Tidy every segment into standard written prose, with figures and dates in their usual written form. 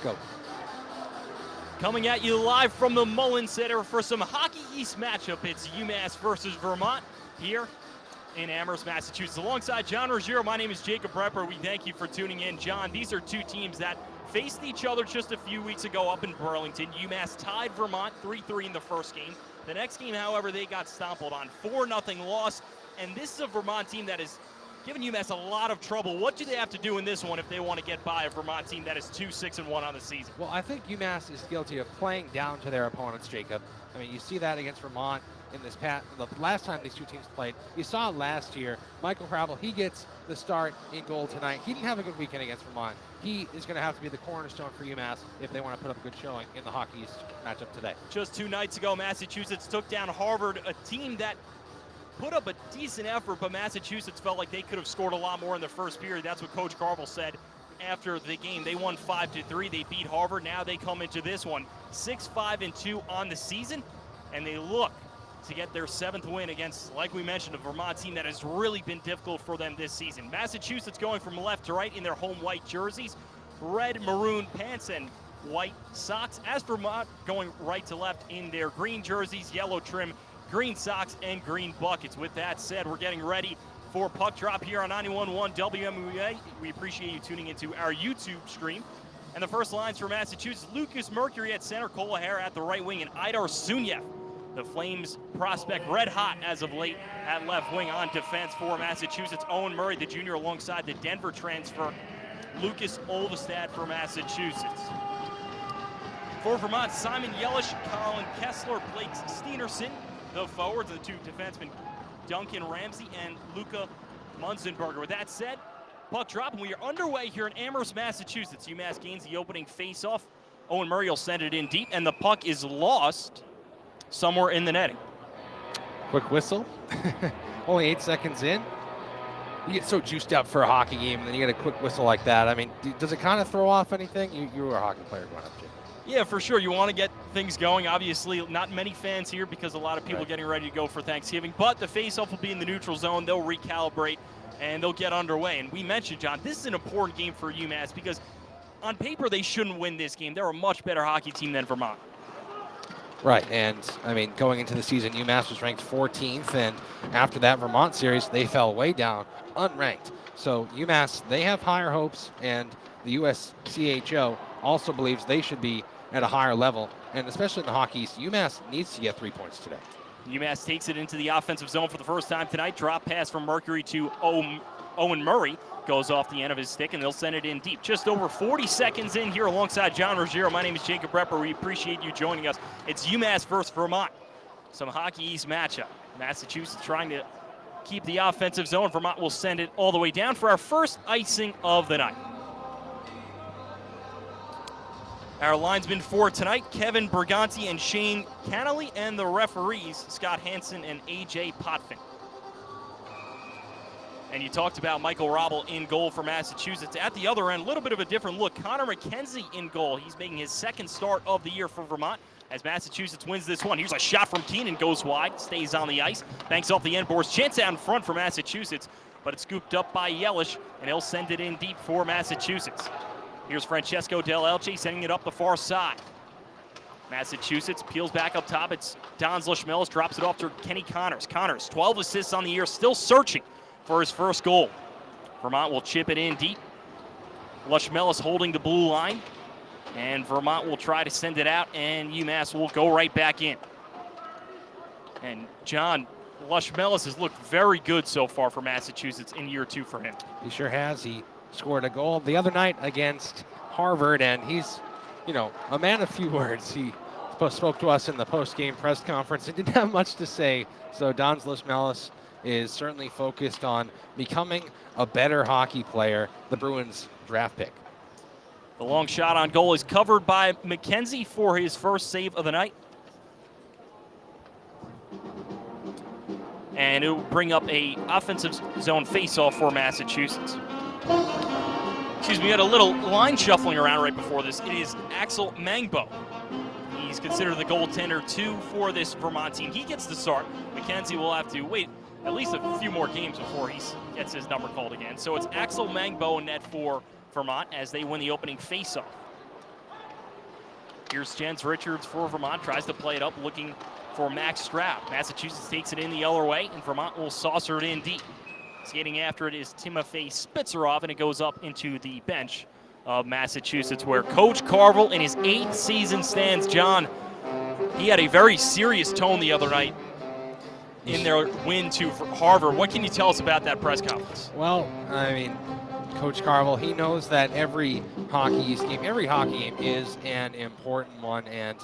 go. Coming at you live from the Mullen Center for some Hockey East matchup. It's UMass versus Vermont here in Amherst, Massachusetts. Alongside John Ruggiero, my name is Jacob Prepper. We thank you for tuning in. John, these are two teams that faced each other just a few weeks ago up in Burlington. UMass tied Vermont 3-3 in the first game. The next game, however, they got stompled on 4-0 loss. And this is a Vermont team that is giving UMass a lot of trouble. What do they have to do in this one if they want to get by a Vermont team that is 2-6-1 on the season? Well, I think UMass is guilty of playing down to their opponents, Jacob. I mean, you see that against Vermont in this the last time these two teams played. You saw it last year. Michael Crabble, he gets the start in goal tonight. He didn't have a good weekend against Vermont. He is going to have to be the cornerstone for UMass if they want to put up a good showing in the Hockey East matchup today. Just 2 nights ago, Massachusetts took down Harvard, a team that put up a decent effort, but Massachusetts felt like they could have scored a lot more in the first period. That's what Coach Carvel said after the game. They won 5-3. They beat Harvard. Now they come into this one 6-5-2 on the season, and they look to get their 7th win against, like we mentioned, a Vermont team that has really been difficult for them this season. Massachusetts going from left to right in their home white jerseys, red maroon pants and white socks, as Vermont going right to left in their green jerseys, yellow trim, green socks, and green buckets. With that said, we're getting ready for puck drop here on 91.1 WMUA. We appreciate you tuning into our YouTube stream. And the first lines for Massachusetts, Lucas Mercury at center, Cole O'Hara at the right wing, and Idar Sunyev, the Flames prospect, red hot as of late at left wing. On defense for Massachusetts, Owen Murray, the junior, alongside the Denver transfer, Lucas Olvestad for Massachusetts. For Vermont, Simon Yelich, Colin Kessler, Blake Steenerson. The forwards, the 2 defensemen, Duncan Ramsey and Luca Munzenberger. With that said, puck drop, and we are underway here in Amherst, Massachusetts. UMass gains the opening face-off. Owen Murray will send it in deep, and the puck is lost somewhere in the netting. Quick whistle. Only 8 seconds in. You get so juiced up for a hockey game, and then you get a quick whistle like that. I mean, does it kind of throw off anything? You were a hockey player growing up, Jim. Yeah, for sure. You want to get things going. Obviously, not many fans here because a lot of people getting ready to go for Thanksgiving. But the face-off will be in the neutral zone. They'll recalibrate, and they'll get underway. And we mentioned, John, this is an important game for UMass because on paper they shouldn't win this game. They're a much better hockey team than Vermont. Right, and I mean, going into the season, UMass was ranked 14th, and after that Vermont series, they fell way down, unranked. So UMass, they have higher hopes, and the USCHO also believes they should be at a higher level, and especially in the Hockey East, UMass needs to get 3 points today. UMass takes it into the offensive zone for the first time tonight. Drop pass from Mercury to Owen Murray. Goes off the end of his stick, and they'll send it in deep. Just over 40 seconds in here alongside John Ruggiero. My name is Jacob Prepper. We appreciate you joining us. It's UMass versus Vermont. Some Hockey East matchup. Massachusetts trying to keep the offensive zone. Vermont will send it all the way down for our first icing of the night. Our linesmen for tonight, Kevin Briganti and Shane Cannelly, and the referees, Scott Hansen and A.J. Potvin. And you talked about Michael Robble in goal for Massachusetts. At the other end, a little bit of a different look. Connor McKenzie in goal. He's making his 2nd start of the year for Vermont as Massachusetts wins this one. Here's a shot from Keenan, goes wide, stays on the ice, banks off the end boards. Chance out in front for Massachusetts, but it's scooped up by Yelich, and he'll send it in deep for Massachusetts. Here's Francesco Del Elche sending it up the far side. Massachusetts peels back up top. It's Don's Lashmelis, drops it off to Kenny Connors. Connors, 12 assists on the year, still searching for his first goal. Vermont will chip it in deep. Lashmelis holding the blue line, and Vermont will try to send it out, and UMass will go right back in. And John, Lashmelis has looked very good so far for Massachusetts in year 2 for him. He sure has. He scored a goal the other night against Harvard, and he's, a man of few words. He spoke to us in the post-game press conference and didn't have much to say. So Don Lashmelis is certainly focused on becoming a better hockey player, the Bruins draft pick. The long shot on goal is covered by McKenzie for his first save of the night. And it will bring up a offensive zone faceoff for Massachusetts. Excuse me, we had a little line shuffling around right before this. It is Axel Mangbo. He's considered the goaltender 2 for this Vermont team. He gets the start. McKenzie will have to wait at least a few more games before he gets his number called again. So it's Axel Mangbo in net for Vermont as they win the opening faceoff. Here's Jens Richards for Vermont, tries to play it up, looking for Max Stroud. Massachusetts takes it in the other way, and Vermont will saucer it in deep. Skating after it is Timofey Spitzerov, and it goes up into the bench of Massachusetts, where Coach Carvel in his 8th season stands. John, he had a very serious tone the other night in their win to Harvard. What can you tell us about that press conference? Well, I mean, Coach Carvel, he knows that every hockey game is an important one, and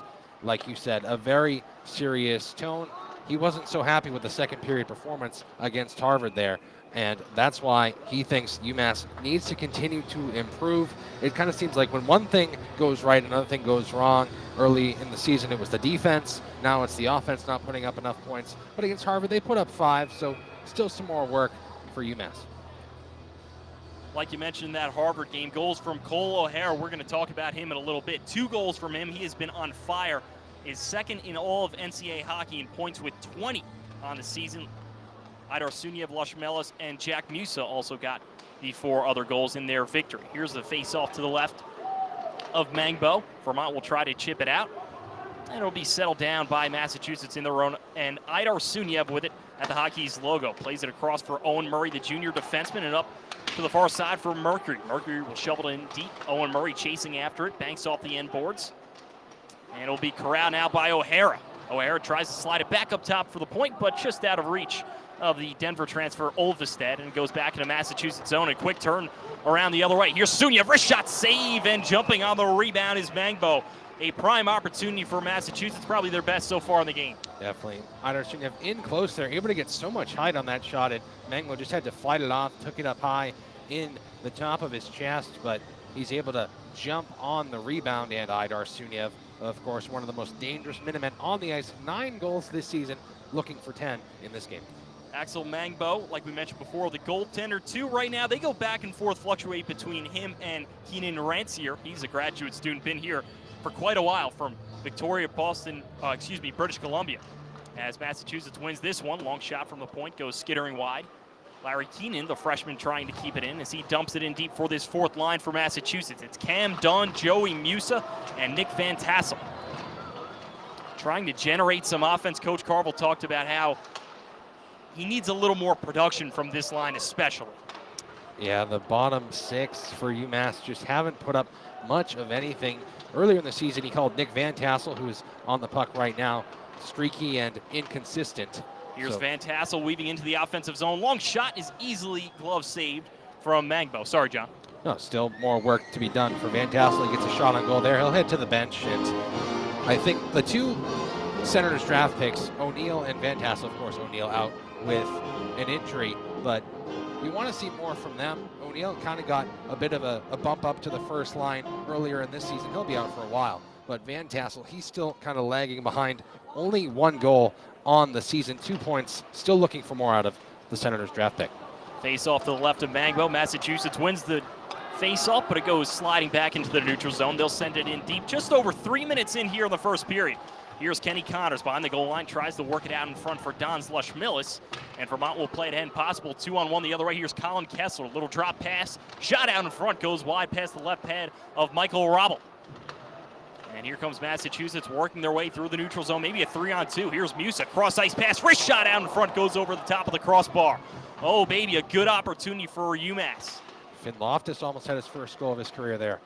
like you said, a very serious tone. He wasn't so happy with the second period performance against Harvard there, and that's why he thinks UMass needs to continue to improve. It kind of seems like when one thing goes right, another thing goes wrong. Early in the season, it was the defense. Now it's the offense not putting up enough points. But against Harvard, they put up 5, so still some more work for UMass. Like you mentioned, that Harvard game, goals from Cole O'Hara. We're going to talk about him in a little bit. 2 goals from him. He has been on fire. Is second in all of NCAA hockey in points with 20 on the season. Idar Suniev, Lushmelis, and Jack Musa also got the 4 other goals in their victory. Here's the face-off to the left of Mangbo. Vermont will try to chip it out, and it'll be settled down by Massachusetts in their own, and Idar Suniev with it at the hockey's logo. Plays it across for Owen Murray, the junior defenseman, and up to the far side for Mercury. Mercury will shovel it in deep. Owen Murray chasing after it, banks off the end boards, and it'll be corralled now by O'Hara. O'Hara tries to slide it back up top for the point, but just out of reach of the Denver transfer Olvestead, and goes back into Massachusetts zone. A quick turn around the other way. Here's Suniev, wrist shot, save, and jumping on the rebound is Mangbo. A prime opportunity for Massachusetts, probably their best so far in the game. Definitely. Idar Suniev in close there, able to get so much height on that shot, and Mangbo just had to fight it off, took it up high in the top of his chest, but he's able to jump on the rebound, and Idar Suniev, of course, one of the most dangerous Minutemen on the ice. 9 goals this season, looking for 10 in this game. Axel Mangbo, like we mentioned before, the goaltender too. Right now, they go back and forth, fluctuate between him and Keenan Rancier. He's a graduate student, been here for quite a while from Victoria, British Columbia. As Massachusetts wins this one, long shot from the point goes skittering wide. Larry Keenan, the freshman, trying to keep it in as he dumps it in deep for this 4th line for Massachusetts. It's Cam Dunn, Joey Musa, and Nick Van Tassel. Trying to generate some offense. Coach Carvel talked about how he needs a little more production from this line especially. Yeah, the bottom 6 for UMass just haven't put up much of anything. Earlier in the season, he called Nick Van Tassel, who is on the puck right now, streaky and inconsistent. Here's Van Tassel weaving into the offensive zone. Long shot is easily glove saved from Mangbo. Sorry, John. No, still more work to be done for Van Tassel. He gets a shot on goal there. He'll head to the bench, and I think the 2 Senators draft picks, O'Neill and Van Tassel, of course, O'Neill out with an injury, but we want to see more from them. O'Neill kind of got a bit of a bump up to the first line earlier in this season. He'll be out for a while, but Van Tassel, he's still kind of lagging behind. Only 1 goal on the season, 2 points, still looking for more out of the Senators draft pick. Face off to the left of Mangbo. Massachusetts wins the face off, but it goes sliding back into the neutral zone. They'll send it in deep. Just over 3 minutes in here in the first period. Here's Kenny Connors behind the goal line, tries to work it out in front for Don Lushmelis, and Vermont will play it ahead possible. 2-on-1 the other way. Here's Colin Kessler, little drop pass, shot out in front, goes wide past the left pad of Michael Robel. And here comes Massachusetts working their way through the neutral zone, maybe a 3-on-2. Here's Musa, cross ice pass, wrist shot out in front, goes over the top of the crossbar. Oh baby, a good opportunity for UMass. Finn Loftus almost had his first goal of his career there.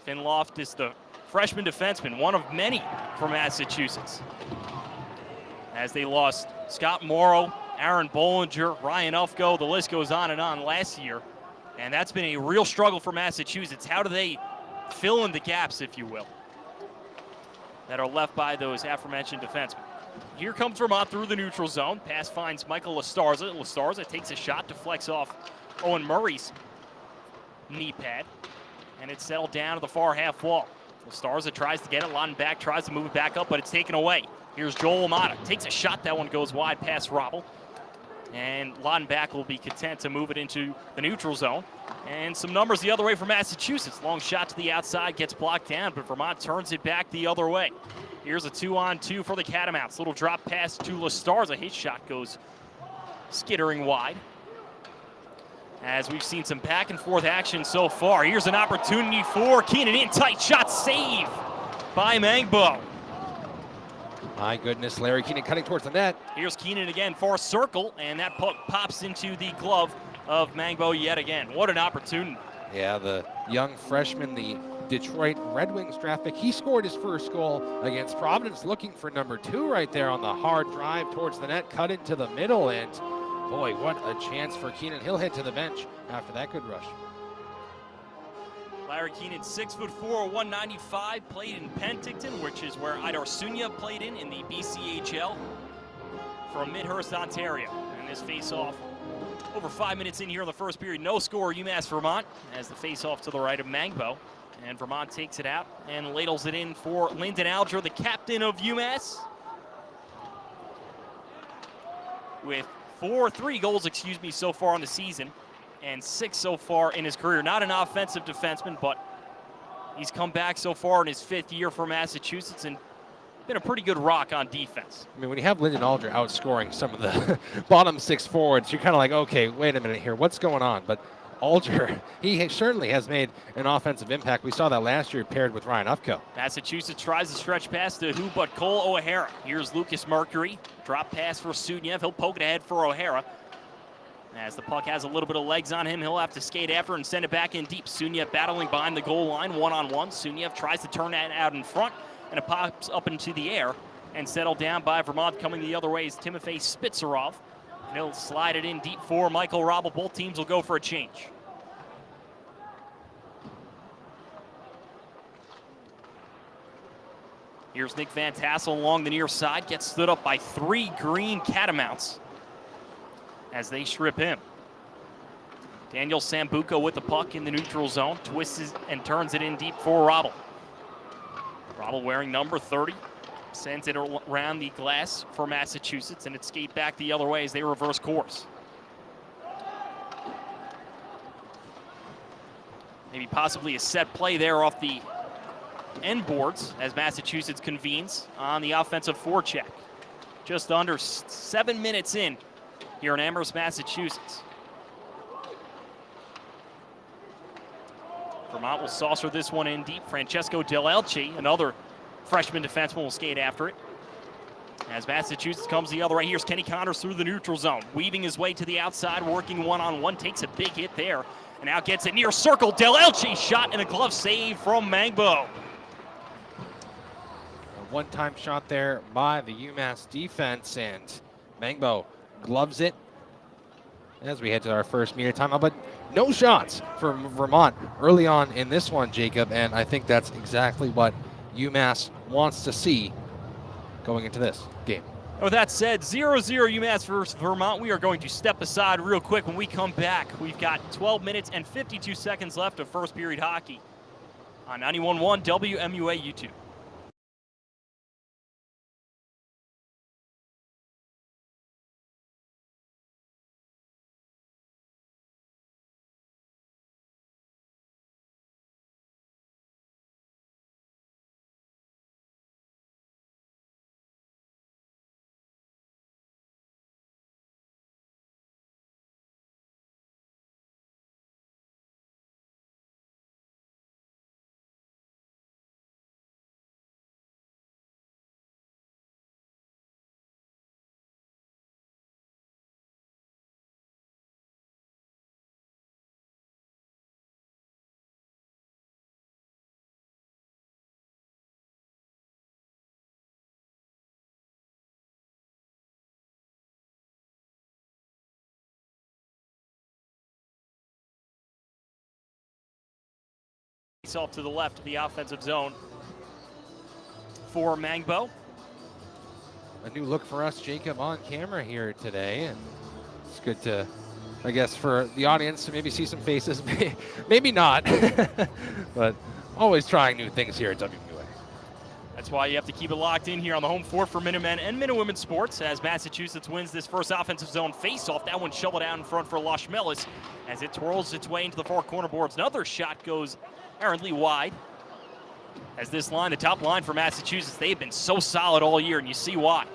Finn Loftus, the freshman defenseman, one of many for Massachusetts. As they lost Scott Morrow, Aaron Bollinger, Ryan Ufko, the list goes on and on last year. And that's been a real struggle for Massachusetts. How do they fill in the gaps, if you will, that are left by those aforementioned defensemen? Here comes Vermont through the neutral zone. Pass finds Michael Lastarza. Lastarza takes a shot, deflects off Owen Murray's knee pad, and it's settled down to the far half wall. Lastarza tries to get it, Laudenbach tries to move it back up, but it's taken away. Here's Joel Amata, takes a shot, that one goes wide past Robel. And Laudenbach will be content to move it into the neutral zone. And some numbers the other way for Massachusetts. Long shot to the outside, gets blocked down, but Vermont turns it back the other way. Here's a 2-on-2 for the Catamounts. Little drop pass to Lastarza. His shot goes skittering wide. As we've seen some back and forth action so far. Here's an opportunity for Keenan, in tight shot, save by Mangbo. My goodness, Larry Keenan cutting towards the net. Here's Keenan again for a circle, and that puck pops into the glove of Mangbo yet again. What an opportunity. Yeah, the young freshman, the Detroit Red Wings draft pick, he scored his first goal against Providence, looking for number 2 right there on the hard drive towards the net, cut into the middle, and boy, what a chance for Keenan. He'll head to the bench after that good rush. Larry Keenan, 6'4", 195, played in Penticton, which is where Idar Sunya played in the BCHL from Midhurst, Ontario. And this face-off over 5 minutes in here in the first period. No score, UMass Vermont, as the face-off to the right of Mangbo. And Vermont takes it out and ladles it in for Lyndon Alger, the captain of UMass, with 3 goals, so far on the season, and 6 so far in his career. Not an offensive defenseman, but he's come back so far in his 5th year for Massachusetts and been a pretty good rock on defense. I mean, when you have Lyndon Alger outscoring some of the bottom 6 forwards, you're kind of like, okay, wait a minute here, what's going on? But Alger, he certainly has made an offensive impact. We saw that last year paired with Ryan Ufko. Massachusetts tries to stretch pass to who but Cole O'Hara. Here's Lucas Mercury. Drop pass for Sunyev. He'll poke it ahead for O'Hara. As the puck has a little bit of legs on him, he'll have to skate after and send it back in deep. Sunyev battling behind the goal line, one-on-one. Sunyev tries to turn that out in front, and it pops up into the air and settled down by Vermont. Coming the other way is Timofey Spitzerov. And he'll slide it in deep for Michael Robble. Both teams will go for a change. Here's Nick Van Tassel along the near side. Gets stood up by 3 green Catamounts as they strip him. Daniel Sambuco with the puck in the neutral zone. Twists and turns it in deep for Robble. Robble wearing number 30. Sends it around the glass for Massachusetts, and it skate back the other way as they reverse course. Maybe possibly a set play there off the end boards as Massachusetts convenes on the offensive forecheck. Just under 7 minutes in here in Amherst, Massachusetts. Vermont will saucer this one in deep. Francesco Del Elche, another freshman defenseman, will skate after it. As Massachusetts comes the other way, here's Kenny Connors through the neutral zone, weaving his way to the outside, working one-on-one, takes a big hit there, and now gets it near circle. Del Elche shot and a glove save from Mangbo. One-time shot there by the UMass defense, and Mangbo gloves it as we head to our first meter timeout. But no shots for Vermont early on in this one, Jacob, and I think that's exactly what UMass wants to see going into this game. With that said, 0-0 UMass versus Vermont. We are going to step aside real quick. When we come back, we've got 12 minutes and 52 seconds left of first period hockey on 91.1 WMUA YouTube. Off to the left of the offensive zone for Mangbo. A new look for us, Jacob, on camera here today, and it's good to, I guess, for the audience to maybe see some faces, maybe not, but always trying new things here at WMUA. That's why you have to keep it locked in here on the home floor for Minutemen and Minutewomen sports as Massachusetts wins this first offensive zone face-off. That one shoveled out in front for Losh Mellis as it twirls its way into the far corner boards. Another shot goes errantly wide. As this line, the top line for Massachusetts, they've been so solid all year, and you see why.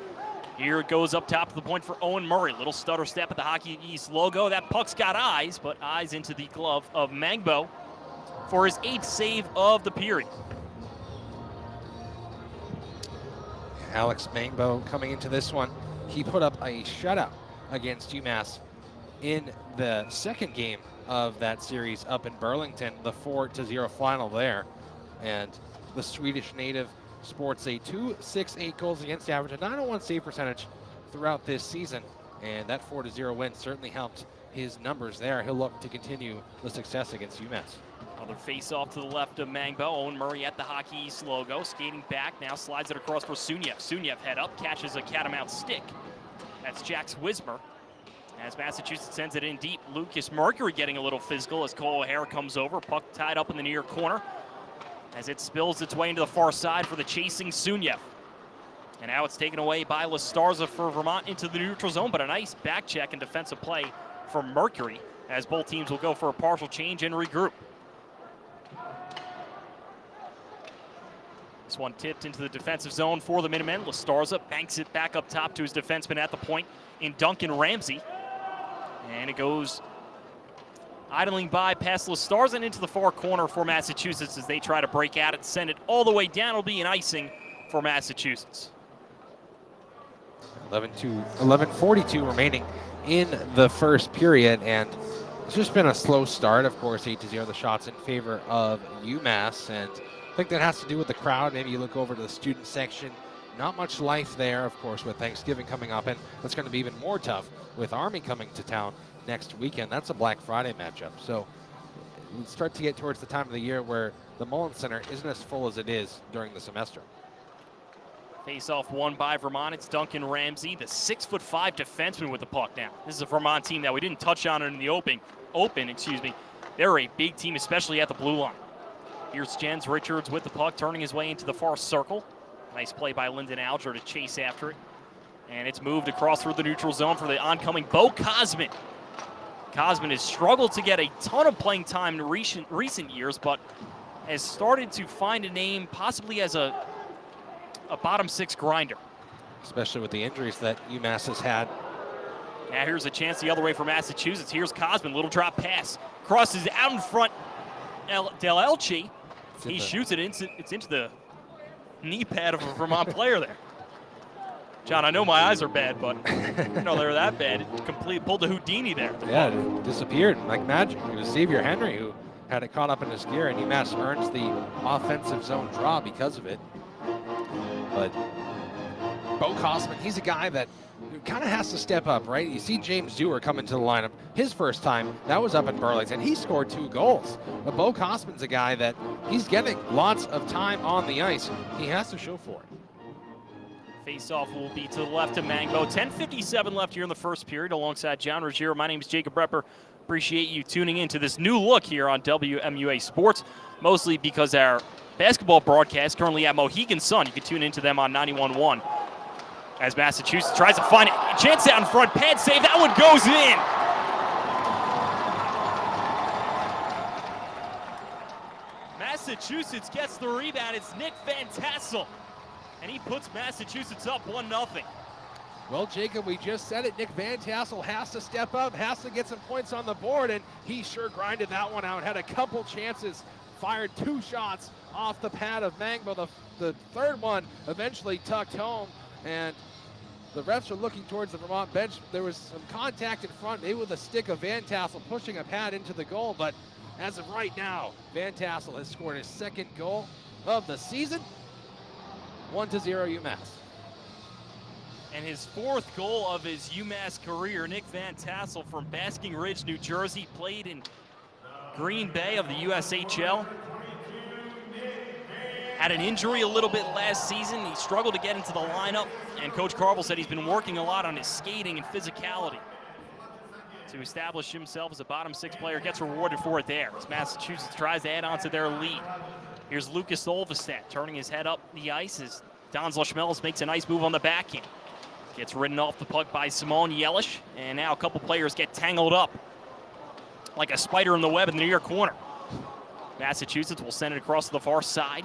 Here it goes up top of the point for Owen Murray. Little stutter step at the Hockey East logo. That puck's got eyes, but eyes into the glove of Mangbo for his 8th save of the period. Alex Mangbo coming into this one, he put up a shutout against UMass in the second game of that series up in Burlington, the 4-0 final there. And the Swedish native sports a 2.68 goals against average, a 901 save percentage throughout this season. And that 4-0 win certainly helped his numbers there. He'll look to continue the success against UMass. Another face-off to the left of Mangbo. Owen Murray at the Hockey East logo. Skating back now, slides it across for Sunyev. Sunyev head up, catches a Catamounts stick. That's Jax Wismer. As Massachusetts sends it in deep, Lucas Mercury getting a little physical as Cole O'Hara comes over. Puck tied up in the near corner as it spills its way into the far side for the chasing Sunyev. And now it's taken away by Lestarza for Vermont into the neutral zone, but a nice back check and defensive play from Mercury as both teams will go for a partial change and regroup. This one tipped into the defensive zone for the Minutemen. Lestarza banks it back up top to his defenseman at the point in Duncan Ramsey. And it goes idling by past Lestarza and into the far corner for Massachusetts as they try to break out and send it all the way down. It'll be an icing for Massachusetts. 11:42 remaining in the first period, and it's just been a slow start. Of course, 8-0 the shots in favor of UMass, and I think that has to do with the crowd. Maybe you look over to the student section, not much life there, of course, with Thanksgiving coming up, and that's going to be even more tough with Army coming to town next weekend. That's a Black Friday matchup, so we start to get towards the time of the year where the Mullins Center isn't as full as it is during the semester. Face-off won by Vermont. It's Duncan Ramsey, the 6'5" defenseman with the puck now. This is a Vermont team that we didn't touch on in the open. They're a big team, especially at the blue line. Here's Jens Richards with the puck, turning his way into the far circle. Nice play by Lyndon Alger to chase after it. And it's moved across through the neutral zone for the oncoming Bo Cosman. Cosman has struggled to get a ton of playing time in recent years, but has started to find a name possibly as a bottom six grinder. Especially with the injuries that UMass has had. Now here's a chance the other way for Massachusetts. Here's Cosman, little drop pass. Crosses out in front, Del Elche. He shoots it, it's into the knee pad of a Vermont player there. John, I know my eyes are bad, but no, they're that bad. It pulled a Houdini there. Yeah, it disappeared like magic. It was Xavier Henry who had it caught up in his gear, and UMass earns the offensive zone draw because of it. But Bo Cosman, he's a guy that kind of has to step up, right? You see James Dewar come into the lineup. His first time, that was up in Burlington. He scored 2 goals. But Bo Cosman's a guy that he's getting lots of time on the ice. He has to show for it. Face-off will be to the left of Mangbo. 10:57 left here in the first period alongside John Ruggiero. My name is Jacob Repper. Appreciate you tuning in to this new look here on WMUA Sports, mostly because our basketball broadcast currently at Mohegan Sun. You can tune into them on 91.1 as Massachusetts tries to find a chance out in front. Pad save, that one goes in. Massachusetts gets the rebound. It's Nick Van Tassel, and he puts Massachusetts up 1-0. Well, Jacob, we just said it. Nick Van Tassel has to step up, has to get some points on the board, and he sure grinded that one out. Had a couple chances, fired 2 shots off the pad of Mangbo. The third one eventually tucked home, and the refs are looking towards the Vermont bench. There was some contact in front, maybe with a stick of Van Tassel pushing a pad into the goal, but as of right now, Van Tassel has scored his second goal of the season. 1-0 UMass. And his 4th goal of his UMass career. Nick Van Tassel from Basking Ridge, New Jersey, played in Green Bay of the USHL. Had an injury a little bit last season. He struggled to get into the lineup, and Coach Carvel said he's been working a lot on his skating and physicality to establish himself as a bottom 6 player. Gets rewarded for it there as Massachusetts tries to add on to their lead. Here's Lucas Olvestad turning his head up the ice as Don Zlashmelis makes a nice move on the backhand. Gets ridden off the puck by Simone Yelish, and now a couple players get tangled up like a spider in the web in the near corner. Massachusetts will send it across to the far side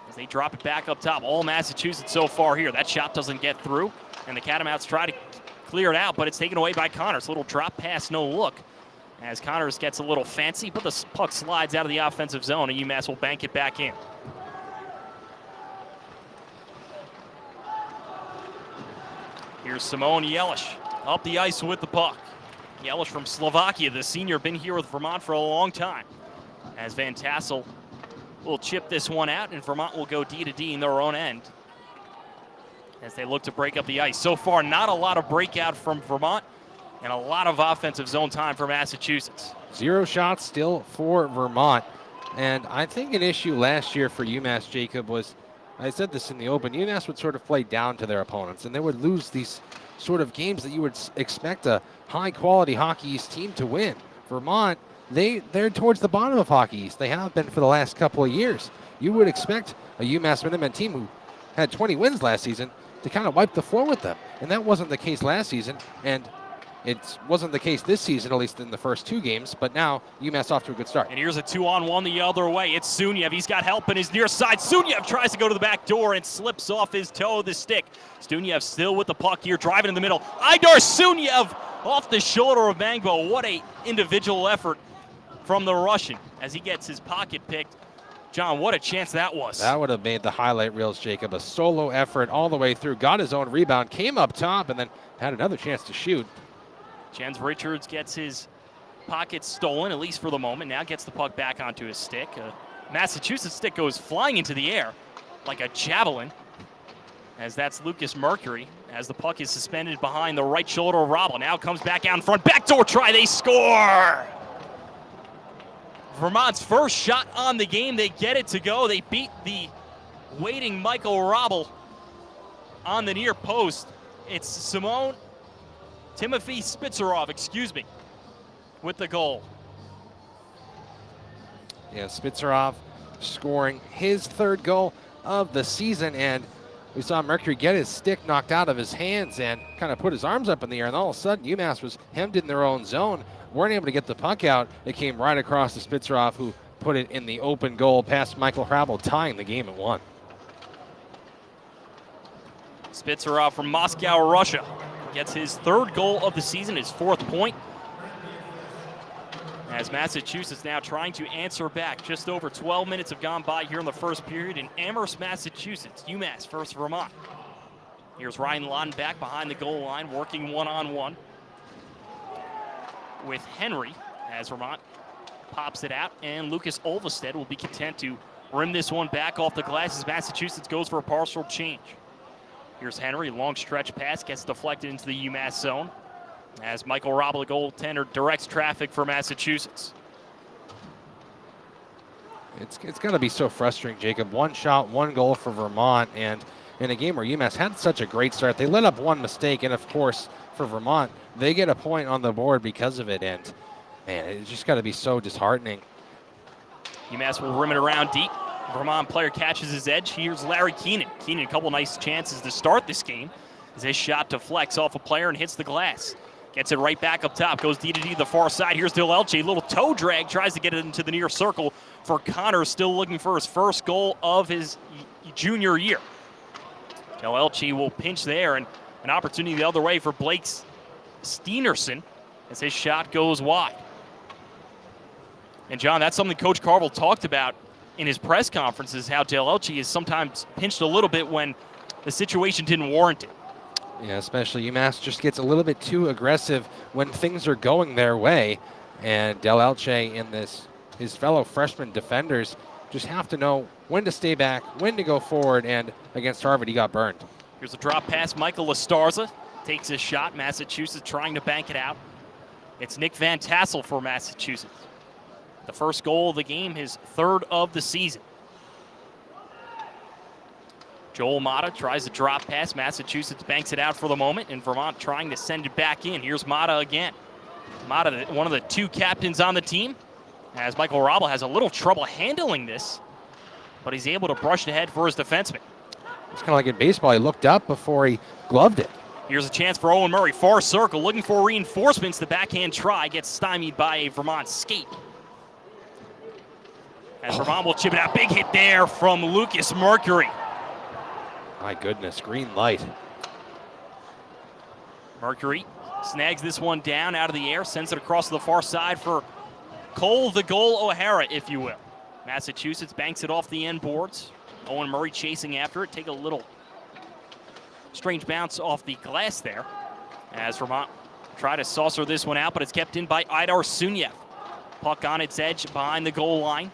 as they drop it back up top. All Massachusetts so far here. That shot doesn't get through, and the Catamounts try to clear it out, but it's taken away by Connors. Little drop pass, no look, as Connors gets a little fancy, but the puck slides out of the offensive zone, and UMass will bank it back in. Here's Simone Jelic up the ice with the puck. Jelic from Slovakia, the senior, been here with Vermont for a long time. As Van Tassel will chip this one out, and Vermont will go D-to-D in their own end as they look to break up the ice. So far, not a lot of breakout from Vermont and a lot of offensive zone time for Massachusetts. 0 shots still for Vermont. And I think an issue last year for UMass, Jacob, was, I said this in the open, UMass would sort of play down to their opponents, and they would lose these sort of games that you would expect a high-quality Hockey East team to win. Vermont, they're towards the bottom of Hockey East. They have been for the last couple of years. You would expect a UMass Minutemen team who had 20 wins last season to kind of wipe the floor with them, and that wasn't the case last season, and it wasn't the case this season, at least in the first 2 games, but now UMass off to a good start. And here's a 2-on-1 the other way. It's Sunyev. He's got help in his near side. Sunyev tries to go to the back door and slips off his toe of the stick. Sunyev still with the puck here, driving in the middle. Idar Sunyev off the shoulder of Mangbo. What a individual effort from the Russian as he gets his pocket picked. John, what a chance that was. That would have made the highlight reels, Jacob. A solo effort all the way through, got his own rebound, came up top, and then had another chance to shoot. Jens Richards gets his pocket stolen, at least for the moment. Now gets the puck back onto his stick. Massachusetts stick goes flying into the air like a javelin, as that's Lucas Mercury, as the puck is suspended behind the right shoulder of Robble. Now comes back out in front. Backdoor try, they score! Vermont's first shot on the game. They get it to go. They beat the waiting Michael Robble on the near post. It's Timothy Spitzerov, with the goal. Yeah, Spitzerov scoring his 3rd goal of the season, and we saw Mercury get his stick knocked out of his hands and kind of put his arms up in the air, and all of a sudden UMass was hemmed in their own zone, weren't able to get the puck out. It came right across to Spitzerov, who put it in the open goal past Michael Hrabel, tying the game at 1. Spitzerov from Moscow, Russia, gets his 3rd goal of the season, his 4th point. As Massachusetts now trying to answer back. Just over 12 minutes have gone by here in the first period in Amherst, Massachusetts. UMass versus Vermont. Here's Ryan Lawton back behind the goal line, working 1-on-1 with Henry as Vermont pops it out, and Lucas Olvestead will be content to rim this one back off the glass as Massachusetts goes for a partial change. Here's Henry, long stretch pass, gets deflected into the UMass zone as Michael Robble, the goaltender, directs traffic for Massachusetts. It's got to be so frustrating, Jacob. 1 shot, 1 goal for Vermont, and in a game where UMass had such a great start, they let up 1 mistake, and of course, for Vermont, they get a point on the board because of it, and man, it's just got to be so disheartening. UMass will rim it around deep. Vermont player catches his edge. Here's Larry Keenan. Keenan, a couple nice chances to start this game as his shot deflects off a player and hits the glass. Gets it right back up top, goes D-to-D to the far side. Here's Del Elche, little toe drag, tries to get it into the near circle for Connor, still looking for his 1st goal of his junior year. Del Elche will pinch there, and an opportunity the other way for Blake Steenerson as his shot goes wide. And John, that's something Coach Carvel talked about in his press conferences, how Del Elche is sometimes pinched a little bit when the situation didn't warrant it. Yeah, especially UMass just gets a little bit too aggressive when things are going their way. And Del Elche and his fellow freshman defenders just have to know when to stay back, when to go forward, and against Harvard, he got burned. Here's a drop pass. Michael Estarza takes his shot. Massachusetts trying to bank it out. It's Nick Van Tassel for Massachusetts. The 1st goal of the game, his 3rd of the season. Joel Mata tries to drop pass. Massachusetts banks it out for the moment, and Vermont trying to send it back in. Here's Mata again. Mata, one of the 2 captains on the team, as Michael Robble has a little trouble handling this, but he's able to brush ahead for his defenseman. It's kind of like in baseball. He looked up before he gloved it. Here's a chance for Owen Murray. Far circle, looking for reinforcements. The backhand try gets stymied by a Vermont skate. As Vermont will chip it out. Big hit there from Lucas Mercury. My goodness, green light. Mercury snags this one down out of the air, sends it across to the far side for Cole the Goal O'Hara, if you will. Massachusetts banks it off the end boards. Owen Murray chasing after it. Take a little strange bounce off the glass there as Vermont try to saucer this one out, but it's kept in by Idar Sunyev. Puck on its edge behind the goal line.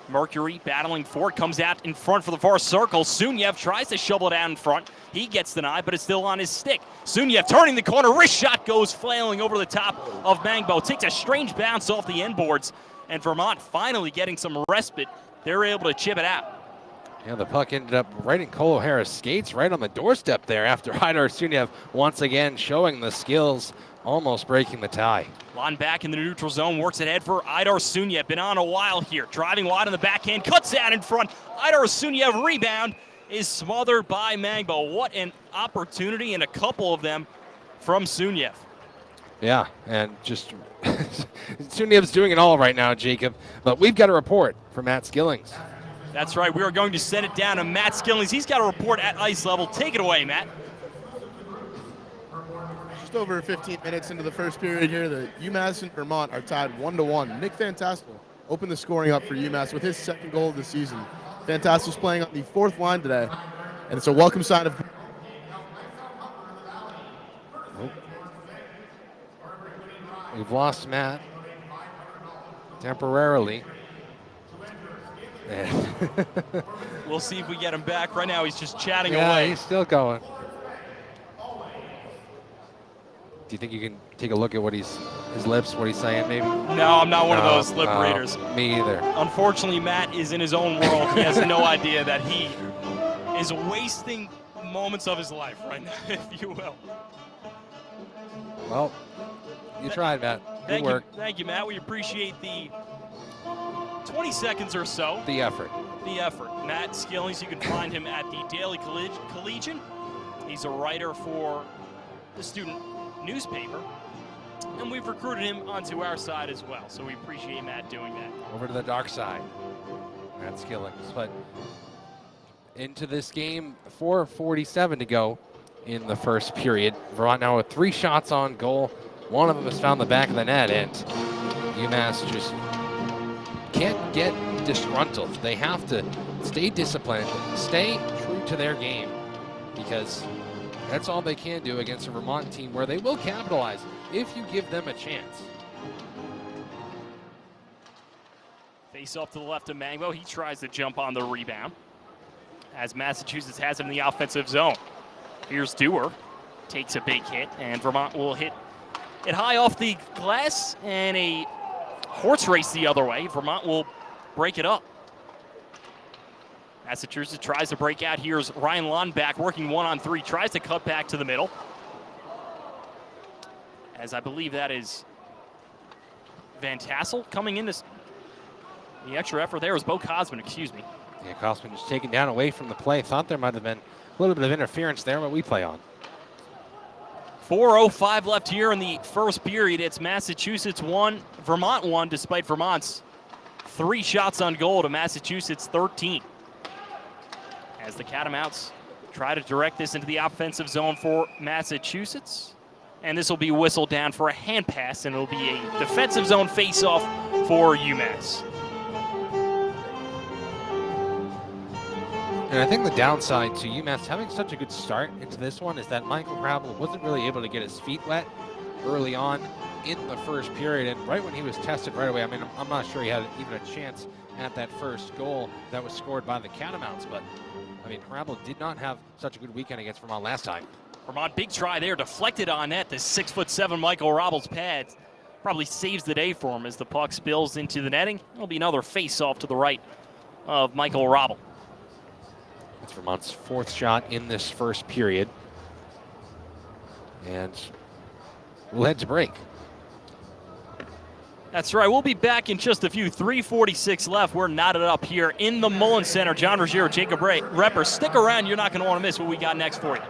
Mercury battling for it, comes out in front for the far circle. Sunyev tries to shovel it out in front. He gets denied, but it's still on his stick. Sunyev turning the corner, wrist shot goes flailing over the top of Mangbo. Takes a strange bounce off the end boards, and Vermont finally getting some respite. They're able to chip it out. Yeah, the puck ended up right in Cole O'Hara's skates, right on the doorstep there after Idar Sunyev once again showing the skills, almost breaking the tie. Lon back in the neutral zone, works ahead for Idar Sunyev. Been on a while here, driving wide on the backhand, cuts out in front. Idar Sunyev rebound is smothered by Mangbo. What an opportunity, and a couple of them from Sunyev. Yeah, and just Sunyev's doing it all right now, Jacob. But we've got a report from Matt Skillings. That's right, we are going to send it down to Matt Skillings. He's got a report at ice level. Take it away, Matt. Just over 15 minutes into the first period here, the UMass and Vermont are tied 1-1. Nick Fantastical opened the scoring up for UMass with his second goal of the season. Fantastical's playing on the fourth line today, and it's a welcome sign of... We've lost Matt temporarily. We'll see if we get him back. Right now, he's just chatting yeah, away. He's still going. Do you think you can take a look at what his lips, what he's saying, maybe? No, I'm not one of those lip readers. Me either. Unfortunately, Matt is in his own world. He has no idea that he is wasting moments of his life right now, if you will. Well, you tried, Matt. Good work. Thank you, Matt. We appreciate the 20 seconds or so. The effort. Matt Skillings, you can find him at the Daily Collegian. He's a writer for the student newspaper, and we've recruited him onto our side as well, so we appreciate Matt doing that. Over to the dark side, Matt Skillings. But into this game, 4:47 to go in the first period. Vermont now with 3 shots on goal. One of them has found the back of the net, and UMass just can't get disgruntled. They have to stay disciplined, stay true to their game, because that's all they can do against a Vermont team where they will capitalize if you give them a chance. Face off to the left of Mangbo. He tries to jump on the rebound as Massachusetts has him in the offensive zone. Here's Dewar. Takes a big hit, and Vermont will hit it high off the glass, and a horse race the other way. Vermont will break it up. Massachusetts tries to break out. Here's Ryan Lundback working 1-on-3, tries to cut back to the middle. As I believe that is Van Tassel coming in. The extra effort there was Bo Cosman, excuse me. Yeah, Cosman just taken down away from the play. Thought there might have been a little bit of interference there, but we play on. 4:05 left here in the first period. It's Massachusetts 1, Vermont 1, despite Vermont's 3 shots on goal to Massachusetts 13. As the Catamounts try to direct this into the offensive zone for Massachusetts. And this will be whistled down for a hand pass, and it'll be a defensive zone face-off for UMass. And I think the downside to UMass having such a good start into this one is that Michael Crabble wasn't really able to get his feet wet early on in the first period. And right when he was tested right away, I mean, I'm not sure he had even a chance at that first goal that was scored by the Catamounts. But, I mean, Crabble did not have such a good weekend against Vermont last time. Vermont, big try there, deflected on net. The 6'7" Michael Robble's pad probably saves the day for him as the puck spills into the netting. It'll be another face-off to the right of Michael Robble. It's Vermont's 4th shot in this first period. And we'll head to break. That's right. We'll be back in just a few. 3:46 left. We're knotted up here in the Mullen Center. John Ruggiero, Jacob Repper. Stick around. You're not going to want to miss what we got next for you.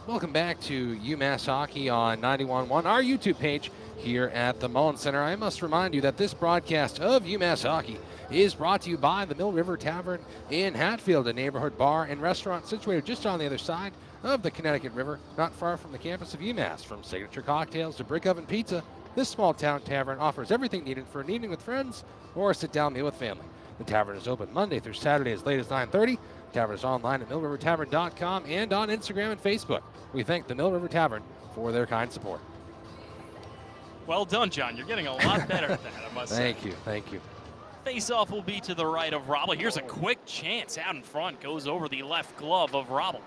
Welcome back to UMass Hockey on 91.1, our YouTube page here at the Mullen Center. I must remind you that this broadcast of UMass Hockey is brought to you by the Mill River Tavern in Hatfield, a neighborhood bar and restaurant situated just on the other side of the Connecticut River, not far from the campus of UMass. From signature cocktails to brick oven pizza, this small town tavern offers everything needed for an evening with friends or a sit-down meal with family. The tavern is open Monday through Saturday as late as 9:30. The tavern is online at millrivertavern.com and on Instagram and Facebook. We thank the Mill River Tavern for their kind support. Well done, John. You're getting a lot better at that, I must say. Thank you. Face-off will be to the right of Robble. Here's a quick chance out in front. Goes over the left glove of Robble.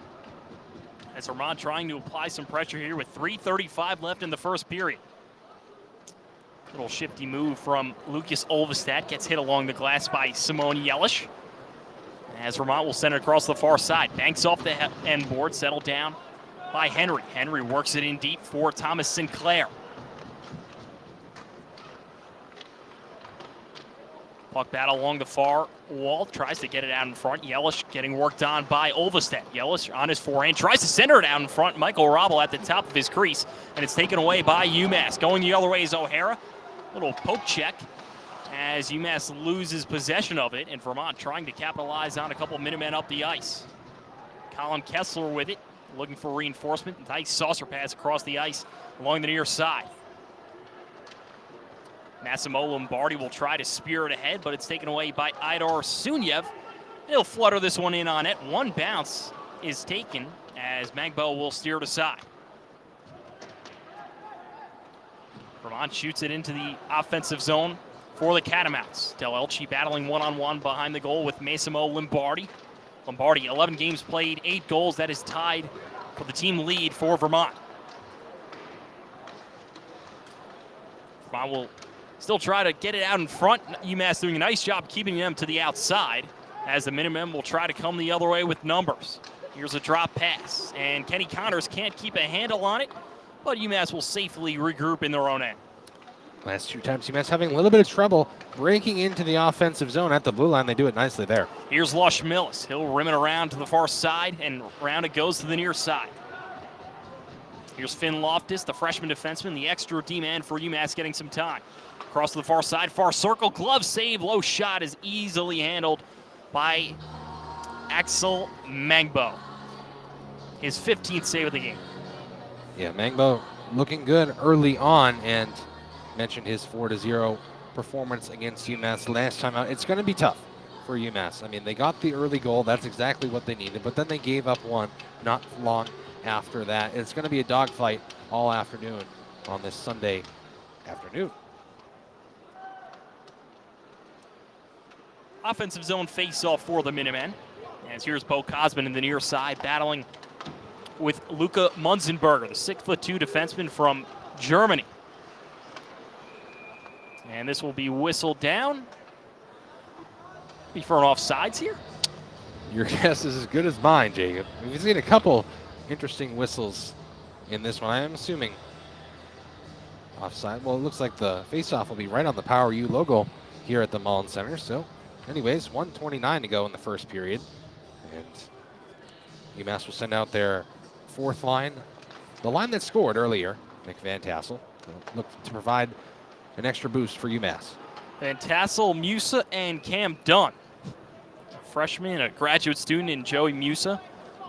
As Vermont trying to apply some pressure here with 3:35 left in the first period. Little shifty move from Lucas Olvestad. Gets hit along the glass by Simone Yelish. As Vermont will send it across the far side. Banks off the end board. Settled down by Henry. Henry works it in deep for Thomas Sinclair. Puck battle along the far wall. Tries to get it out in front. Yelish getting worked on by Olvestad. Yelish on his forehand. Tries to center it out in front. Michael Robble at the top of his crease. And it's taken away by UMass. Going the other way is O'Hara. Little poke check as UMass loses possession of it. And Vermont trying to capitalize on a couple Minutemen up the ice. Colin Kessler with it. Looking for reinforcement. Nice saucer pass across the ice along the near side. Massimo Lombardi will try to spear it ahead, but it's taken away by Idar Sunyev. He'll flutter this one in on it. One bounce is taken as Magbo will steer it aside. Vermont shoots it into the offensive zone for the Catamounts. Del Elchi battling one-on-one behind the goal with Massimo Lombardi. Lombardi, 11 games played, 8 goals. That is tied for the team lead for Vermont. Vermont will still try to get it out in front. UMass doing a nice job keeping them to the outside as the Minutemen will try to come the other way with numbers. Here's a drop pass, and Kenny Connors can't keep a handle on it, but UMass will safely regroup in their own end. Last 2 times UMass having a little bit of trouble breaking into the offensive zone at the blue line. They do it nicely there. Here's Lush Millis. He'll rim it around to the far side, and round it goes to the near side. Here's Finn Loftus, the freshman defenseman, the extra D-man for UMass getting some time. Across to the far side, far circle, glove save, low shot is easily handled by Axel Mangbo. His 15th save of the game. Yeah, Mangbo looking good early on, and mentioned his 4-0 performance against UMass last time out. It's going to be tough for UMass. I mean, they got the early goal. That's exactly what they needed, but then they gave up one not long after that. It's going to be a dogfight all afternoon on this Sunday afternoon. Offensive zone face-off for the Minutemen. As here's Bo Cosman in the near side battling with Luca Munzenberger, the 6'2" defenseman from Germany. And this will be whistled down. Be for an offsides here. Your guess is as good as mine, Jacob. We've seen a couple interesting whistles in this one. I am assuming offside. Well, it looks like the face-off will be right on the Power U logo here at the Mullen Center. So, anyways, 1:29 to go in the first period. And UMass will send out their 4th line. The line that scored earlier, Nick Van Tassel, look to provide an extra boost for UMass. Van Tassel, Musa, and Cam Dunn. A freshman, a graduate student in Joey Musa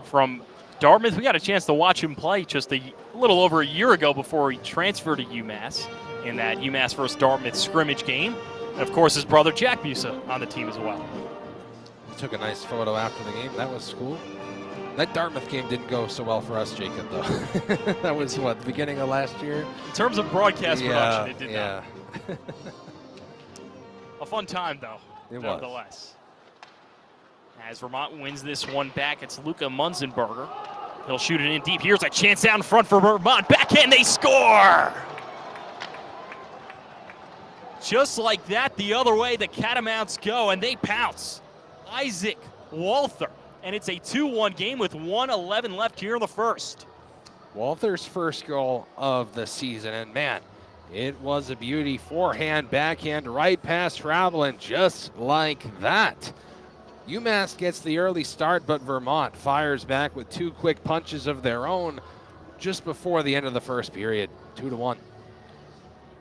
from Dartmouth. We got a chance to watch him play just a little over a year ago before he transferred to UMass in that UMass versus Dartmouth scrimmage game. And of course, his brother Jack Musa on the team as well. He took a nice photo after the game. That was cool. That Dartmouth game didn't go so well for us, Jacob, though. That was, what, the beginning of last year? In terms of broadcast production, it did not. A fun time, though, Was. nevertheless. As Vermont wins this one back, it's Luca Munzenberger. He'll shoot it in deep. Here's a chance out in front for Vermont. Backhand, they score! Just like that, the other way, the Catamounts go, and they pounce. Isaac Walther. And it's a 2-1 game with 1:11 left here in the first. Walther's first goal of the season, and man, it was a beauty. Forehand, backhand, right past travel, and just like that. UMass gets the early start, but Vermont fires back with 2 quick punches of their own. just before the end of the first period, 2-1.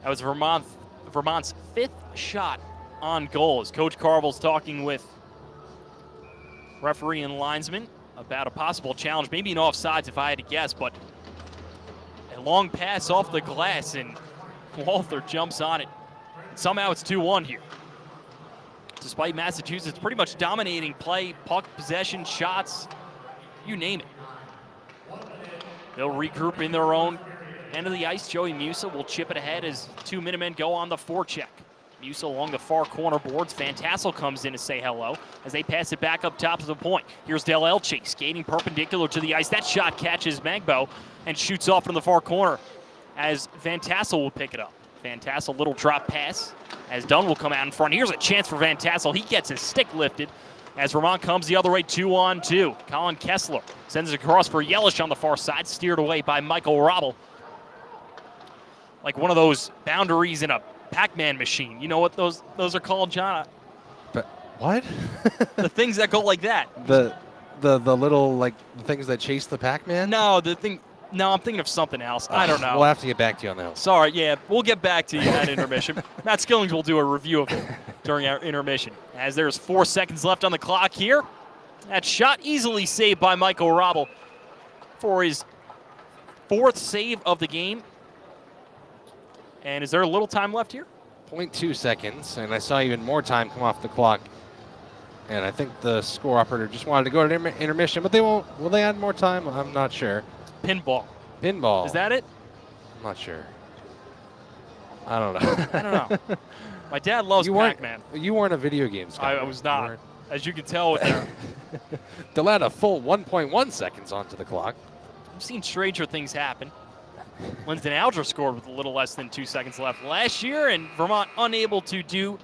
That was Vermont's 5th shot on goal. As Coach Carvel's talking with referee and linesman about a possible challenge, maybe an offsides if I had to guess, but a long pass off the glass, and Walther jumps on it. Somehow it's 2-1 here. Despite Massachusetts pretty much dominating play, puck possession, shots, you name it. They'll regroup in their own end of the ice. Joey Musa will chip it ahead as 2 Minutemen go on the forecheck. Musa along the far corner boards. Van Tassel comes in to say hello as they pass it back up top to the point. Here's Del Elche skating perpendicular to the ice. That shot catches Magbo and shoots off from the far corner as Van Tassel will pick it up. Van Tassel, little drop pass as Dunn will come out in front. Here's a chance for Van Tassel. He gets his stick lifted as Vermont comes the other way, 2-on-2. Colin Kessler sends it across for Yelish on the far side, steered away by Michael Robel. Like one of those boundaries in a Pac-Man machine. You know what those are called, John? But what? The things that go like that. The little like things that chase the Pac-Man? No, I'm thinking of something else. I don't know. We'll have to get back to you on that. Sorry, yeah, we'll get back to you at intermission. Matt Skillings will do a review of it during our intermission. As there's 4 seconds left on the clock here. That shot easily saved by Michael Robel for his 4th save of the game. And is there a little time left here? 0.2 seconds, and I saw even more time come off the clock. And I think the score operator just wanted to go to intermission, but they won't. Will they add more time? I'm not sure. Pinball. Pinball. Is that it? I'm not sure. I don't know. I don't know. My dad loves Pac-Man. You weren't a video games guy. I was not. As you can tell with their They'll add a full 1.1 seconds onto the clock. I've seen stranger things happen. Linsden Alger scored with a little less than 2 seconds left last year, and Vermont unable to do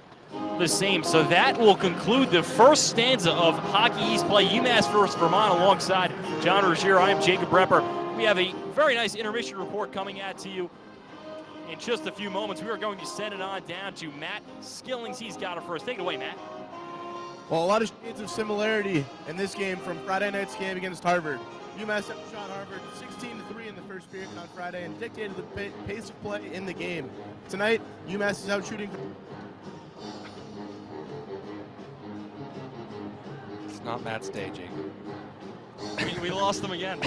the same. So that will conclude the first stanza of Hockey East play. UMass versus Vermont alongside John Ruggiero. I am Jacob Repper. We have a very nice intermission report coming at you in just a few moments. We are going to send it on down to Matt Skillings. He's got it first. Take it away, Matt. Well, a lot of shades of similarity in this game from Friday night's game against Harvard. UMass outshot Harvard 16-3 in the first period on Friday and dictated the pace of play in the game. Tonight, UMass is out shooting. It's not Matt's day, Jake. We lost him again.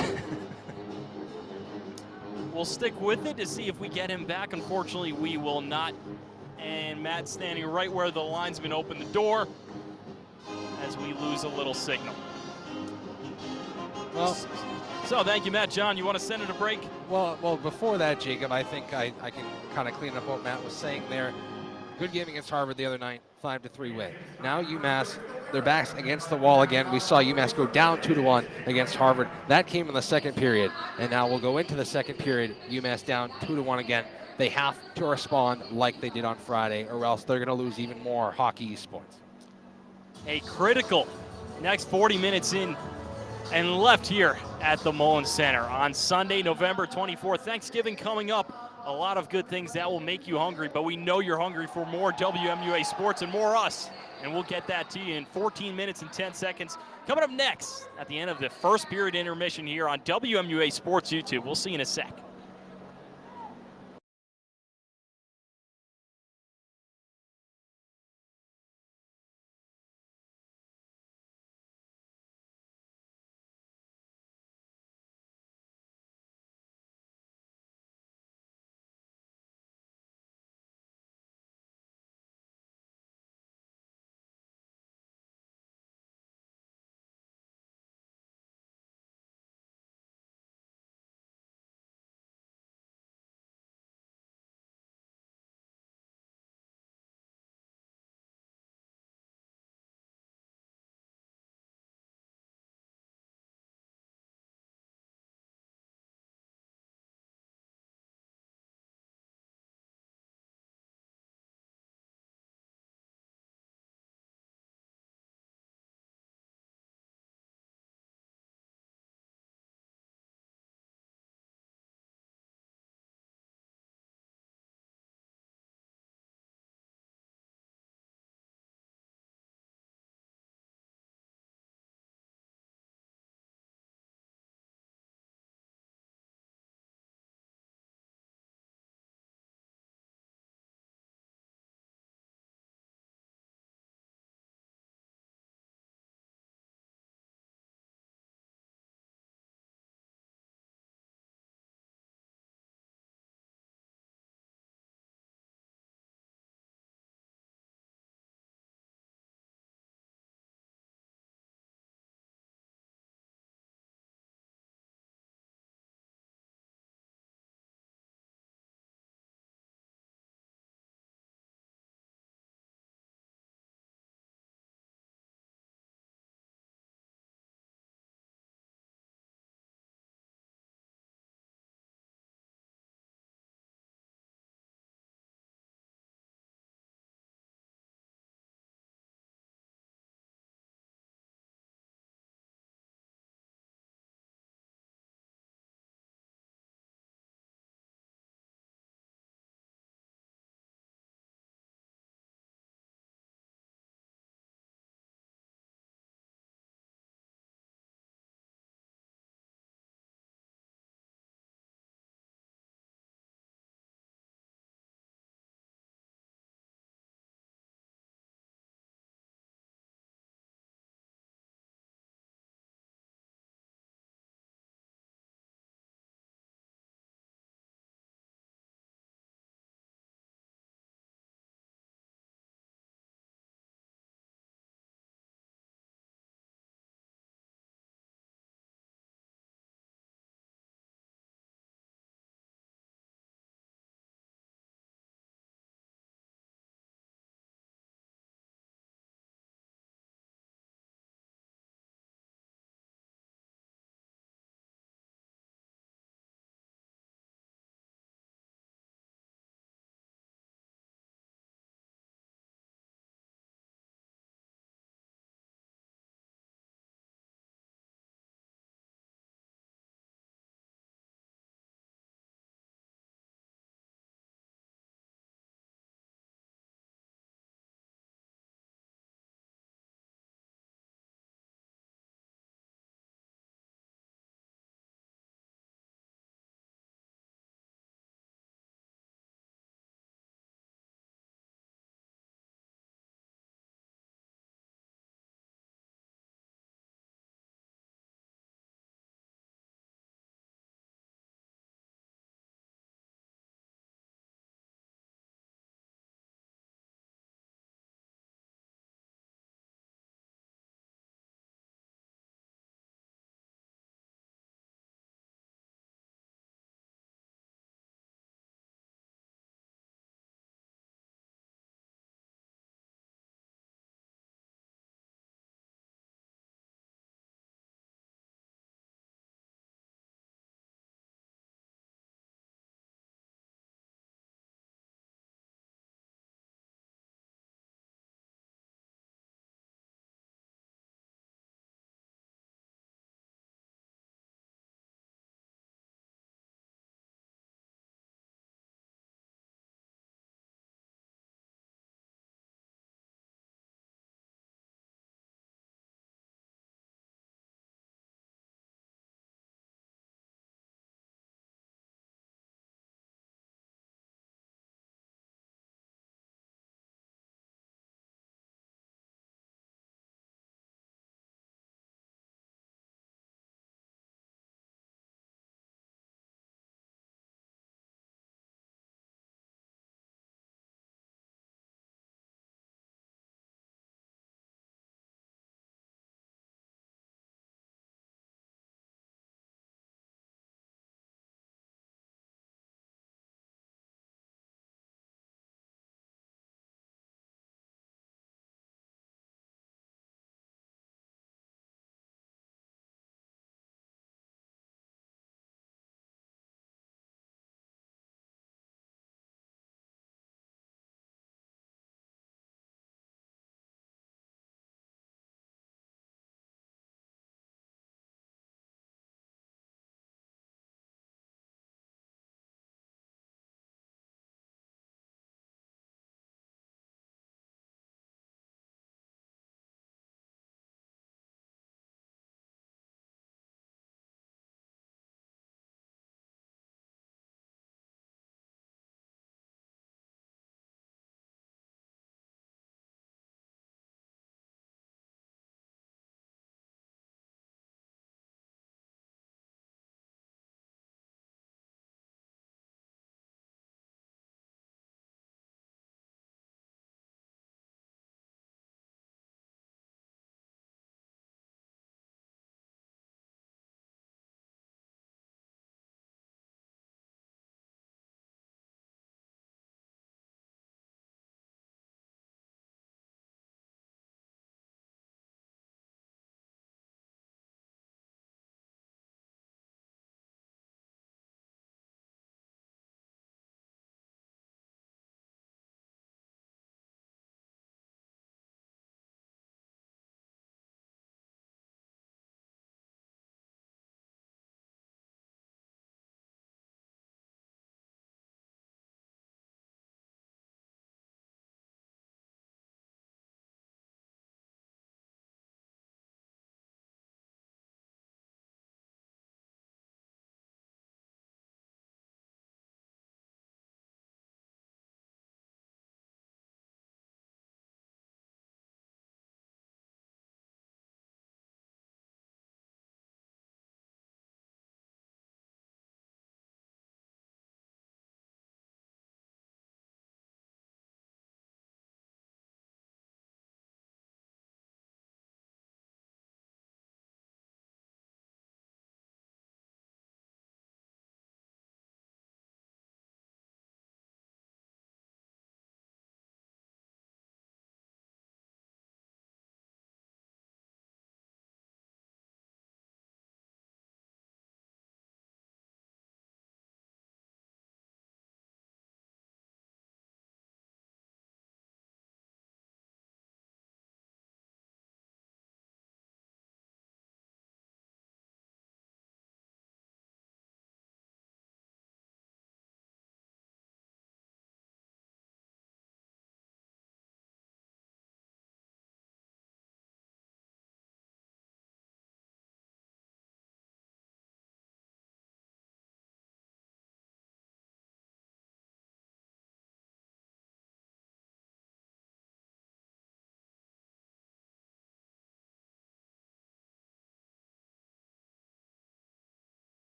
We'll stick with it to see if we get him back. Unfortunately, we will not. And Matt standing right where the linesman opened the door as we lose a little signal. Well, so thank you, Matt. John, you want to send it a break? Well, before that, Jacob, I think I can kind of clean up what Matt was saying there. Good game against Harvard the other night, 5-3 win. Now UMass, their backs against the wall again. We saw UMass go down 2-1 against Harvard. That came in the second period, and now we'll go into the second period. UMass down 2-1 again. They have to respond like they did on Friday, or else they're going to lose even more Hockey East points. A critical next 40 minutes in and left here at the Mullen Center on Sunday, November 24th. Thanksgiving coming up. A lot of good things that will make you hungry, but we know you're hungry for more WMUA sports and more us, and we'll get that to you in 14 minutes and 10 seconds. Coming up next at the end of the first period intermission here on WMUA Sports YouTube. We'll see you in a sec.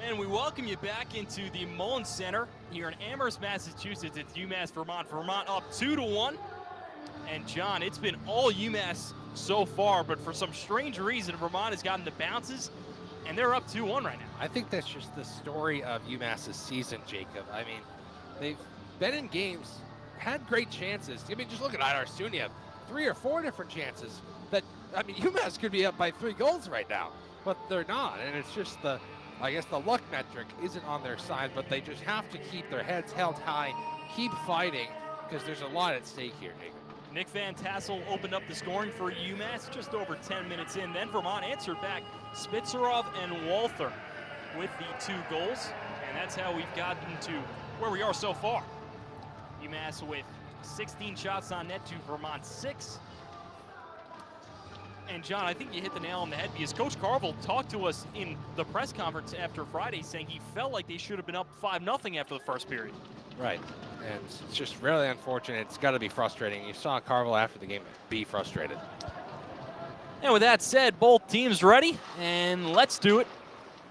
And we welcome you back into the Mullen Center here in Amherst, Massachusetts. It's UMass Vermont. Vermont up 2-1. And John, it's been all UMass so far, but for some strange reason, Vermont has gotten the bounces, and they're up 2-1 right now. I think that's just the story of UMass's season, Jacob. I mean, they've been in games, had great chances. I mean, just look at Idar Sunia, 3 or 4 different chances that, I mean, UMass could be up by 3 goals right now, but they're not. And it's just I guess the luck metric isn't on their side, but they just have to keep their heads held high, keep fighting, because there's a lot at stake here, Jacob. Nick Van Tassel opened up the scoring for UMass just over 10 minutes in. Then Vermont answered back. Spitzerov and Walther with the 2 goals. And that's how we've gotten to where we are so far. UMass with 16 shots on net to Vermont 6. And John, I think you hit the nail on the head because Coach Carville talked to us in the press conference after Friday saying he felt like they should have been up 5-0 after the first period. Right, and it's just really unfortunate. It's got to be frustrating. You saw Carville after the game be frustrated. And with that said, both teams ready, and let's do it.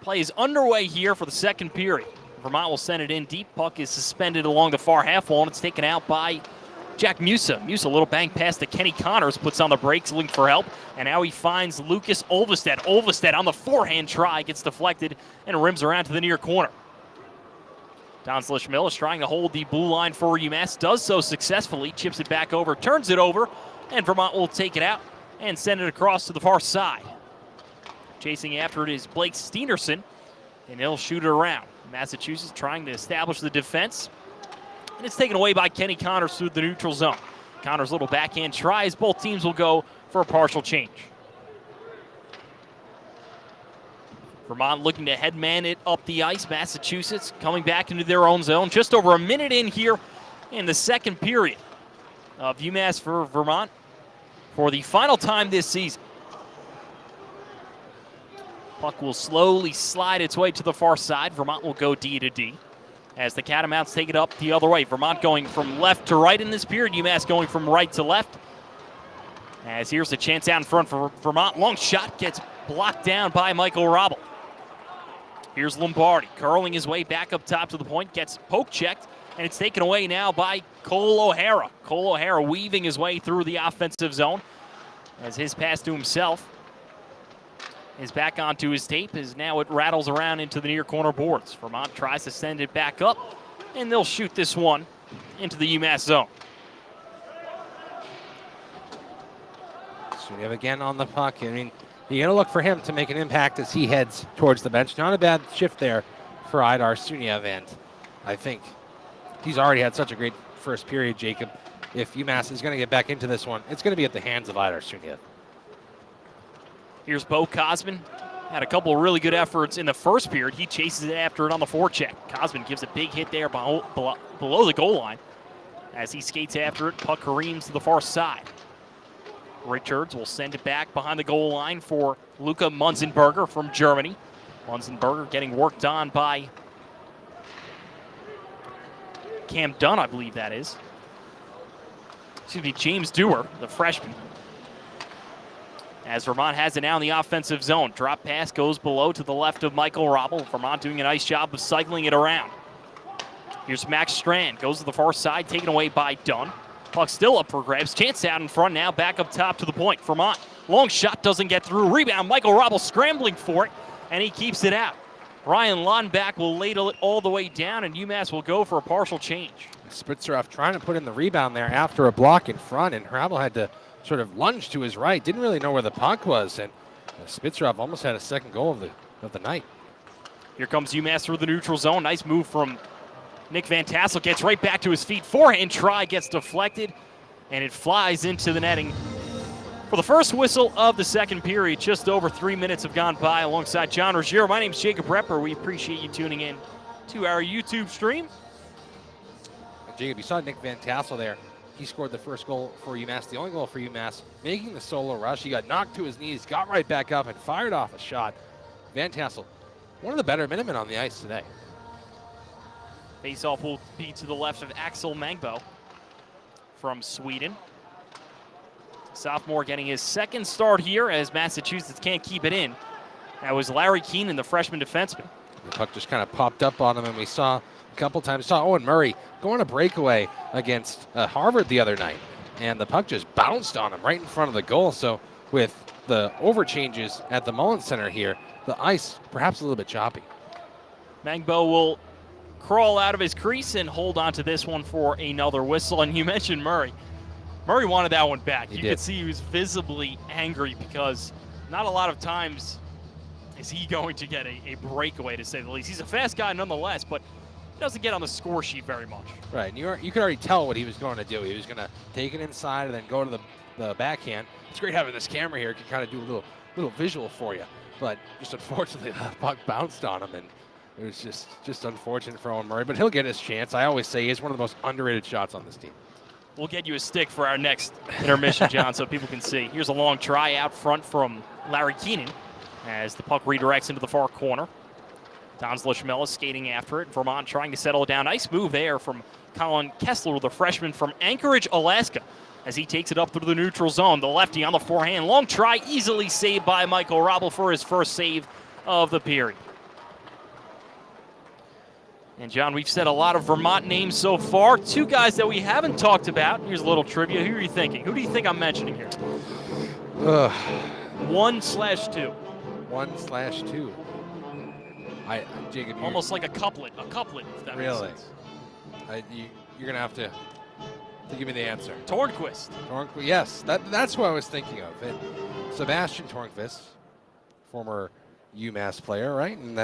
Play is underway here for the second period. Vermont will send it in deep. Puck is suspended along the far half wall, and it's taken out by Jack Musa. Musa, a little bang pass to Kenny Connors, puts on the brakes, looking for help, and now he finds Lucas Olvestead. Olvestead on the forehand try, gets deflected, and rims around to the near corner. Don Slishmill is trying to hold the blue line for UMass, does so successfully, chips it back over, turns it over, and Vermont will take it out and send it across to the far side. Chasing after it is Blake Steenerson, and he'll shoot it around. Massachusetts trying to establish the defense, and it's taken away by Kenny Connors through the neutral zone. Connors' little backhand tries. Both teams will go for a partial change. Vermont looking to headman it up the ice. Massachusetts coming back into their own zone. Just over a minute in here in the second period of UMass for Vermont for the final time this season. Puck will slowly slide its way to the far side. Vermont will go D to D as the Catamounts take it up the other way. Vermont going from left to right in this period. UMass going from right to left. As here's a chance out in front for Vermont. Long shot gets blocked down by Michael Robble. Here's Lombardi curling his way back up top to the point. Gets poke checked, and it's taken away now by Cole O'Hara. Cole O'Hara weaving his way through the offensive zone as his pass to himself is back onto his tape as now it rattles around into the near corner boards. Vermont tries to send it back up, and they'll shoot this one into the UMass zone. So we have again on the puck. I mean, you're going to look for him to make an impact as he heads towards the bench. Not a bad shift there for Idar Sunia, and I think he's already had such a great first period, Jacob. If UMass is going to get back into this one, it's going to be at the hands of Idar Sunia. Here's Bo Cosman. Had a couple of really good efforts in the first period. He chases it after it on the forecheck. Cosman gives a big hit there below the goal line. As he skates after it, puck careens to the far side. Richards will send it back behind the goal line for Luca Munzenberger from Germany. Munzenberger getting worked on by Cam Dunn, I believe that is. Excuse me, James Dewar, the freshman. As Vermont has it now in the offensive zone. Drop pass goes below to the left of Michael Robble. Vermont doing a nice job of cycling it around. Here's Max Strand. Goes to the far side, taken away by Dunn. Puck still up for grabs. Chance out in front now, back up top to the point. Vermont, long shot doesn't get through. Rebound, Michael Robble scrambling for it, and he keeps it out. Ryan Lonback will ladle it all the way down, and UMass will go for a partial change. Spitzerov trying to put in the rebound there after a block in front, and Robble had to sort of lunge to his right. Didn't really know where the puck was, and Spitzerov almost had a second goal of the night. Here comes UMass through the neutral zone. Nice move from Nick Van Tassel. Gets right back to his feet. Forehand try gets deflected, and it flies into the netting. For the first whistle of the second period, just over 3 minutes have gone by alongside John Ruggiero. My name's Jacob Repper. We appreciate you tuning in to our YouTube stream. And Jacob, you saw Nick Van Tassel there. He scored the first goal for UMass, the only goal for UMass, making the solo rush. He got knocked to his knees, got right back up, and fired off a shot. Van Tassel, one of the better Minutemen on the ice today. Face-off will be to the left of Axel Mangbo from Sweden. Sophomore getting his second start here as Massachusetts can't keep it in. That was Larry Keenan, the freshman defenseman. The puck just kind of popped up on him, and we saw a couple times, saw Owen Murray go on a breakaway against Harvard the other night, and the puck just bounced on him right in front of the goal. So with the overchanges at the Mullins Center here, the ice perhaps a little bit choppy. Mangbo will crawl out of his crease and hold on to this one for another whistle. And you mentioned Murray. Murray wanted that one back. You could see he was visibly angry because not a lot of times is he going to get a breakaway, to say the least. He's a fast guy nonetheless, but he doesn't get on the score sheet very much. Right, and you could already tell what he was going to do. He was going to take it inside and then go to the backhand. It's great having this camera here. It can kind of do a little visual for you. But just unfortunately, the puck bounced on him, and it was just unfortunate for Owen Murray. But he'll get his chance. I always say he's one of the most underrated shots on this team. We'll get you a stick for our next intermission, John, so people can see. Here's a long try out front from Larry Keenan as the puck redirects into the far corner. Don Schmella skating after it. Vermont trying to settle it down. Nice move there from Colin Kessler, the freshman from Anchorage, Alaska, as he takes it up through the neutral zone. The lefty on the forehand. Long try, easily saved by Michael Robel for his first save of the period. And, John, we've said a lot of Vermont names so far. Two guys that we haven't talked about. Here's a little trivia. Who are you thinking? Who do you think I'm mentioning here? 1/2. 1/2. Jacob, almost like a couplet, if that really makes sense. You're going to have to give me the answer. Tornquist. Yes, that's what I was thinking of. Sebastian Tornquist, former UMass player, right? And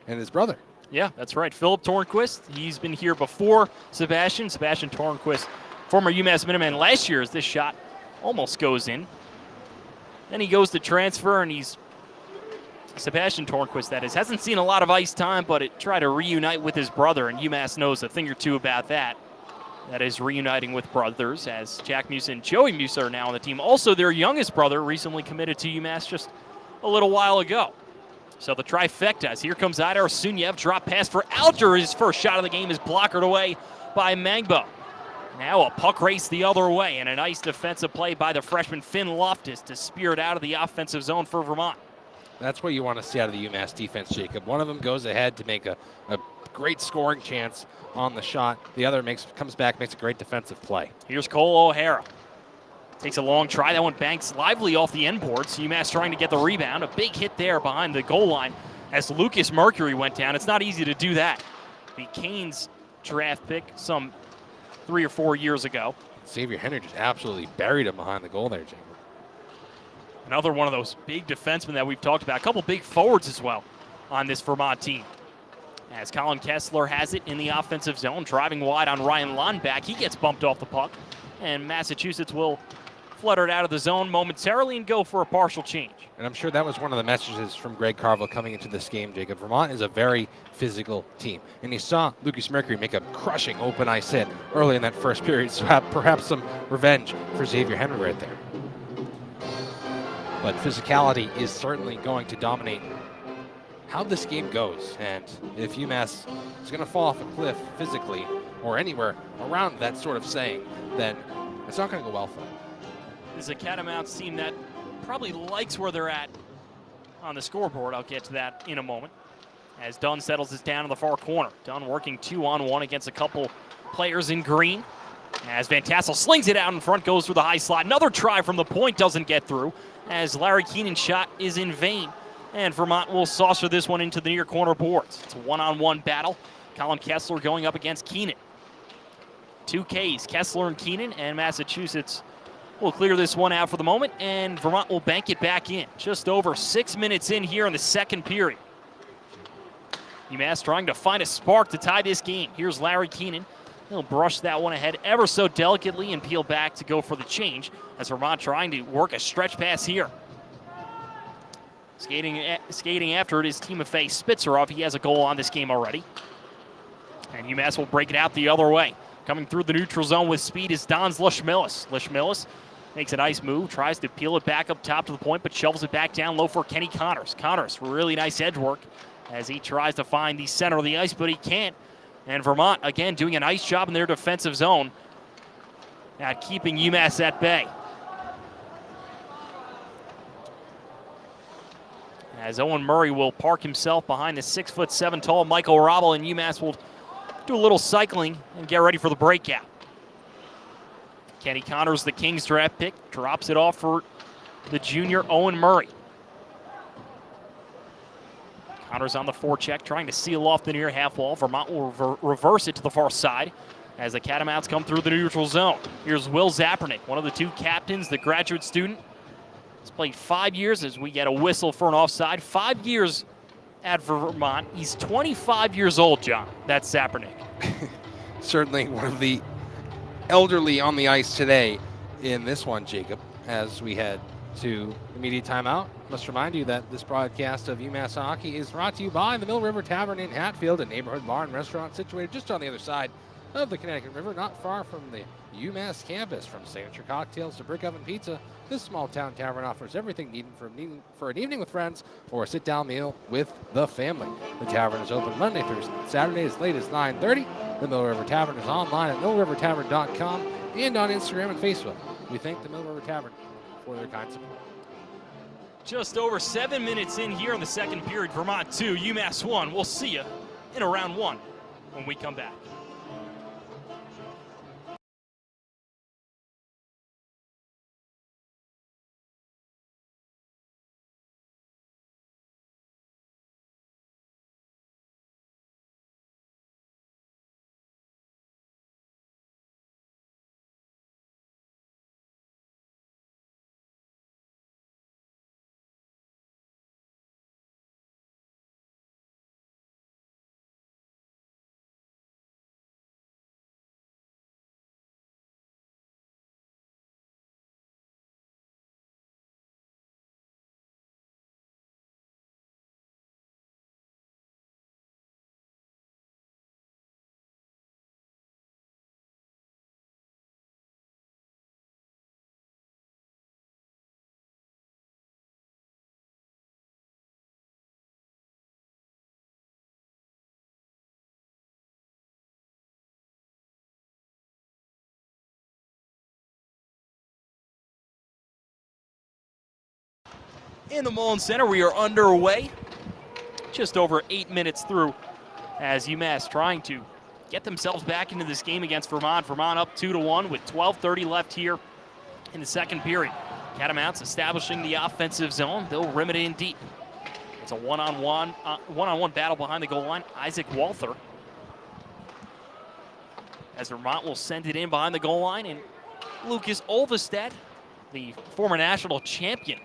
his brother. Yeah, that's right. Philip Tornquist. He's been here before Sebastian. Sebastian Tornquist, former UMass Minuteman last year, as this shot almost goes in. Then he goes to transfer, and Sebastian Tornquist, that is, hasn't seen a lot of ice time, but tried to reunite with his brother, and UMass knows a thing or two about that. That is reuniting with brothers, as Jack Musa and Joey Musa are now on the team. Also, their youngest brother recently committed to UMass just a little while ago. So the trifecta, as here comes Idar Sunyev, drop pass for Alger. His first shot of the game is blockered away by Mangbo. Now a puck race the other way, and a nice defensive play by the freshman Finn Loftus to spear it out of the offensive zone for Vermont. That's what you want to see out of the UMass defense, Jacob. One of them goes ahead to make a great scoring chance on the shot. The other comes back, makes a great defensive play. Here's Cole O'Hara. Takes a long try. That one banks lively off the end boards. UMass trying to get the rebound. A big hit there behind the goal line as Lucas Mercury went down. It's not easy to do that. The Canes draft pick some 3 or 4 years ago. Xavier Henry just absolutely buried him behind the goal there, Jacob. Another one of those big defensemen that we've talked about. A couple big forwards as well on this Vermont team. As Colin Kessler has it in the offensive zone, driving wide on Ryan Lonback. He gets bumped off the puck, and Massachusetts will flutter it out of the zone momentarily and go for a partial change. And I'm sure that was one of the messages from Greg Carville coming into this game, Jacob. Vermont is a very physical team. And you saw Lucas Mercury make a crushing open ice hit early in that first period, so perhaps some revenge for Xavier Henry right there. But physicality is certainly going to dominate how this game goes. And if UMass is going to fall off a cliff physically or anywhere around that sort of saying, then it's not going to go well for them. This is a Catamounts team that probably likes where they're at on the scoreboard. I'll get to that in a moment. As Dunn settles this down in the far corner. Dunn working 2-on-1 against a couple players in green. As Van Tassel slings it out in front, goes through the high slot. Another try from the point, doesn't get through, as Larry Keenan's shot is in vain. And Vermont will saucer this one into the near corner boards. It's a one-on-one battle. Colin Kessler going up against Keenan. 2 Ks, Kessler and Keenan, and Massachusetts will clear this one out for the moment, and Vermont will bank it back in. Just over 6 minutes in here in the second period. UMass trying to find a spark to tie this game. Here's Larry Keenan. He'll brush that one ahead ever so delicately and peel back to go for the change, as Vermont trying to work a stretch pass here. Skating after it is Timofey Spitzerov. He has a goal on this game already. And UMass will break it out the other way. Coming through the neutral zone with speed is Don Schmillis. Schmillis makes a nice move, tries to peel it back up top to the point, but shovels it back down low for Kenny Connors. Connors, really nice edge work as he tries to find the center of the ice, but he can't. And Vermont, again, doing a nice job in their defensive zone at keeping UMass at bay. as Owen Murray will park himself behind the 6'7" tall Michael Robble, and UMass will do a little cycling and get ready for the breakout. Kenny Connors, the Kings draft pick, drops it off for the junior Owen Murray. Connors on the forecheck, trying to seal off the near half wall. Vermont will reverse it to the far side as the Catamounts come through the neutral zone. Here's Will Zappernick, one of the two captains, the graduate student. He's played 5 years as we get a whistle for an offside. 5 years at Vermont. He's 25 years old, John. That's Zappernick. Certainly one of the elderly on the ice today in this one, Jacob, as we head to immediate timeout. Must remind you that this broadcast of UMass Hockey is brought to you by the Mill River Tavern in Hatfield, a neighborhood bar and restaurant situated just on the other side of the Connecticut River, not far from the UMass campus. From signature cocktails to brick oven pizza, this small town tavern offers everything needed for an evening with friends or a sit-down meal with the family. The tavern is open Monday through Saturday as late as 9:30. The Mill River Tavern is online at millrivertavern.com and on Instagram and Facebook. We thank the Mill River Tavern for their kind support. Just over 7 minutes in here in the second period. Vermont 2, UMass 1. We'll see you in a round 1 when we come back. In the Mullen Center, we are underway. Just over 8 minutes through as UMass trying to get themselves back into this game against Vermont. Vermont up 2-1 with 12:30 left here in the second period. Catamounts establishing the offensive zone. They'll rim it in deep. It's a one-on-one battle behind the goal line. Isaac Walther, as Vermont will send it in behind the goal line, and Lucas Olvestad, the former national champion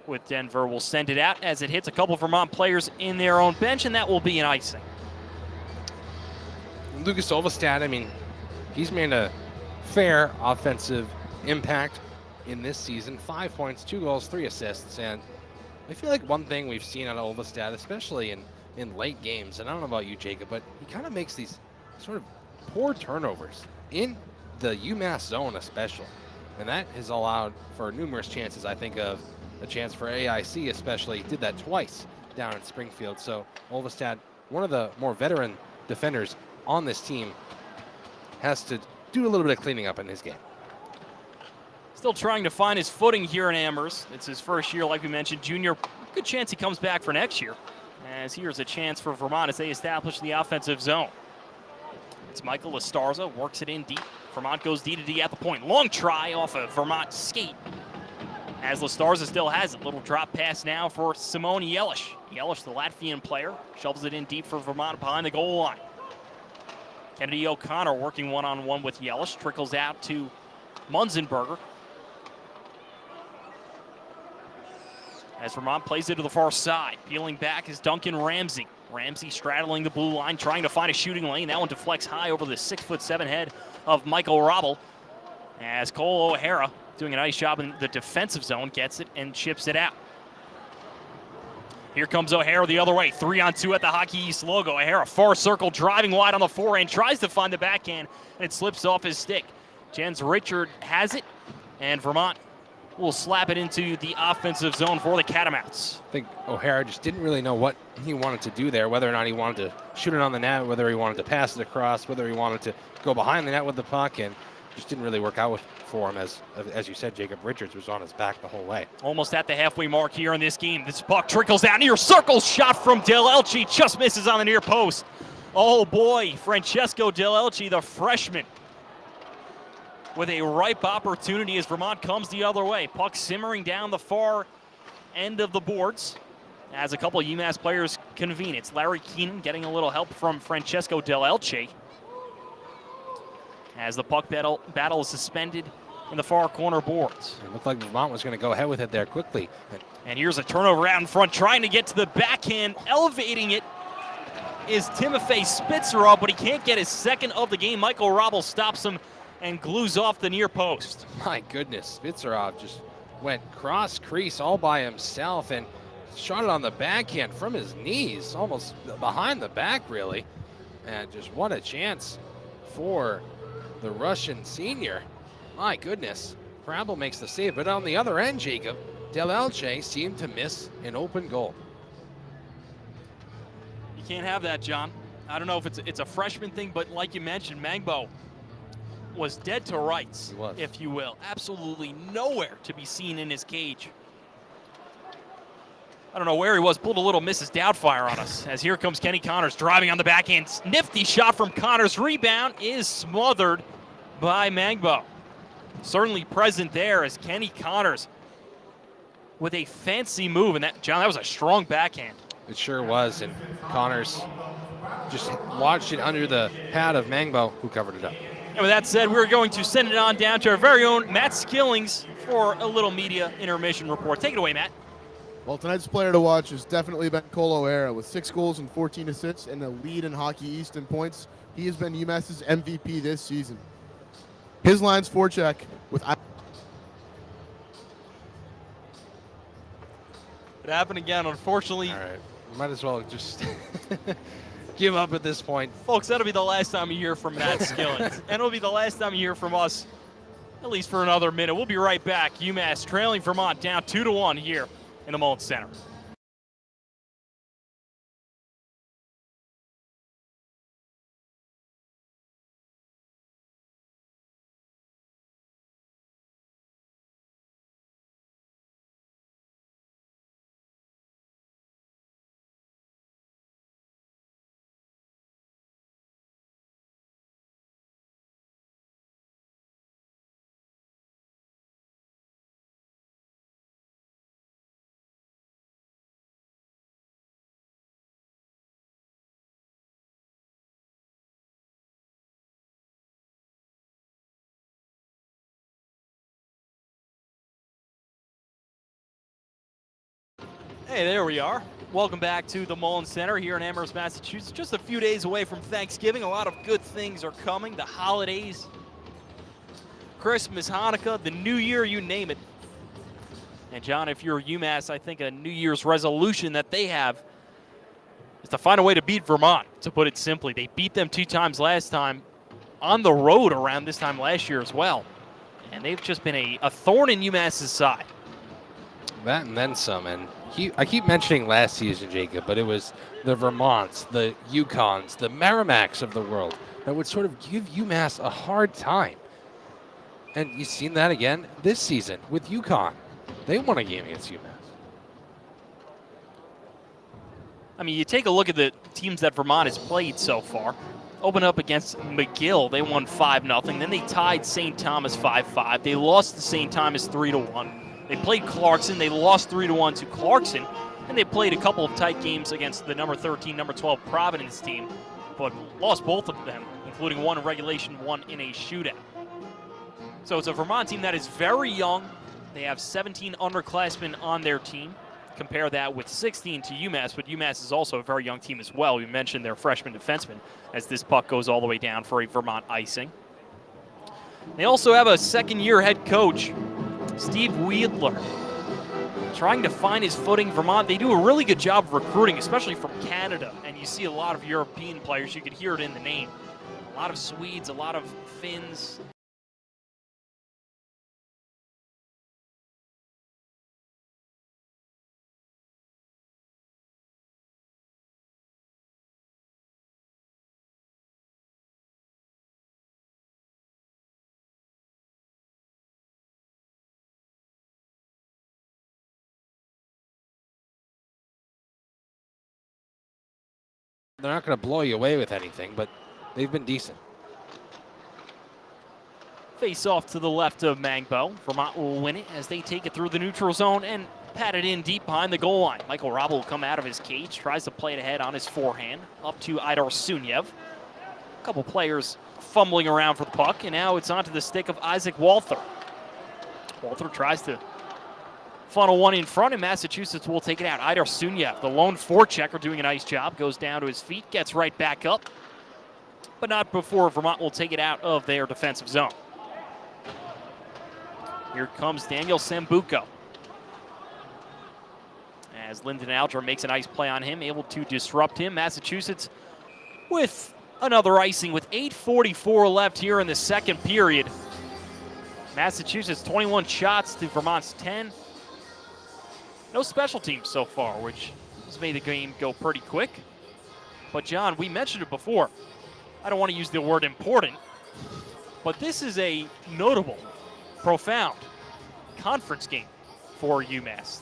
with Denver, will send it out as it hits a couple of Vermont players in their own bench, and that will be an icing. Lucas Olvestad, I mean, he's made a fair offensive impact in this season. 5 points, 2 goals, 3 assists, and I feel like one thing we've seen out of Olvestad, especially in late games, and I don't know about you, Jacob, but he kind of makes these sort of poor turnovers in the UMass zone especially, and that has allowed for numerous chances. I think of a chance for AIC especially, did that twice down in Springfield. So Olvestad, one of the more veteran defenders on this team, has to do a little bit of cleaning up in his game. Still trying to find his footing here in Amherst. It's his first year, like we mentioned, junior. Good chance he comes back for next year, as here's a chance for Vermont as they establish the offensive zone. It's Michael Estarza, works it in deep. Vermont goes D-to-D at the point. Long try off a Vermont skate, as Lestarza still has it. Little drop pass now for Simone Yelish. Yelish, the Latvian player, shovels it in deep for Vermont behind the goal line. Kennedy O'Connor working one-on-one with Yelish. Trickles out to Munzenberger, as Vermont plays it to the far side. Peeling back is Duncan Ramsey. Ramsey straddling the blue line, trying to find a shooting lane. That one deflects high over the 6'7" head of Michael Robble, as Cole O'Hara, doing a nice job in the defensive zone, gets it and chips it out. Here comes O'Hara the other way. 3-on-2 at the Hockey East logo. O'Hara far circle, driving wide on the forehand, tries to find the backhand, and it slips off his stick. Jens Richard has it, and Vermont will slap it into the offensive zone for the Catamounts. I think O'Hara just didn't really know what he wanted to do there, whether or not he wanted to shoot it on the net, whether he wanted to pass it across, whether he wanted to go behind the net with the puck, and just didn't really work out for him. As you said, Jacob Richards was on his back the whole way. Almost at the halfway mark here in this game. This puck trickles down near circle. Shot from Del Elche. Just misses on the near post. Oh boy, Francesco Del Elche, the freshman, with a ripe opportunity as Vermont comes the other way. Puck simmering down the far end of the boards as a couple of UMass players convene. It's Larry Keenan getting a little help from Francesco Del Elche as the puck battle is suspended in the far corner boards. It looked like Vermont was going to go ahead with it there quickly. And here's a turnover out in front, trying to get to the backhand. Elevating it is Timofey Spitzerov, but he can't get his second of the game. Michael Robel stops him and glues off the near post. My goodness, Spitzerov just went cross crease all by himself and shot it on the backhand from his knees, almost behind the back, really. And just what a chance for the Russian senior. My goodness, Krabel makes the save, but on the other end, Jacob, Del Elche seemed to miss an open goal. You can't have that, John. I don't know if it's a freshman thing, but like you mentioned, Mangbo was dead to rights, if you will. Absolutely nowhere to be seen in his cage. I don't know where he was, pulled a little Mrs. Doubtfire on us, as here comes Kenny Connors driving on the backhand. Nifty shot from Connors. Rebound is smothered by Mangbo. Certainly present there as Kenny Connors with a fancy move. And that, John, that was a strong backhand. It sure was, and Connors just watched it under the pad of Mangbo, who covered it up. And with that said, we're going to send it on down to our very own Matt Skillings for a little media intermission report. Take it away, Matt. Well, tonight's player to watch has definitely been Colo Era with 6 goals and 14 assists and a lead in Hockey East in points. He has been UMass's MVP this season. His line's forecheck with... It happened again, unfortunately. All right, we might as well just give up at this point. Folks, that'll be the last time you hear from Matt Skillings. And it'll be the last time you hear from us, at least for another minute. We'll be right back. UMass trailing Vermont down 2-1 here in the Mullins Center. Hey, there we are. Welcome back to the Mullins Center here in Amherst, Massachusetts. Just a few days away from Thanksgiving. A lot of good things are coming. The holidays, Christmas, Hanukkah, the New Year, you name it. And John, if you're UMass, I think a New Year's resolution that they have is to find a way to beat Vermont, to put it simply. They beat them 2 times last time on the road around this time last year as well. And they've just been a thorn in UMass's side. That and then some. And I keep mentioning last season, Jacob, but it was the Vermonts, the Yukons, the Merrimacks of the world that would sort of give UMass a hard time. And you've seen that again this season with UConn. They won a game against UMass. I mean, you take a look at the teams that Vermont has played so far. Open up against McGill, they won 5-0. Then they tied St. Thomas 5-5. They lost to St. Thomas 3-1. They played Clarkson. They lost 3-1 to Clarkson. And they played a couple of tight games against the number 13, number 12 Providence team, but lost both of them, including one in regulation, one in a shootout. So it's a Vermont team that is very young. They have 17 underclassmen on their team. Compare that with 16 to UMass, but UMass is also a very young team as well. We mentioned their freshman defenseman as this puck goes all the way down for a Vermont icing. They also have a second-year head coach, Steve Wiedler, trying to find his footing. Vermont, they do a really good job of recruiting, especially from Canada, and you see a lot of European players. You could hear it in the name. A lot of Swedes, a lot of Finns. not going to blow you away with anything, but they've been decent. Face off to the left of Mangbo. Vermont will win it as they take it through the neutral zone and pat it in deep behind the goal line. Michael Robel will come out of his cage, tries to play it ahead on his forehand, up to Idar Sunyev. A couple players fumbling around for the puck, and now it's onto the stick of Isaac Walther. Walther tries to funnel one in front, and Massachusetts will take it out. Idar Sunyev, the lone forechecker, doing a nice job, goes down to his feet, gets right back up, but not before Vermont will take it out of their defensive zone. Here comes Daniel Sambuco. As Lyndon Alger makes a nice play on him, able to disrupt him. Massachusetts with another icing with 8:44 left here in the second period. Massachusetts 21 shots to Vermont's 10. No special teams so far, which has made the game go pretty quick. But John, we mentioned it before. I don't want to use the word important, but this is a notable, profound conference game for UMass.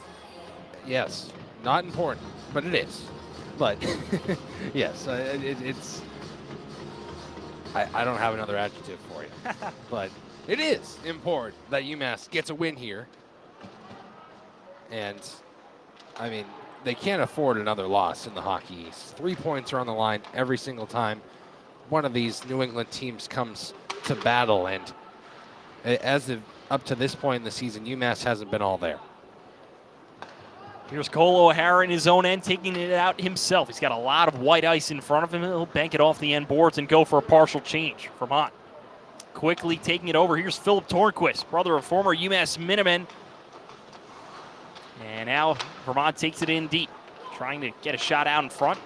Yes, not important, but it is. But yes, it's. I don't have another adjective for you, but it is important that UMass gets a win here. And I mean, they can't afford another loss in the Hockey East. 3 points are on the line every single time one of these New England teams comes to battle. And as of up to this point in the season, UMass hasn't been all there. Here's Cole O'Hara in his own end, taking it out himself. He's got a lot of white ice in front of him. He'll bank it off the end boards and go for a partial change. Vermont quickly taking it over. Here's Philip Tornquist, brother of former UMass Minutemen. And now Vermont takes it in deep, trying to get a shot out in front.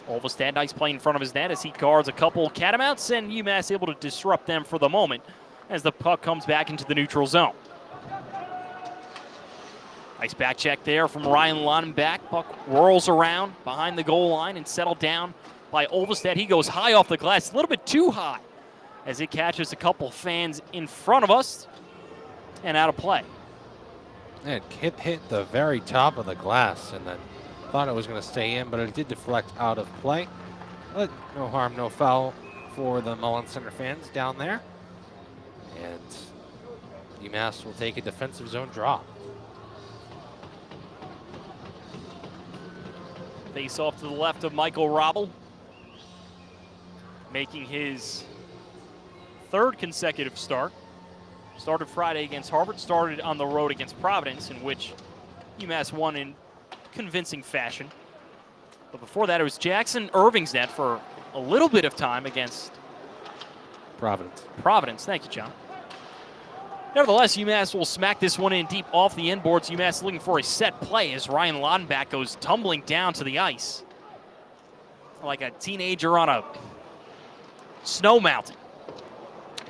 Olvestad, nice play in front of his net as he guards a couple Catamounts, and UMass able to disrupt them for the moment as the puck comes back into the neutral zone. Nice back check there from Ryan Lonenbach. Puck whirls around behind the goal line and settled down by Olvestad. He goes high off the glass, a little bit too high, as it catches a couple fans in front of us and out of play. It hit the very top of the glass, and then thought it was going to stay in, but it did deflect out of play. But no harm, no foul for the Mullen Center fans down there. And UMass will take a defensive zone draw. Face off to the left of Michael Robel, making his third consecutive start. Started Friday against Harvard, started on the road against Providence, in which UMass won in convincing fashion. But before that, it was Jackson Irving's net for a little bit of time against Providence. Thank you, John. Nevertheless, UMass will smack this one in deep off the inboards. UMass looking for a set play as Ryan Lonenbach goes tumbling down to the ice like a teenager on a snow mountain.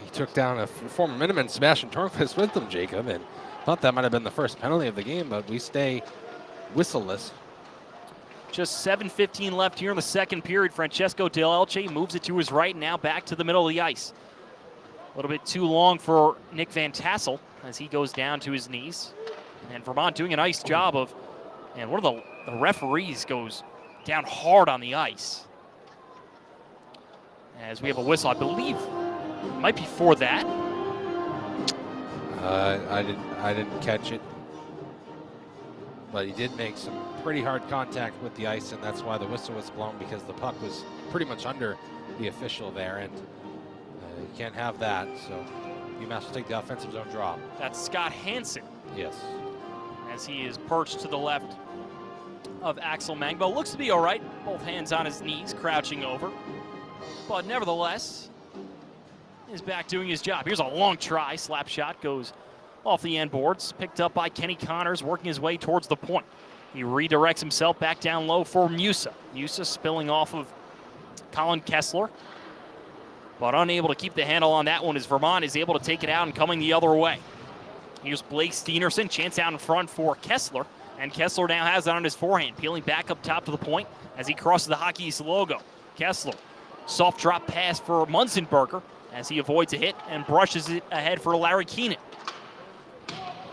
He took down a former Minuteman, Sebastian Tornquist, with them, Jacob, and thought that might have been the first penalty of the game, but we stay whistleless. Just 7:15 left here in the second period. Francesco Del Elche moves it to his right, now back to the middle of the ice. A little bit too long for Nick Van Tassel as he goes down to his knees. And Vermont doing a nice job of, and one of the referees goes down hard on the ice. As we have a whistle, I believe it might be for that. I didn't catch it. But he did make some pretty hard contact with the ice, and that's why the whistle was blown, because the puck was pretty much under the official there, and you can't have that. So UMass will take the offensive zone draw. That's Scott Hansen. Yes. As he is perched to the left of Axel Mangbo. Looks to be all right. Both hands on his knees, crouching over. But nevertheless, is back doing his job. Here's a long try. Slap shot goes off the end boards. Picked up by Kenny Connors, working his way towards the point. He redirects himself back down low for Musa. Musa spilling off of Colin Kessler. But unable to keep the handle on that one as Vermont is able to take it out and coming the other way. Here's Blake Steenerson, chance out in front for Kessler. And Kessler now has it on his forehand, peeling back up top to the point as he crosses the Hockey East logo. Kessler, soft drop pass for Munzenberger as he avoids a hit and brushes it ahead for Larry Keenan.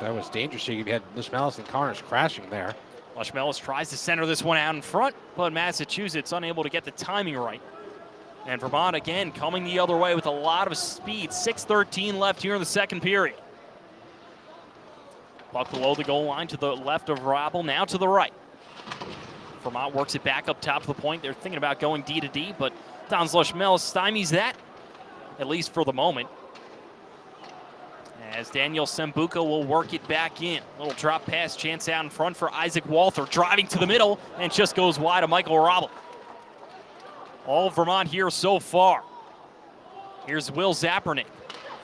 That was dangerous. You had Lismalis and Connors crashing there. Lushmelis tries to center this one out in front, but Massachusetts unable to get the timing right. And Vermont again coming the other way with a lot of speed. 6:13 left here in the second period. Puck below the goal line to the left of Rabel, now to the right. Vermont works it back up top of the point. They're thinking about going D to D, but Dons Lushmelis stymies that, at least for the moment. As Daniel Sembuka will work it back in. Little drop pass chance out in front for Isaac Walther, driving to the middle and just goes wide of Michael Rabel. All of Vermont here so far. Here's Will Zapernick.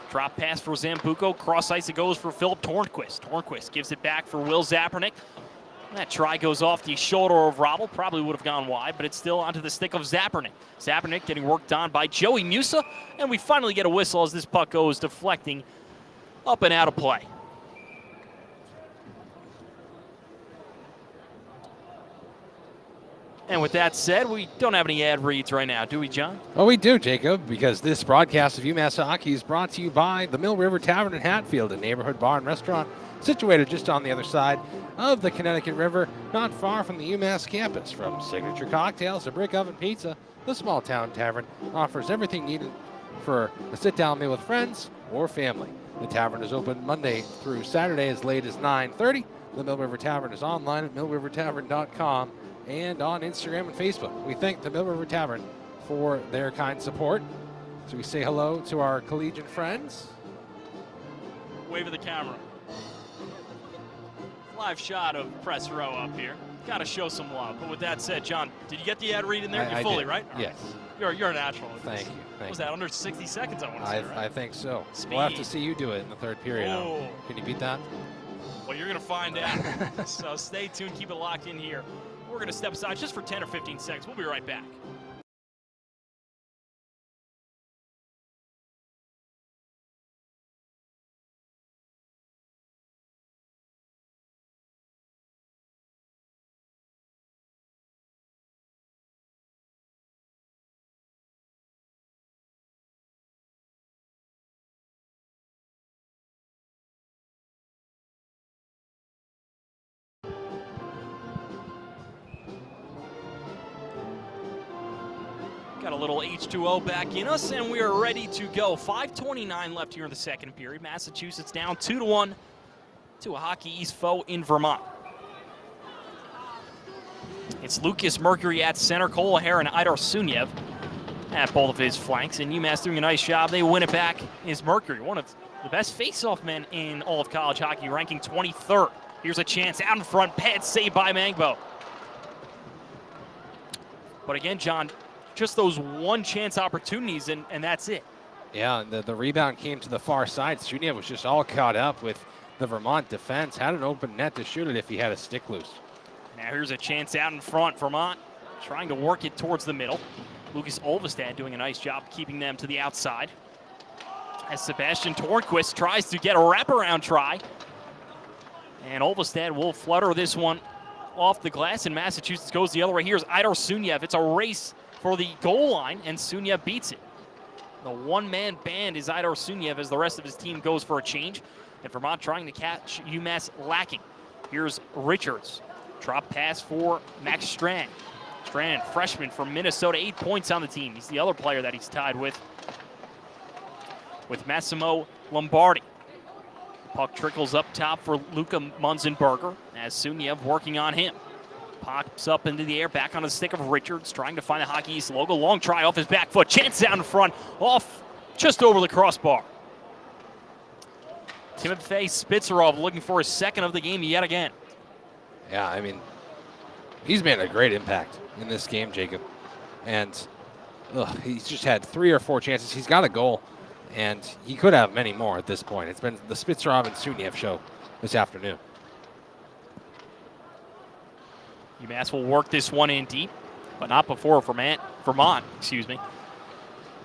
Drop pass for Zambuco. Cross ice it goes for Philip Tornquist. Tornquist gives it back for Will Zapernick. That try goes off the shoulder of Rabel. Probably would have gone wide, but it's still onto the stick of Zapernick. Zapernick getting worked on by Joey Musa. And we finally get a whistle as this puck goes deflecting up and out of play. And with that said, we don't have any ad reads right now, do we, John? Well, we do, Jacob, because this broadcast of UMass Hockey is brought to you by the Mill River Tavern in Hatfield, a neighborhood bar and restaurant situated just on the other side of the Connecticut River, not far from the UMass campus. From signature cocktails to brick oven pizza, the small town tavern offers everything needed for a sit-down meal with friends or family. The tavern is open Monday through Saturday as late as 9:30. The Mill River Tavern is online at millrivertavern.com and on Instagram and Facebook. We thank the Mill River Tavern for their kind support. So we say hello to our collegiate friends. Wave of the camera. Live shot of press row up here. Got to show some love. But with that said, John, did you get the ad read in there? You fully, did. right? Yes. You're a natural. Thank you. What was that, under 60 seconds, I want to say, right? I think so. Speed. We'll have to see you do it in the third period. Oh. Can you beat that? Well, you're going to find out. So stay tuned. Keep it locked in here. We're going to step aside just for 10 or 15 seconds. We'll be right back. Got a little H2O back in us, and we are ready to go. 5:29 left here in the second period. Massachusetts down 2-1 to a Hockey East foe in Vermont. It's Lucas Mercury at center, Cole O'Hare and Idar Sunyev at both of his flanks, and UMass doing a nice job. They win it back is Mercury, one of the best face-off men in all of college hockey, ranking 23rd. Here's a chance out in front, pad saved by Mangbo. But again, John, just those one chance opportunities, and that's it. Yeah, and the rebound came to the far side. Sunyev was just all caught up with the Vermont defense. Had an open net to shoot it if he had a stick loose. Now here's a chance out in front. Vermont trying to work it towards the middle. Lucas Olvestad doing a nice job keeping them to the outside. As Sebastian Tornquist tries to get a wraparound try. And Olvestad will flutter this one off the glass, and Massachusetts goes the other way. Here's Idar Sunyev. It's a race for the goal line, and Sunyev beats it. The one-man band is Idar Sunyev as the rest of his team goes for a change. And Vermont trying to catch UMass lacking. Here's Richards. Drop pass for Max Strand. Strand, freshman from Minnesota, 8 points on the team. He's the other player that he's tied with Massimo Lombardi. Puck trickles up top for Luca Munzenberger as Sunyev working on him. Pops up into the air, back on the stick of Richards, trying to find the Hockey East logo. Long try off his back foot. Chance down in front, off just over the crossbar. Timofey Spitzerov looking for his second of the game yet again. Yeah, I mean, he's made a great impact in this game, Jacob. And he's just had 3 or 4 chances. He's got a goal, and he could have many more at this point. It's been the Spitzerov and Sunyev show this afternoon. UMass will work this one in deep, but not before Vermont.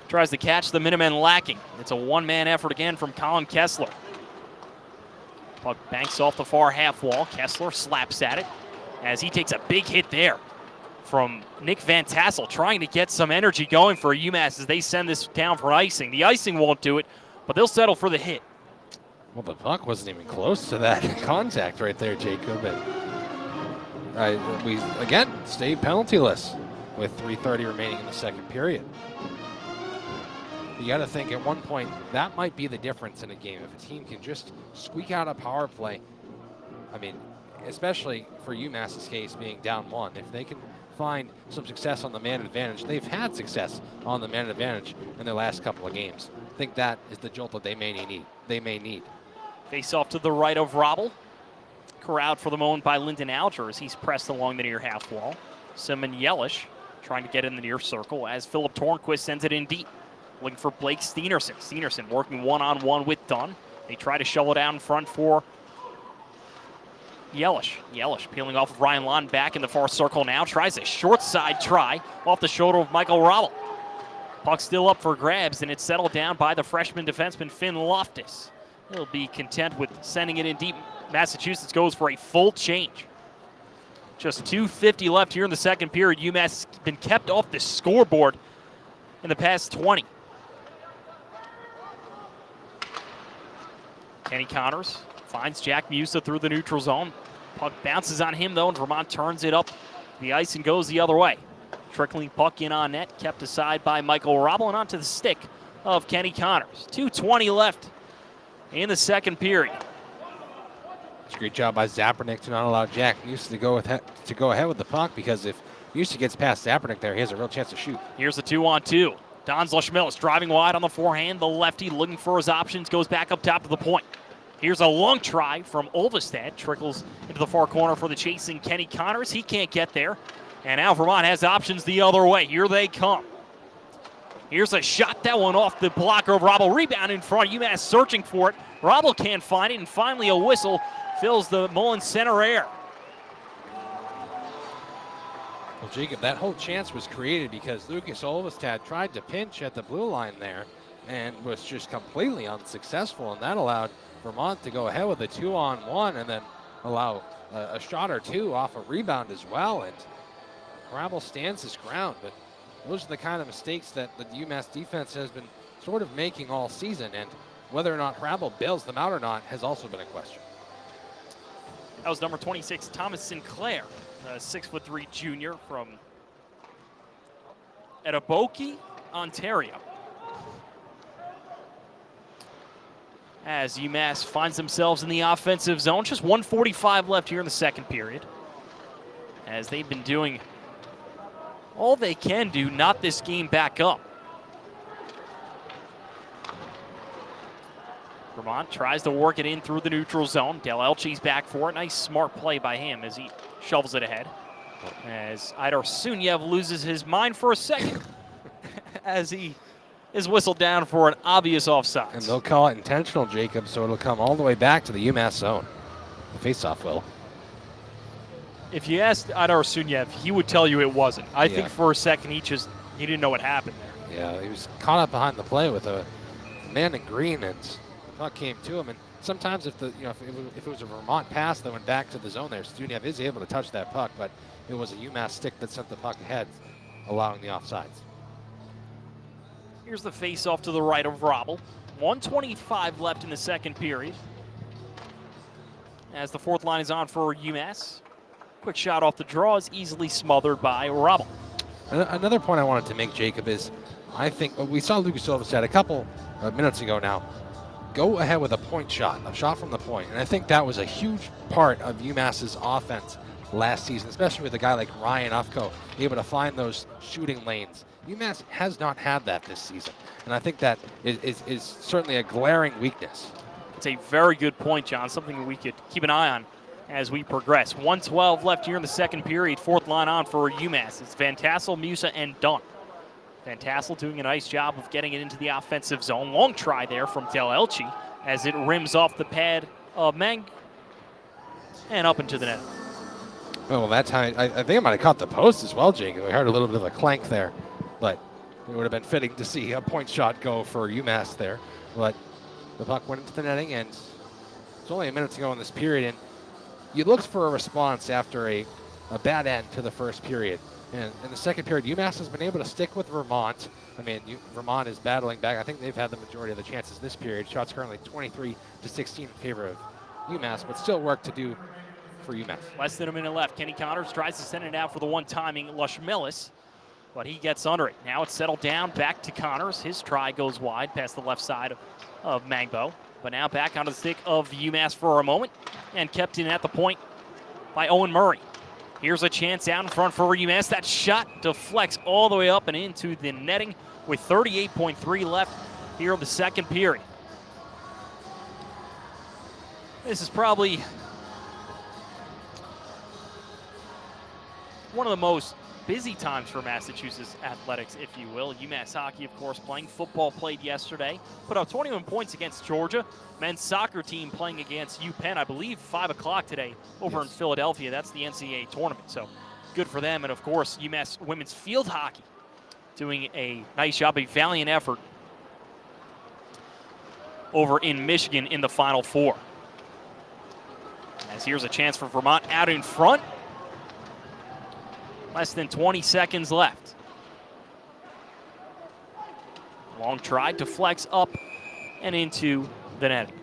Tries to catch the Minutemen lacking. It's a one-man effort again from Colin Kessler. Puck banks off the far half wall. Kessler slaps at it as he takes a big hit there from Nick Van Tassel, trying to get some energy going for UMass as they send this down for icing. The icing won't do it, but they'll settle for the hit. Well, the puck wasn't even close to that contact right there, Jacob. And we again stayed penaltyless with 3:30 remaining in the second period. You got to think at one point that might be the difference in a game. If a team can just squeak out a power play, I mean, especially for UMass's case being down one, if they can find some success on the man advantage, they've had success on the man advantage in their last couple of games. I think that is the jolt that they may need. Face off to the right of Robble. Corralled for the moment by Lyndon Alger as he's pressed along the near half wall. Simon Yelish trying to get in the near circle as Philip Tornquist sends it in deep. Looking for Blake Steenerson. Steenerson working one-on-one with Dunn. They try to shovel it down in front for Yelish. Yelish peeling off of Ryan Lon back in the far circle now. Tries a short side try off the shoulder of Michael Robble. Puck still up for grabs, and it's settled down by the freshman defenseman Finn Loftus. He'll be content with sending it in deep. Massachusetts goes for a full change. Just 2:50 left here in the second period. UMass has been kept off the scoreboard in the past 20. Kenny Connors finds Jack Musa through the neutral zone. Puck bounces on him, though, and Vermont turns it up the ice and goes the other way. Trickling puck in on net, kept aside by Michael Robble and onto the stick of Kenny Connors. 2:20 left in the second period. It's a great job by Zapernick to not allow Jack Musa to go ahead with the puck, because if Musa gets past Zapernick there, he has a real chance to shoot. Here's a 2-on-2. Don Zlashmilis driving wide on the forehand. The lefty looking for his options, goes back up top to the point. Here's a long try from Olvestad. Trickles into the far corner for the chasing Kenny Connors. He can't get there. And now Vermont has options the other way. Here they come. Here's a shot. That one off the blocker of Robble. Rebound in front. UMass searching for it. Robble can't find it. And finally a whistle fills the Mullins center air. Well, Jacob, that whole chance was created because Lucas Olvestad tried to pinch at the blue line there and was just completely unsuccessful. And that allowed Vermont to go ahead with a 2-on-1 and then allow a shot or two off a rebound as well. And Rabble stands his ground, but those are the kind of mistakes that the UMass defense has been sort of making all season, and whether or not Rabble bails them out or not has also been a question. That was number 26, Thomas Sinclair, a 6'3" junior from Etobicoke, Ontario. As UMass finds themselves in the offensive zone, just 1:45 left here in the second period. As they've been doing all they can do, not this game back up. Vermont tries to work it in through the neutral zone. Del Elche's back for it. Nice smart play by him as he shovels it ahead. As Idar Sunyev loses his mind for a second as he is whistled down for an obvious offside. And they'll call it intentional, Jacob, so it'll come all the way back to the UMass zone. The faceoff will. If you asked Idar Sunyev, he would tell you it wasn't. I think for a second he didn't know what happened there. Yeah, he was caught up behind the play with a man in green, and the puck came to him. And sometimes if it was a Vermont pass that went back to the zone there, Sunyev is able to touch that puck, but it was a UMass stick that sent the puck ahead, allowing the offsides. Here's the face-off to the right of Robble. 1:25 left in the second period. As the fourth line is on for UMass. Quick shot off the draw is easily smothered by Robble. Another point I wanted to make, Jacob, is I think we saw Lucas Olvestad a couple minutes ago now go ahead with a point shot, a shot from the point. And I think that was a huge part of UMass's offense last season, especially with a guy like Ryan Ufko able to find those shooting lanes. UMass has not had that this season. And I think that is certainly a glaring weakness. It's a very good point, John, something we could keep an eye on as we progress. 1:12 left here in the second period. Fourth line on for UMass. It's Van Tassel, Musa, and Dunn. Van Tassel doing a nice job of getting it into the offensive zone. Long try there from Del Elche as it rims off the pad of Meng and up into the net. Well, that time, I think I might have caught the post as well, Jacob. We heard a little bit of a clank there, but it would have been fitting to see a point shot go for UMass there. But the puck went into the netting, and it's only a minute to go in this period, and you looked for a response after a bad end to the first period. And in the second period, UMass has been able to stick with Vermont. I mean, Vermont is battling back. I think they've had the majority of the chances this period. Shots currently 23-16 in favor of UMass, but still work to do for UMass. Less than a minute left. Kenny Connors tries to send it out for the one-timing Lushmelis, but he gets under it. Now it's settled down, back to Connors. His try goes wide past the left side of Mangbo, but now back onto the stick of UMass for a moment, and kept in at the point by Owen Murray. Here's a chance out in front for UMass. That shot deflects all the way up and into the netting with 38.3 left here in the second period. This is probably one of the most busy times for Massachusetts athletics, if you will. UMass hockey, of course, playing. Football played yesterday. Put up 21 points against Georgia. Men's soccer team playing against UPenn, I believe, 5 o'clock today over in Philadelphia. That's the NCAA tournament, so good for them. And, of course, UMass women's field hockey doing a nice job, a valiant effort over in Michigan in the Final Four. As here's a chance for Vermont out in front. Less than 20 seconds left. Long try, deflects up and into the netting.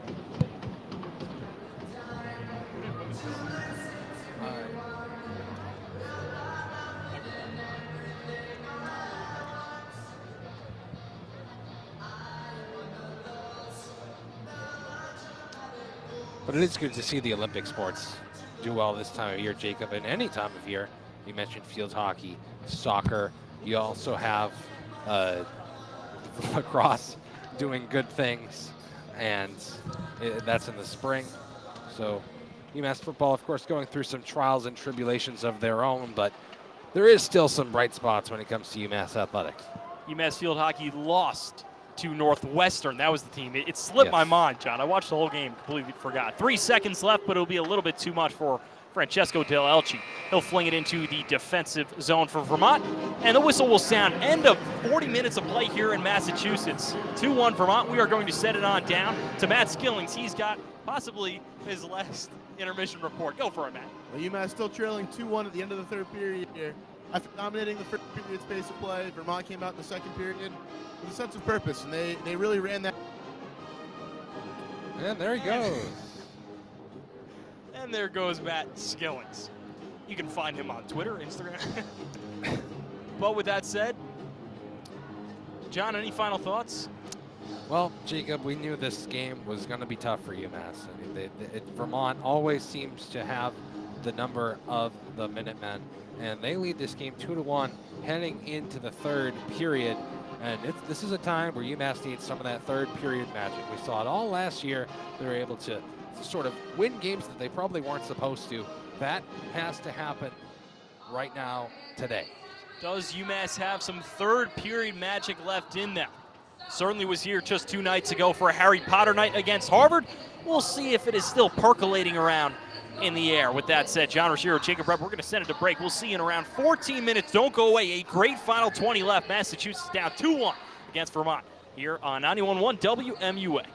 But it is good to see the Olympic sports do well this time of year, Jacob, and any time of year. You mentioned field hockey, soccer. You also have lacrosse doing good things, and that's in the spring. So UMass football, of course, going through some trials and tribulations of their own, but there is still some bright spots when it comes to UMass athletics. UMass field hockey lost to Northwestern. That was the team. It slipped my mind, John. I watched the whole game, completely forgot. 3 seconds left, but it'll be a little bit too much for Francesco Del Elci. He'll fling it into the defensive zone for Vermont, and the whistle will sound. End of 40 minutes of play here in Massachusetts. 2-1 Vermont. We are going to set it on down to Matt Skillings. He's got possibly his last intermission report. Go for it, Matt. Well, UMass still trailing 2-1 at the end of the third period here. After dominating the first period's pace of play, Vermont came out in the second period with a sense of purpose, and they really ran that. And there he goes. And there goes Matt Skillings. You can find him on Twitter, Instagram. But with that said, John, any final thoughts? Well, Jacob, we knew this game was going to be tough for UMass. I mean, Vermont always seems to have the number of the Minutemen, and they lead this game 2-1 heading into the third period. And this is a time where UMass needs some of that third period magic. We saw it all last year. They were able to sort of win games that they probably weren't supposed to. That has to happen right now, today. Does UMass have some third period magic left in them? Certainly was here just 2 nights ago for a Harry Potter night against Harvard. We'll see if it is still percolating around in the air. With that said, John Ruggiero, Jacob Rep, we're going to send it to break. We'll see you in around 14 minutes. Don't go away. A great final 20 left. Massachusetts down 2-1 against Vermont here on 91.1 WMUA.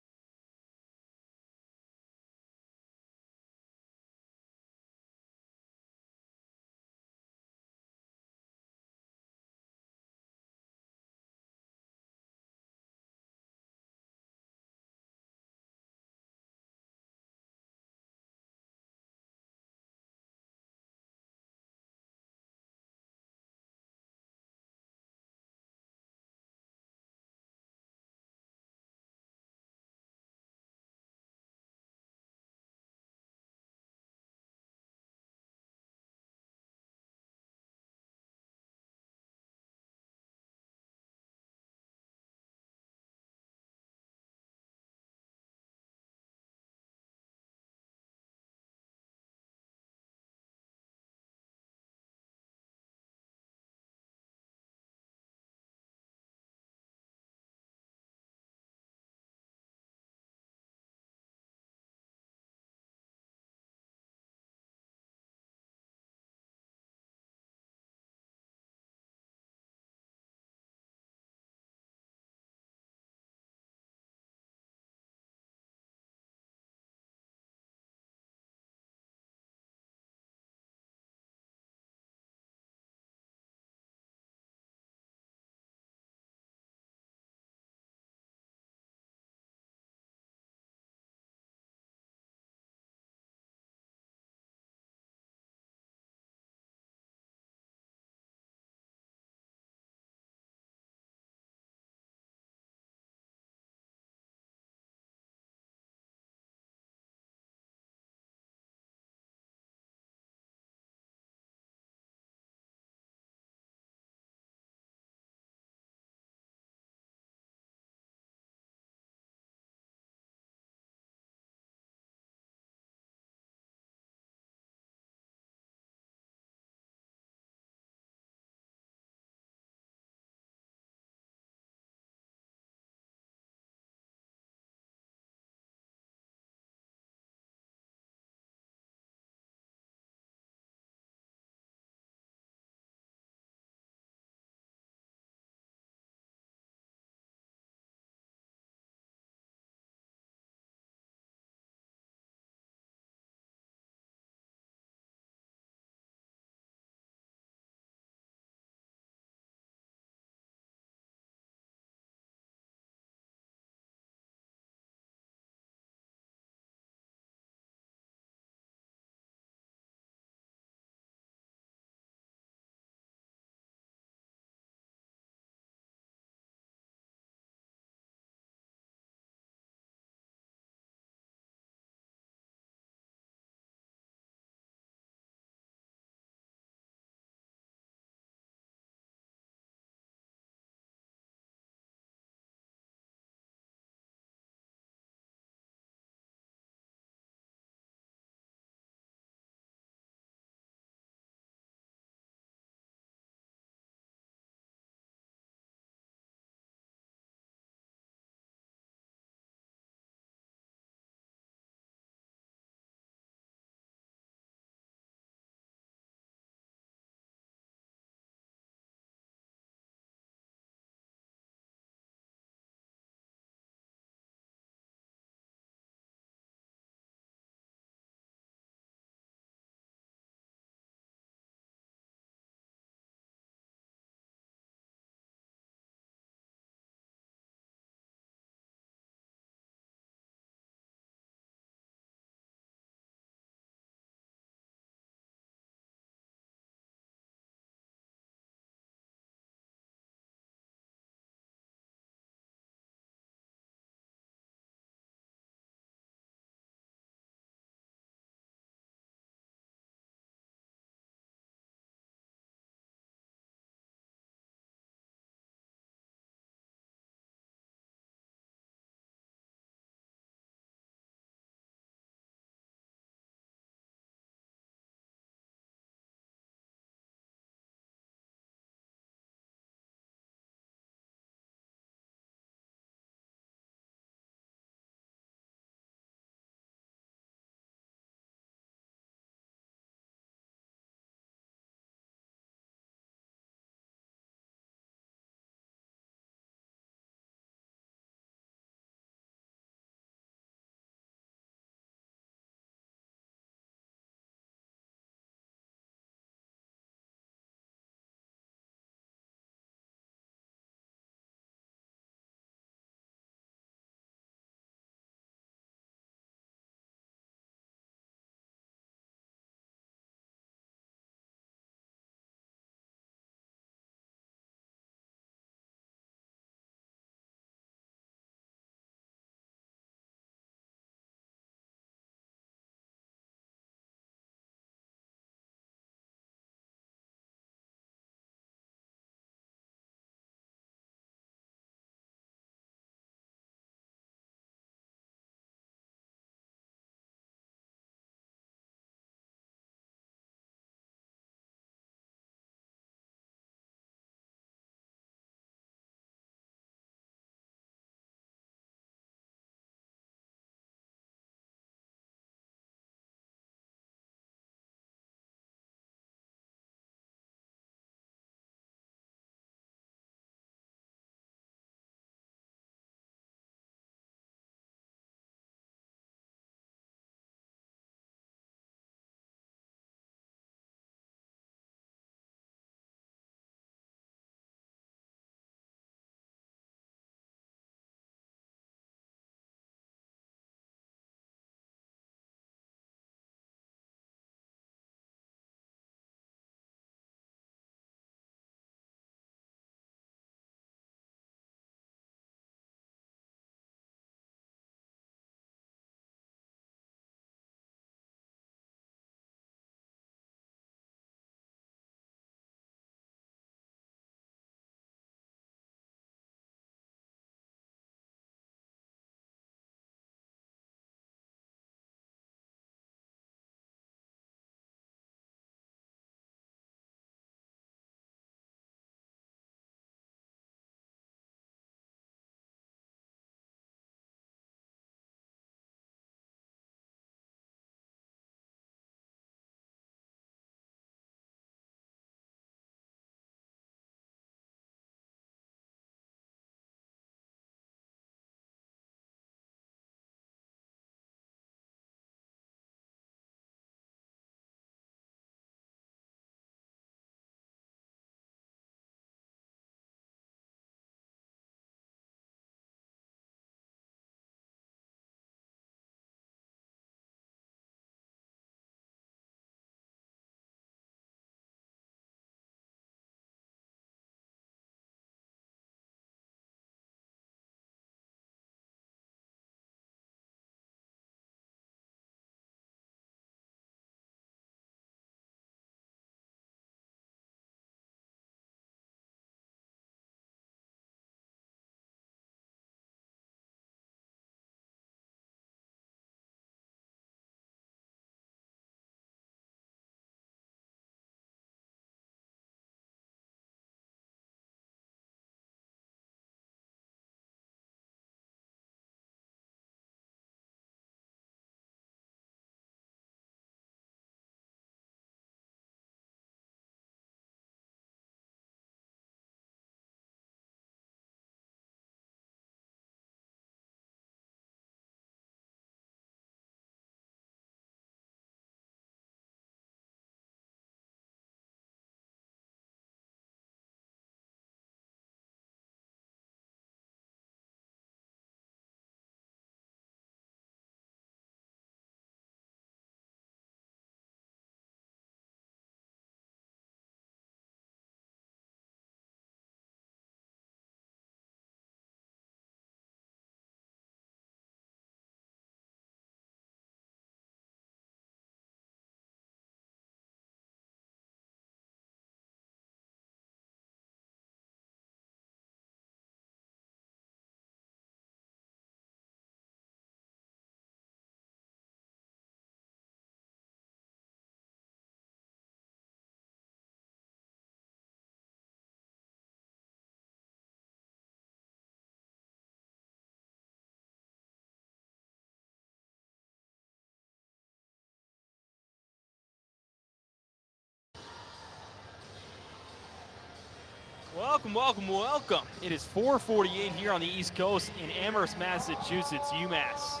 Welcome, welcome, welcome. It is 4:48 here on the East Coast in Amherst, Massachusetts. UMass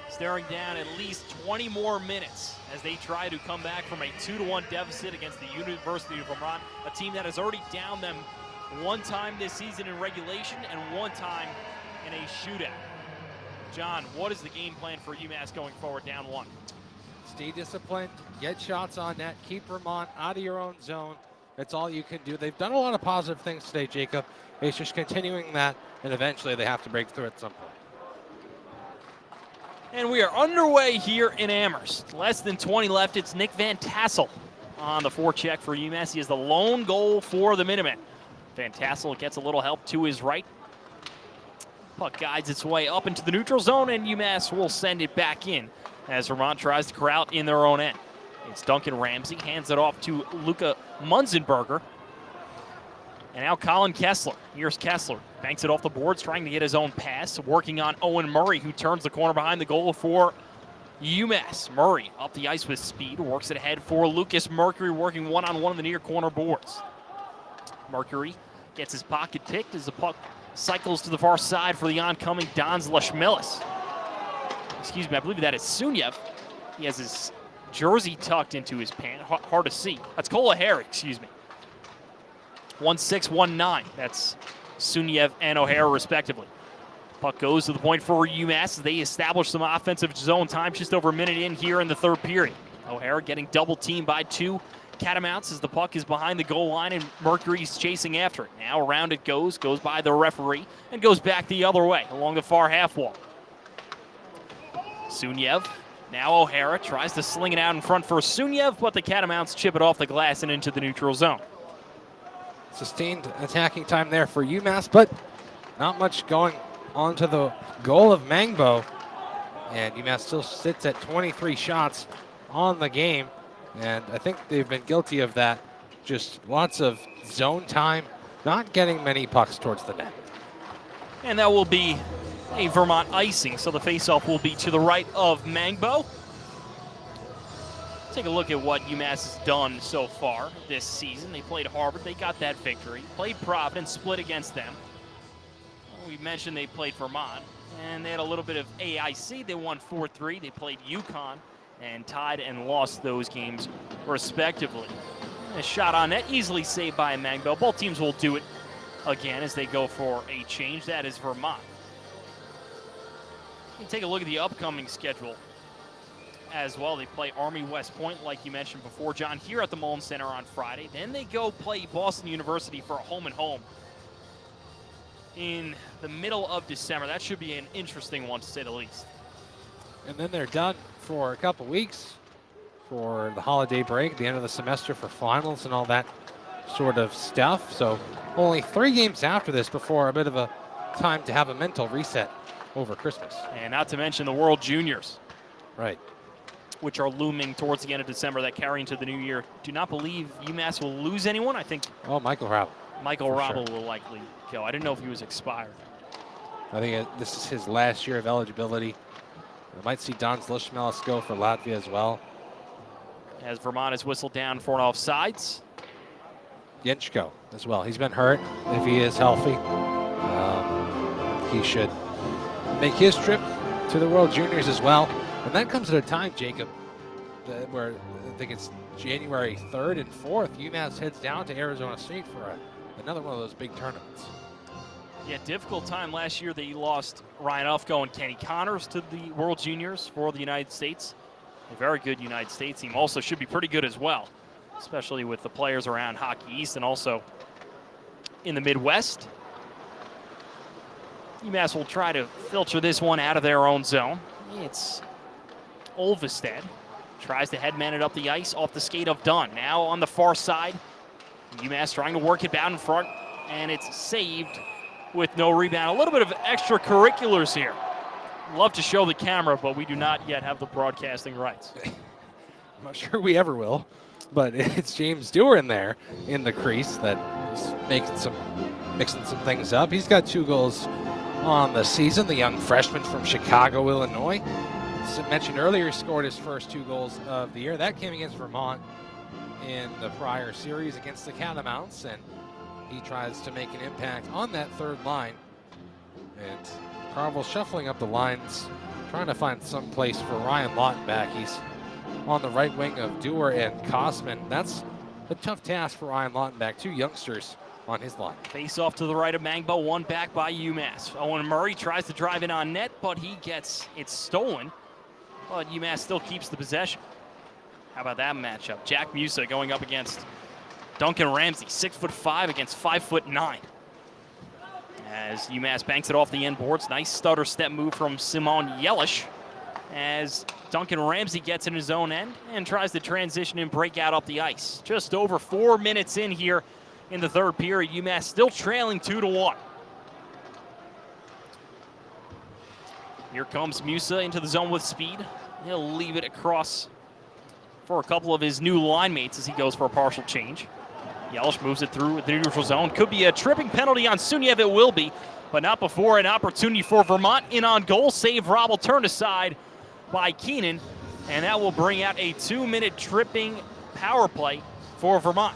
staring down at least 20 more minutes as they try to come back from a 2-1 deficit against the University of Vermont, a team that has already downed them one time this season in regulation and one time in a shootout. John, what is the game plan for UMass going forward down one? Stay disciplined, get shots on net, keep Vermont out of your own zone. That's all you can do. They've done a lot of positive things today, Jacob. It's just continuing that, and eventually they have to break through at some point. And we are underway here in Amherst. Less than 20 left. It's Nick Van Tassel on the forecheck for UMass. He is the lone goal for the Minutemen. Van Tassel gets a little help to his right. Puck guides its way up into the neutral zone, and UMass will send it back in as Vermont tries to corral it in their own end. It's Duncan Ramsey, hands it off to Luca Munzenberger. And now Colin Kessler. Here's Kessler. Banks it off the boards, trying to get his own pass. Working on Owen Murray, who turns the corner behind the goal for UMass. Murray up the ice with speed. Works it ahead for Lucas Mercury, working one-on-one in the near corner boards. Mercury gets his pocket picked as the puck cycles to the far side for the oncoming Don Zlashmilis. Excuse me, I believe that is Sunyev. He has his jersey tucked into his pant. Hard to see. That's Cole O'Hara, excuse me. 1-6-1-9. That's Sunyev and O'Hara, respectively. Puck goes to the point for UMass as they establish some offensive zone time just over a minute in here in the third period. O'Hara getting double teamed by two Catamounts as the puck is behind the goal line and Mercury's chasing after it. Now around it goes by the referee, and goes back the other way along the far half wall. Sunyev, now O'Hara tries to sling it out in front for Sunyev, but the Catamounts chip it off the glass and into the neutral zone. Sustained attacking time there for UMass, but not much going on to the goal of Mangbo. And UMass still sits at 23 shots on the game. And I think they've been guilty of that. Just lots of zone time, not getting many pucks towards the net. And that will be a Vermont icing, so the faceoff will be to the right of Mangbo. Take a look at what UMass has done so far this season. They played Harvard, they got that victory. Played Providence, split against them. We mentioned they played Vermont, and they had a little bit of AIC. They won 4-3. They played UConn and tied and lost those games respectively. A shot on net, easily saved by Mangbo. Both teams will do it again as they go for a change. That is Vermont. You take a look at the upcoming schedule as well. They play Army West Point, like you mentioned before, John, here at the Mullen Center on Friday. Then they go play Boston University for a home-and-home in the middle of December. That should be an interesting one, to say the least. And then they're done for a couple weeks for the holiday break, the end of the semester for finals and all that sort of stuff. So only 3 games after this before a bit of a time to have a mental reset over Christmas. And not to mention the World Juniors. Right. Which are looming towards the end of December, that carry into the new year. Do not believe UMass will lose anyone. I think Michael Rabel. Michael Rabel will likely go. I didn't know if he was expired. I think this is his last year of eligibility. We might see Don Zlashmilis go for Latvia as well. As Vermont is whistled down for an offsides. Jenchko as well. He's been hurt. If he is healthy, he should make his trip to the World Juniors as well. And that comes at a time, Jacob, where I think it's January 3rd and 4th. UMass heads down to Arizona State for another one of those big tournaments. Yeah, difficult time last year. They lost Ryan Ufko and Kenny Connors to the World Juniors for the United States. A very good United States team. Also should be pretty good as well, especially with the players around Hockey East and also in the Midwest. UMass will try to filter this one out of their own zone. It's Olvestead. Tries to headman it up the ice off the skate of Dunn. Now on the far side, UMass trying to work it down in front, and it's saved with no rebound. A little bit of extracurriculars here. Love to show the camera, but we do not yet have the broadcasting rights. I'm not sure we ever will, but it's James Dewar in there in the crease that is mixing some things up. He's got 2 goals on the season, the young freshman from Chicago, Illinois. As I mentioned earlier, he scored his first 2 goals of the year. That came against Vermont in the prior series against the Catamounts, and he tries to make an impact on that third line. And Carvel shuffling up the lines, trying to find some place for Ryan Lawton back. He's on the right wing of Dewar and Kosman. That's a tough task for Ryan Lawton back. 2 youngsters on his line. Face off to the right of Mangbo, one back by UMass. Owen Murray tries to drive it on net, but he gets it stolen. But UMass still keeps the possession. How about that matchup? Jack Musa going up against Duncan Ramsey, 6'5" against 5'9". As UMass banks it off the end boards. Nice stutter step move from Simon Yelich. As Duncan Ramsey gets in his own end and tries to transition and break out up the ice. Just over 4 minutes in here in the third period. UMass still trailing 2-1. Here comes Musa into the zone with speed. He'll leave it across for a couple of his new line mates as he goes for a partial change. Yelich moves it through the neutral zone. Could be a tripping penalty on Suniev. It will be, but not before an opportunity for Vermont in on goal. Save Robble turned aside by Keenan, and that will bring out a 2-minute tripping power play for Vermont.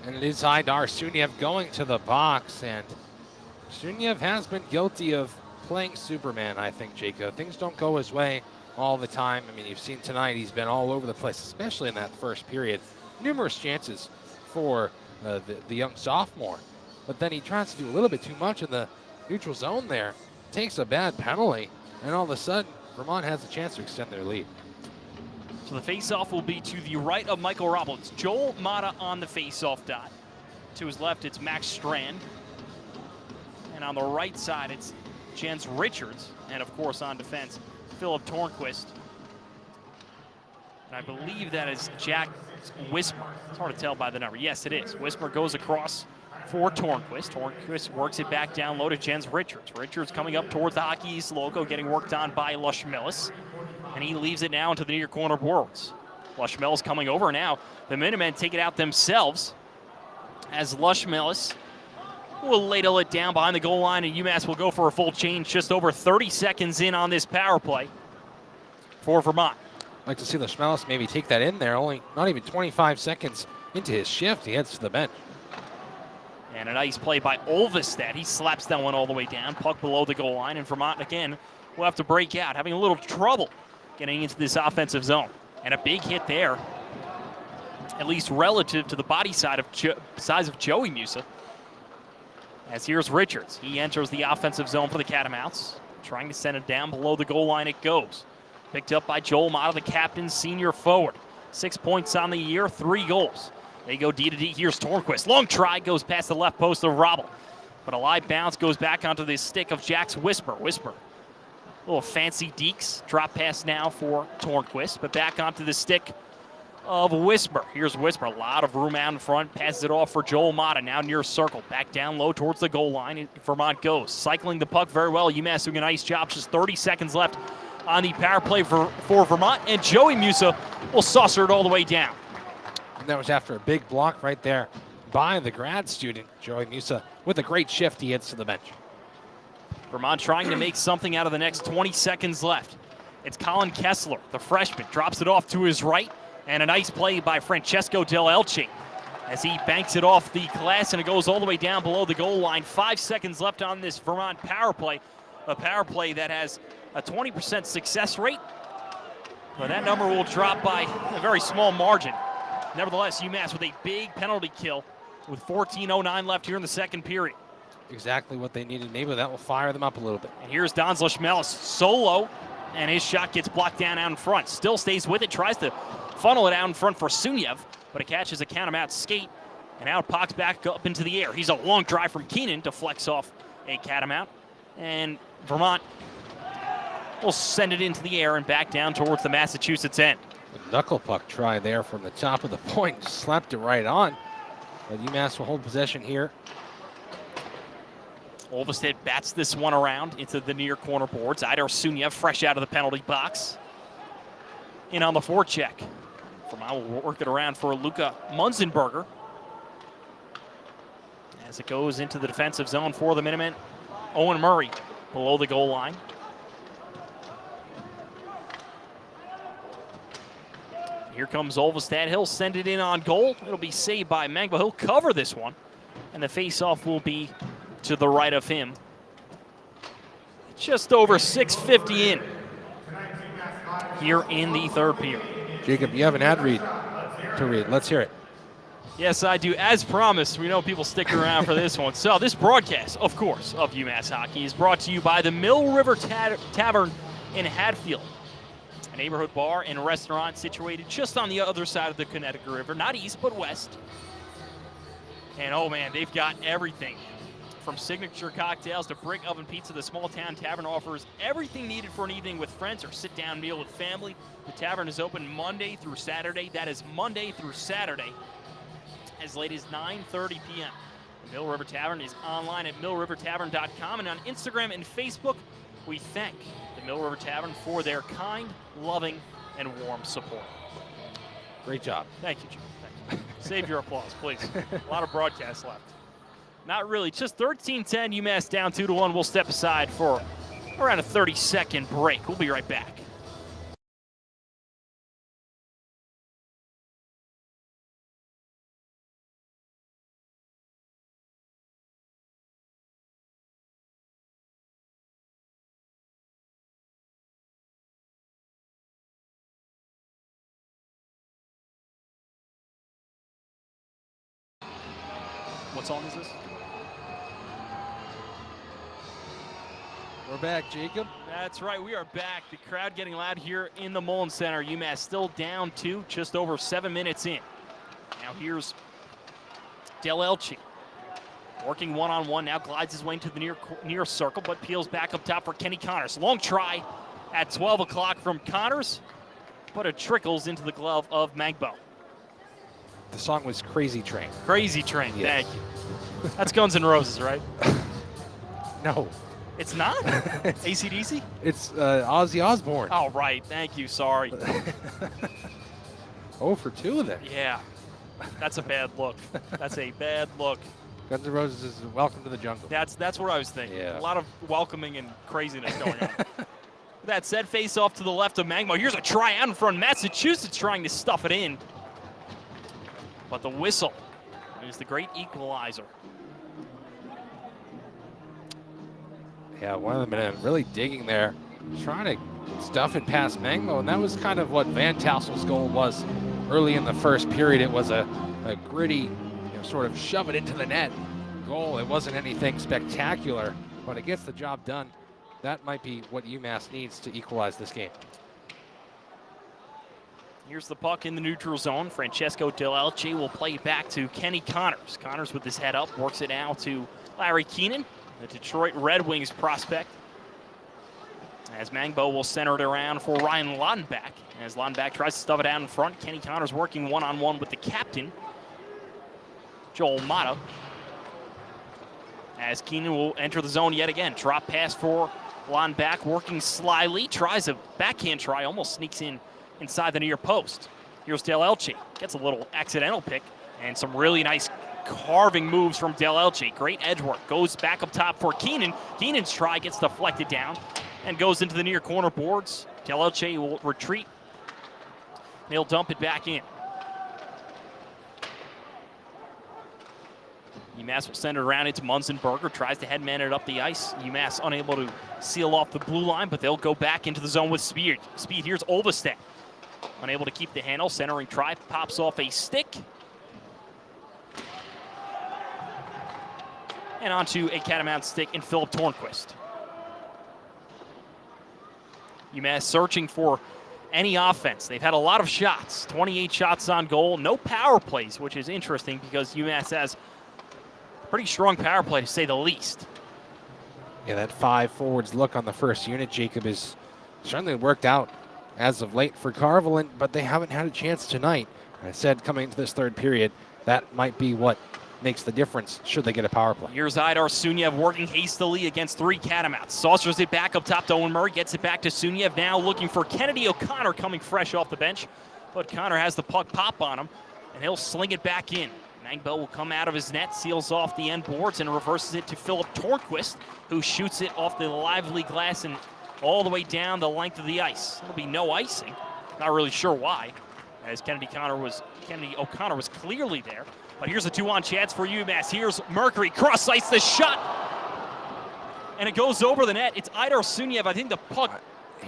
And it is Haidar Suniev going to the box, and Suniev has been guilty of playing Superman, I think, Jacob. Things don't go his way all the time. I mean, you've seen tonight he's been all over the place, especially in that first period. Numerous chances for the young sophomore, but then he tries to do a little bit too much in the neutral zone there, takes a bad penalty, and all of a sudden, Vermont has a chance to extend their lead. So the face-off will be to the right of Michael Robble. It's Joel Mata on the face-off dot. To his left, it's Max Strand. And on the right side, it's Jens Richards. And of course, on defense, Philip Tornquist. And I believe that is Jack Wismer. It's hard to tell by the number. Yes, it is. Wismer goes across for Tornquist. Tornquist works it back down low to Jens Richards. Richards coming up towards the Hockey East logo, getting worked on by Lushmelis. And he leaves it now into the near corner boards. Lushmelis coming over now. The Minutemen take it out themselves as Lushmelis will ladle it down behind the goal line, and UMass will go for a full change just over 30 seconds in on this power play for Vermont. I'd like to see Lushmelis maybe take that in there. Only not even 25 seconds into his shift, he heads to the bench. And a nice play by Olvestad. He slaps that one all the way down, puck below the goal line, and Vermont again will have to break out, having a little trouble getting into this offensive zone. And a big hit there, at least relative to the body size of Joey Musa. As here's Richards. He enters the offensive zone for the Catamounts, trying to send it down below the goal line. It goes. Picked up by Joel Mata, the captain, senior forward. 6 points on the year, 3 goals. They go D to D. Here's Tornquist. Long try, goes past the left post of Robble. But a live bounce goes back onto the stick of Jack's Wismer. Little fancy deeks. Drop pass now for Tornquist, but back onto the stick of Wismer. Here's Wismer. A lot of room out in front. Passes it off for Joel Mata. Now near circle. Back down low towards the goal line. Vermont goes. Cycling the puck very well. UMass doing a nice job. Just 30 seconds left on the power play for Vermont. And Joey Musa will saucer it all the way down. And that was after a big block right there by the grad student, Joey Musa. With a great shift, he heads to the bench. Vermont trying to make something out of the next 20 seconds left. It's Colin Kessler, the freshman, drops it off to his right, and a nice play by Francesco Del Elche as he banks it off the glass, and it goes all the way down below the goal line. 5 seconds left on this Vermont power play, a power play that has a 20% success rate, but that number will drop by a very small margin. Nevertheless, UMass with a big penalty kill with 14:09 left here in the second period. Exactly what they needed. Maybe that will fire them up a little bit. And here's Don Lushmelis solo, and his shot gets blocked down out in front. Still stays with it, tries to funnel it out in front for Suniev, but it catches a Catamounts skate, and out pops back up into the air. He's a long drive from Keenan to flex off a Catamount, and Vermont will send it into the air and back down towards the Massachusetts end. A knuckle puck try there from the top of the point, slapped it right on. But UMass will hold possession here. Olvestad bats this one around into the near corner boards. Idar Suniev fresh out of the penalty box. In on the forecheck. Vermont will work it around for Luca Munzenberger. As it goes into the defensive zone for the Minutemen. Owen Murray below the goal line. Here comes Olvestad. He'll send it in on goal. It'll be saved by Mangbo. He'll cover this one, and the face-off will be to the right of him. Just over 6:50 in here in the third period. Jacob, you have an ad read to read. Let's hear it. Yes, I do. As promised, we know people stick around for this one. So this broadcast, of course, of UMass Hockey is brought to you by the Mill River Tavern in Hatfield, a neighborhood bar and restaurant situated just on the other side of the Connecticut River, not east, but west. And oh man, they've got everything. From signature cocktails to brick oven pizza, the small town tavern offers everything needed for an evening with friends or sit-down meal with family. The tavern is open Monday through Saturday. That is Monday through Saturday, as late as 9:30 p.m. The Mill River Tavern is online at millrivertavern.com, and on Instagram and Facebook, we thank the Mill River Tavern for their kind, loving, and warm support. Great job. Thank you, Jim. Thank you. Save your applause, please. A lot of broadcasts left. Not really. Just 13-10, UMass down 2-1. We'll step aside for around a 30-second break. We'll be right back. What song is this? We're back, Jacob. That's right, we are back. The crowd getting loud here in the Mullen Center. UMass still down 2, just over 7 minutes in. Now here's Del Elche. Working one-on-one, now glides his way into the near circle, but peels back up top for Kenny Connors. Long try at 12 o'clock from Connors, but it trickles into the glove of Mangbo. The song was Crazy Train. Crazy Train, Yes. Thank you. That's Guns N' Roses, right? No. It's not? AC/DC? It's Ozzy Osbourne. Oh, right. Thank you. Sorry. Oh, for 2 of them. Yeah. That's a bad look. That's a bad look. Guns N' Roses is Welcome to the Jungle. That's what I was thinking. Yeah. A lot of welcoming and craziness going on. With that said, face off to the left of Mangbo. Here's a try out in front. Massachusetts trying to stuff it in. But the whistle is the great equalizer. Yeah, one of them really digging there, trying to stuff it past Mangbo, and that was kind of what Van Tassel's goal was early in the first period. It was a gritty, sort of shove it into the net goal. It wasn't anything spectacular, but it gets the job done. That might be what UMass needs to equalize this game. Here's the puck in the neutral zone. Francesco Del Elche will play it back to Kenny Connors. Connors with his head up, works it out to Larry Keenan, the Detroit Red Wings prospect. As Mangbo will center it around for Ryan Laudenbach. As Laudenbach tries to stuff it out in front, Kenny Connors working one-on-one with the captain, Joel Mata. As Keenan will enter the zone yet again. Drop pass for Laudenbach, working slyly, tries a backhand try, almost sneaks in inside the near post. Here's Del Elche, gets a little accidental pick, and some really nice carving moves from Del Elche. Great edge work, goes back up top for Keenan. Keenan's try gets deflected down and goes into the near corner boards. Del Elche will retreat. They'll dump it back in. UMass will send it around into Munzenberger, tries to headman it up the ice. UMass unable to seal off the blue line, but they'll go back into the zone with speed. Here's Olvestad. Unable to keep the handle, centering try, pops off a stick. And onto a Catamounts stick in Philip Tornquist. UMass searching for any offense. They've had a lot of shots, 28 shots on goal, no power plays, which is interesting because UMass has a pretty strong power play to say the least. Yeah, that 5 forwards look on the first unit, Jacob, is certainly worked out as of late for Carvel, but they haven't had a chance tonight. I said coming into this third period, that might be what makes the difference should they get a power play. Here's Idar Suniev working hastily against 3 Catamounts. Saucers it back up top to Owen Murray, gets it back to Suniev, now looking for Kennedy O'Connor coming fresh off the bench. But Connor has the puck pop on him, and he'll sling it back in. Mangbo will come out of his net, seals off the end boards, and reverses it to Philip Tornquist, who shoots it off the lively glass and all the way down the length of the ice. There'll be no icing. Not really sure why. as Kennedy O'Connor was clearly there. But here's a 2-on chance for UMass. Here's Mercury, cross ice the shot, and it goes over the net. It's Idar Suniev. I think the puck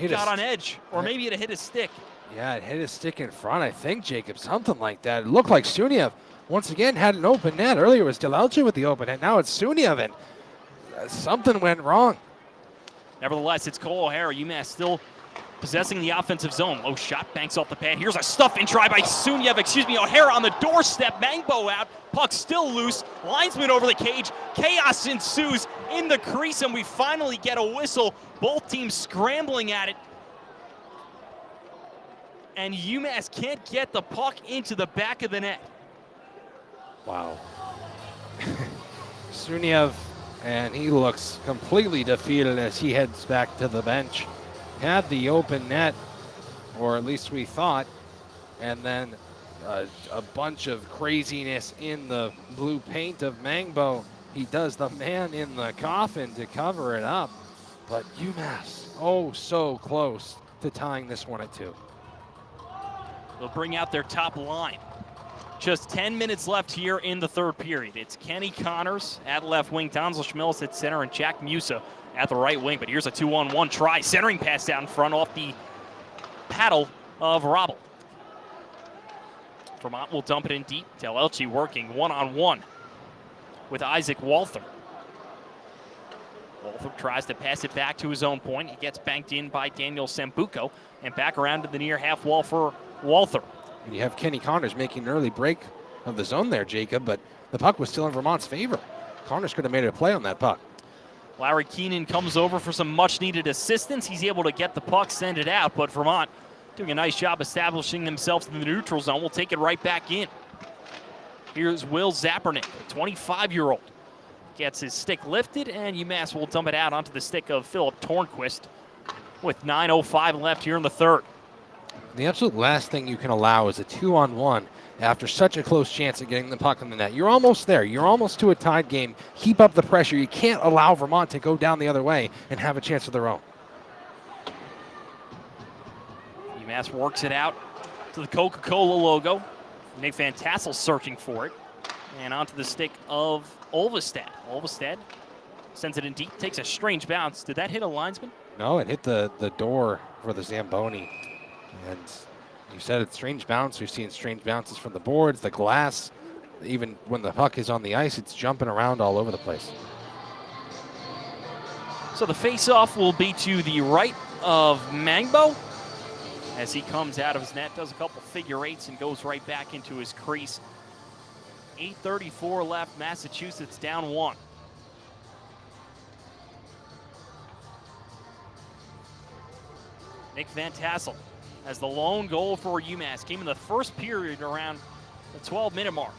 got on edge, or maybe it hit his stick. Yeah, it hit his stick in front, I think, Jacob, something like that. It looked like Suniev once again had an open net. Earlier it was Delelche with the open net. Now it's Suniev, and something went wrong. Nevertheless, it's Cole O'Hara. UMass still possessing the offensive zone. Low shot, banks off the pad. Here's a stuff-in try by O'Hara on the doorstep. Mangbo out, puck still loose. Linesman over the cage. Chaos ensues in the crease, and we finally get a whistle. Both teams scrambling at it. And UMass can't get the puck into the back of the net. Wow. Suniev, and he looks completely defeated as he heads back to the bench. Had the open net, or at least we thought, and then a bunch of craziness in the blue paint of Mangbo. He does the man in the coffin to cover it up, but UMass, oh so close to tying this one at 2. They'll bring out their top line. Just 10 minutes left here in the third period. It's Kenny Connors at left wing, Donzel Schmillis at center, and Jack Musa at the right wing. But here's a 2-on-1 try. Centering pass down front off the paddle of Robble. Vermont will dump it in deep. Delelche working one-on-one with Isaac Walther. Walther tries to pass it back to his own point. He gets banked in by Daniel Sambuco, and back around to the near half wall for Walther. You have Kenny Connors making an early break of the zone there, Jacob, but the puck was still in Vermont's favor. Connors could have made a play on that puck. Larry Keenan comes over for some much-needed assistance. He's able to get the puck, send it out, but Vermont doing a nice job establishing themselves in the neutral zone. We'll take it right back in. Here's Will Zappernick, a 25-year-old. Gets his stick lifted, and UMass will dump it out onto the stick of Philip Tornquist with 9:05 left here in the third. The absolute last thing you can allow is a 2-on-1 after such a close chance at getting the puck in the net. You're almost there. You're almost to a tied game. Keep up the pressure. You can't allow Vermont to go down the other way and have a chance of their own. UMass works it out to the Coca-Cola logo. Nick Van Tassel searching for it. And onto the stick of Olvestad. Olvestad sends it in deep, takes a strange bounce. Did that hit a linesman? No, it hit the door for the Zamboni. And you said it's strange bounce. We've seen strange bounces from the boards, the glass. Even when the puck is on the ice, it's jumping around all over the place. So the face-off will be to the right of Mangbo as he comes out of his net, does a couple figure eights, and goes right back into his crease. 8:34 left, Massachusetts down 1. Nick Van Tassel has the lone goal for UMass. Came in the first period around the 12-minute mark.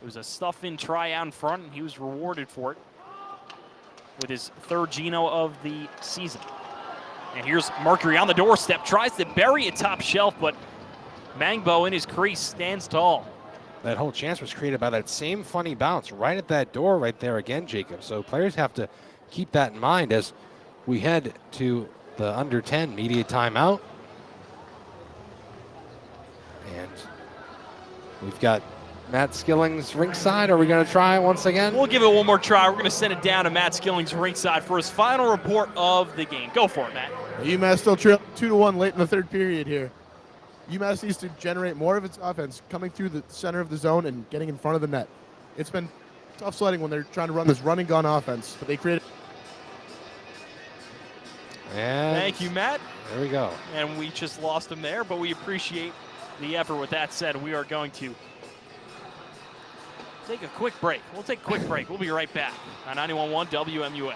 It was a stuff-in try out in front, and he was rewarded for it with his third Gino of the season. And here's Mercury on the doorstep, tries to bury it top shelf, but Mangbo in his crease stands tall. That whole chance was created by that same funny bounce right at that door right there again, Jacob. So players have to keep that in mind as we head to the under 10 media timeout. And we've got Matt Skilling's ringside. Are we going to try once again? We'll give it one more try. We're going to send it down to Matt Skilling's ringside for his final report of the game. Go for it, Matt. UMass still trail 2-1 late in the third period here. UMass needs to generate more of its offense coming through the center of the zone and getting in front of the net. It's been tough sledding when they're trying to run this run-and-gun offense, but they created. And thank you, Matt. There we go. And we just lost him there, but we appreciate the effort. With that said, we are going to take a quick break. We'll take a quick break. We'll be right back on 91.1 WMUA.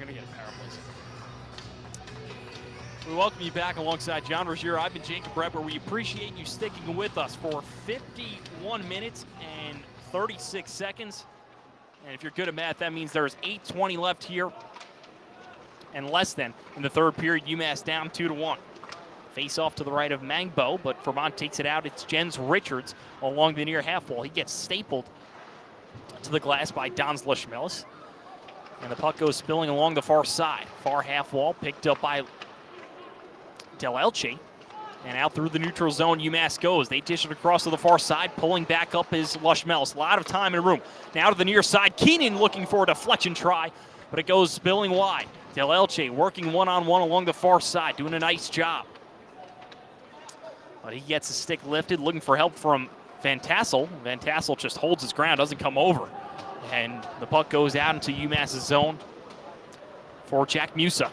going to get a power play. We welcome you back alongside John Ruggiero. I've been Jacob Brett, where we appreciate you sticking with us for 51 minutes and 36 seconds. And if you're good at math, that means there's 8:20 left here and less than in the third period. UMass down 2-1. Face off to the right of Mangbo, but Vermont takes it out. It's Jens Richards along the near half wall. He gets stapled to the glass by Don Schmellis. And the puck goes spilling along the far side. Far half wall, picked up by Del Elche. And out through the neutral zone, UMass goes. They dish it across to the far side. Pulling back up is Schmellis. A lot of time and room. Now to the near side. Keenan looking for a deflection try, but it goes spilling wide. Del Elche working one-on-one along the far side, doing a nice job. But he gets his stick lifted, looking for help from Van Tassel. Van Tassel just holds his ground, doesn't come over. And the puck goes out into UMass's zone for Jack Musa.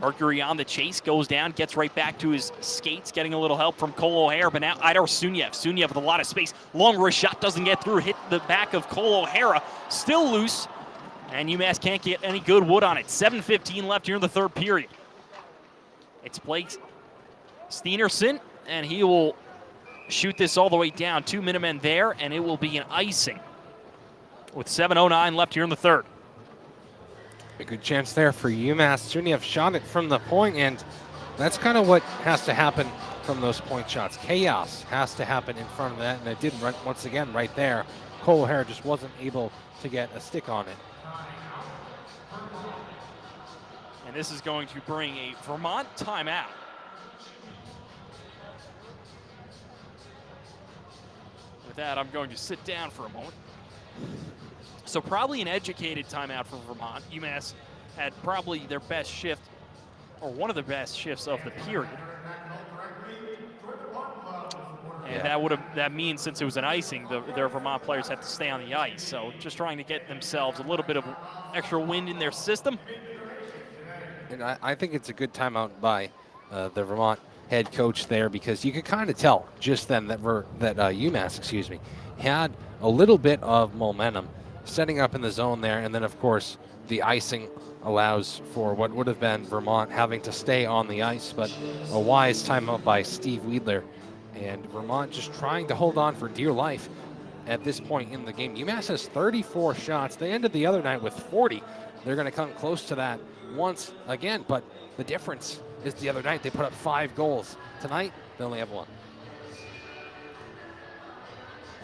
Mercury on the chase, goes down, gets right back to his skates, getting a little help from Cole O'Hara, but now Idar Suniev. Suniev with a lot of space. Long wrist shot, doesn't get through, hit the back of Cole O'Hara. Still loose, and UMass can't get any good wood on it. 7:15 left here in the third period. It's Blake Steenerson, and he will shoot this all the way down. 2 Minutemen there, and it will be an icing with 7:09 left here in the third. A good chance there for UMass. Suniev shot it from the point, and that's kind of what has to happen from those point shots. Chaos has to happen in front of that, and it did once again right there. Cole O'Hara just wasn't able to get a stick on it. And this is going to bring a Vermont timeout. With that, I'm going to sit down for a moment. So probably an educated timeout for Vermont. UMass had probably their best shift, or one of the best shifts of the period. And that means, since it was an icing, their Vermont players have to stay on the ice. So just trying to get themselves a little bit of extra wind in their system. And I think it's a good timeout by the Vermont head coach there, because you could kind of tell just then that UMass, had a little bit of momentum setting up in the zone there, and then of course the icing allows for what would have been Vermont having to stay on the ice, but a wise timeout by Steve Weidler, and Vermont just trying to hold on for dear life at this point in the game. UMass has 34 shots. They ended the other night with 40. They're going to come close to that once again, but the difference is the other night they put up 5 goals. Tonight, they only have 1.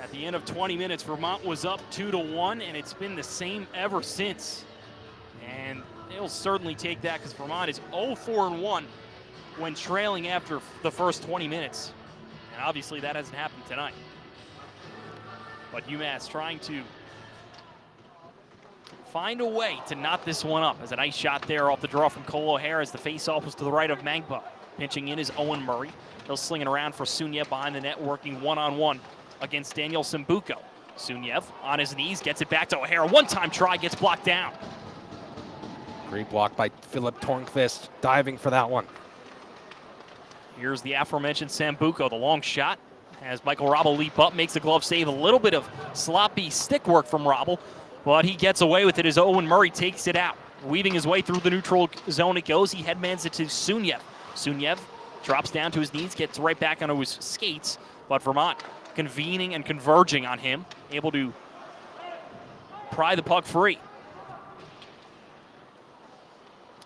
At the end of 20 minutes, Vermont was up 2-1, and it's been the same ever since. And they'll certainly take that, because Vermont is 0-4-1 when trailing after the first 20 minutes. And obviously that hasn't happened tonight. But UMass trying to find a way to knot this one up. As a nice shot there off the draw from Cole O'Hara, as the face-off was to the right of Mangbo. Pinching in is Owen Murray. He'll sling it around for Suniev behind the net, working one-on-one against Daniel Sambuco. Suniev on his knees, gets it back to O'Hara. One-time try, gets blocked down. Great block by Philip Tornqvist, diving for that one. Here's the aforementioned Sambuco, the long shot. As Michael Robble leap up, makes the glove save. A little bit of sloppy stick work from Robble, but he gets away with it as Owen Murray takes it out. Weaving his way through the neutral zone it goes. He headmans it to Suniev. Suniev drops down to his knees, gets right back onto his skates, but Vermont convening and converging on him, able to pry the puck free.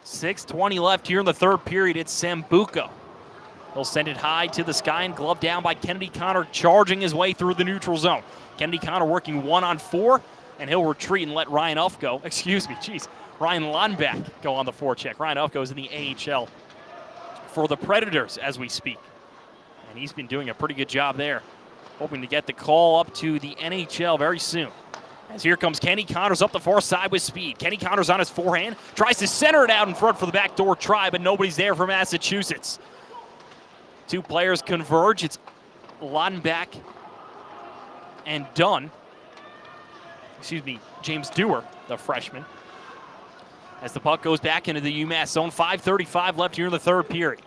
6:20 left here in the third period. It's Sambuco. He'll send it high to the sky and gloved down by Kennedy Connor, charging his way through the neutral zone. Kennedy Connor working 1-on-4, and he'll retreat and let Ryan Lonback go on the forecheck. Ryan Ufko is in the AHL for the Predators as we speak. And he's been doing a pretty good job there, hoping to get the call up to the NHL very soon. As here comes Kenny Connors up the far side with speed. Kenny Connors on his forehand, tries to center it out in front for the backdoor try, but nobody's there for Massachusetts. 2 players converge. It's Lonback and James Dewar, the freshman. As the puck goes back into the UMass zone, 5:35 left here in the third period.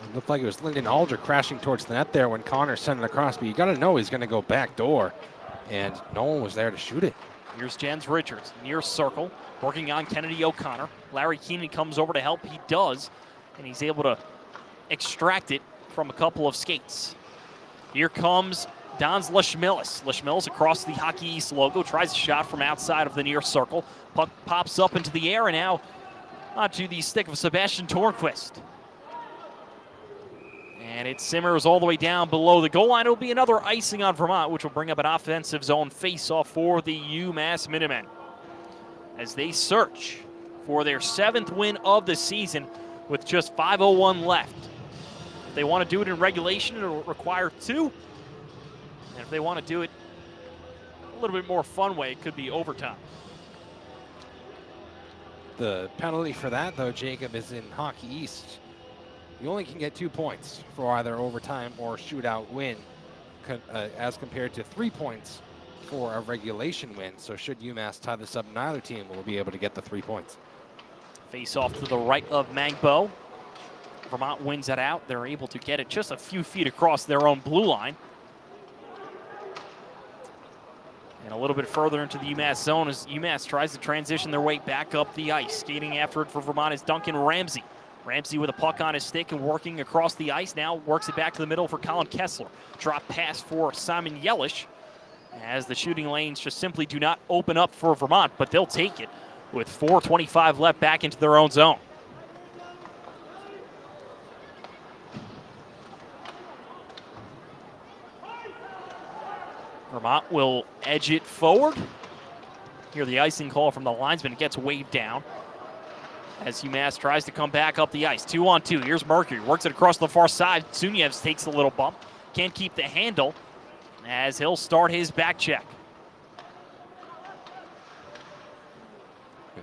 It looked like it was Lyndon Alder crashing towards the net there when Connor sent it across, but you got to know he's going to go back door, and no one was there to shoot it. Here's Jens Richards, near circle, working on Kennedy O'Connor. Larry Keenan comes over to help. He does, and he's able to extract it from a couple of skates. Here comes Dans Leschmelis. Leschmelis across the Hockey East logo, tries a shot from outside of the near circle. Puck pops up into the air, and now onto the stick of Sebastian Tornquist. And it simmers all the way down below the goal line. It'll be another icing on Vermont, which will bring up an offensive zone face-off for the UMass Minutemen as they search for their 7th win of the season with just 5:01 left. If they want to do it in regulation, it'll require 2. And if they want to do it a little bit more fun way, it could be overtime. The penalty for that, though, Jacob, is in Hockey East. You only can get 2 points for either overtime or shootout win, as compared to 3 points for a regulation win. So should UMass tie this up, neither team will be able to get the 3 points. Face off to the right of Mangbo. Vermont wins it out. They're able to get it just a few feet across their own blue line. And a little bit further into the UMass zone as UMass tries to transition their way back up the ice. Skating after it for Vermont is Duncan Ramsey. Ramsey with a puck on his stick and working across the ice. Now works it back to the middle for Colin Kessler. Drop pass for Simon Yelish as the shooting lanes just simply do not open up for Vermont, but they'll take it with 4:25 left back into their own zone. Vermont will edge it forward. Here the icing call from the linesman. It gets waved down as UMass tries to come back up the ice. 2-on-2. Here's Mercury. Works it across the far side. Sunyevs takes a little bump. Can't keep the handle as he'll start his back check.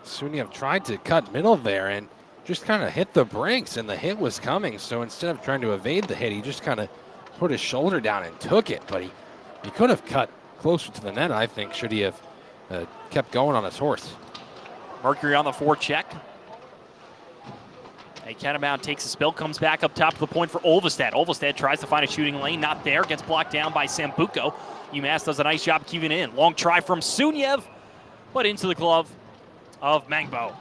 Sunyev tried to cut middle there and just kind of hit the brakes, and the hit was coming. So instead of trying to evade the hit, he just kind of put his shoulder down and took it. But he could have cut closer to the net, I think, should he have kept going on his horse. Mercury on the forecheck. A Catamount takes a spill, comes back up top of the point for Olvestad. Olvestad tries to find a shooting lane, not there, gets blocked down by Sambuco. UMass does a nice job keeping it in. Long try from Sunyev, but into the glove of Mangbo.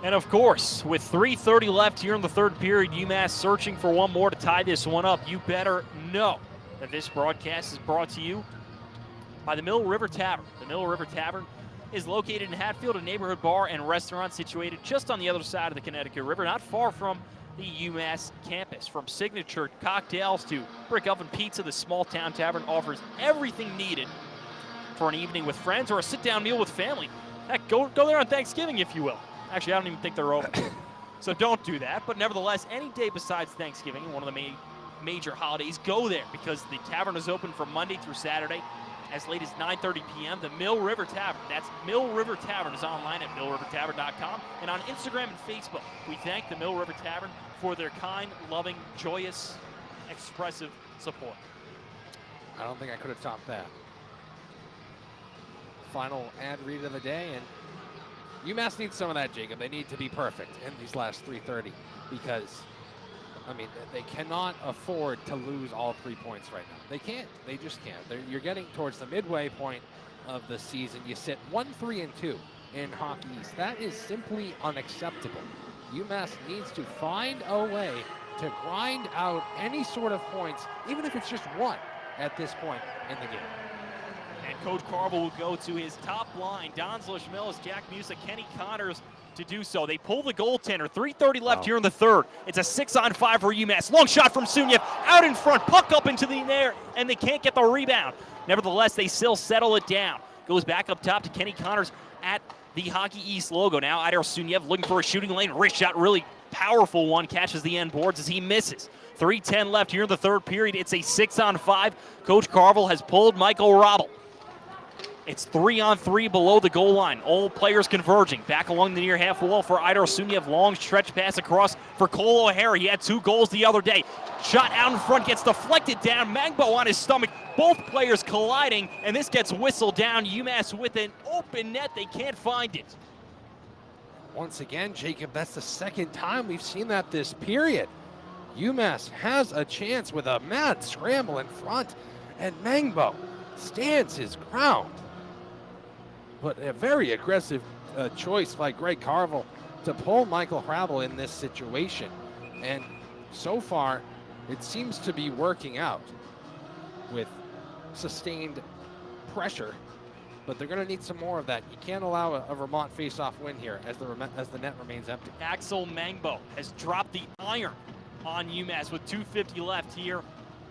And of course, with 3:30 left here in the third period, UMass searching for one more to tie this one up. You better know that this broadcast is brought to you by the Mill River Tavern. The Mill River Tavern is located in Hatfield, a neighborhood bar and restaurant situated just on the other side of the Connecticut River, not far from the UMass campus. From signature cocktails to brick oven pizza, the small town tavern offers everything needed for an evening with friends or a sit-down meal with family. Heck, go there on Thanksgiving, if you will. Actually, I don't even think they're open, so don't do that. But nevertheless, any day besides Thanksgiving, one of the major holidays, go there because the tavern is open from Monday through Saturday as late as 9:30 p.m. The Mill River Tavern. That's Mill River Tavern is online at millrivertavern.com and on Instagram and Facebook. We thank the Mill River Tavern for their kind, loving, joyous, expressive support. I don't think I could have topped that. Final ad read of the day, and UMass needs some of that, Jacob. They need to be perfect in these last 3:30 because, I mean, they cannot afford to lose all 3 points right now. They can't. They just can't. You're getting towards the midway point of the season. You sit 1-3-2 in Hockey East. That is simply unacceptable. UMass needs to find a way to grind out any sort of points, even if it's just one at this point in the game. And Coach Carvel will go to his top line. Don Zlishmilis, Jack Musa, Kenny Connors to do so. They pull the goaltender. 3:30 left here in the third. It's a 6-on-5 for UMass. Long shot from Sunyev. Out in front. Puck up into the air, and they can't get the rebound. Nevertheless, they still settle it down. Goes back up top to Kenny Connors at the Hockey East logo. Now Idar Sunyev looking for a shooting lane. Wrist shot, really powerful one. Catches the end boards as he misses. 3:10 left here in the third period. It's a 6-on-5. Coach Carvel has pulled Michael Robble. It's 3-on-3 below the goal line. All players converging. Back along the near half wall for Idar Sunyev. Long stretch pass across for Cole O'Hara. He had 2 goals the other day. Shot out in front, gets deflected down. Mangbo on his stomach. Both players colliding, and this gets whistled down. UMass with an open net. They can't find it. Once again, Jacob, that's the second time we've seen that this period. UMass has a chance with a mad scramble in front, and Mangbo stands his ground. But a very aggressive choice by Greg Carville to pull Michael Hrabel in this situation. And so far, it seems to be working out with sustained pressure, but they're going to need some more of that. You can't allow a Vermont face-off win here as the net remains empty. Axel Mangbo has dropped the iron on UMass with 2:50 left here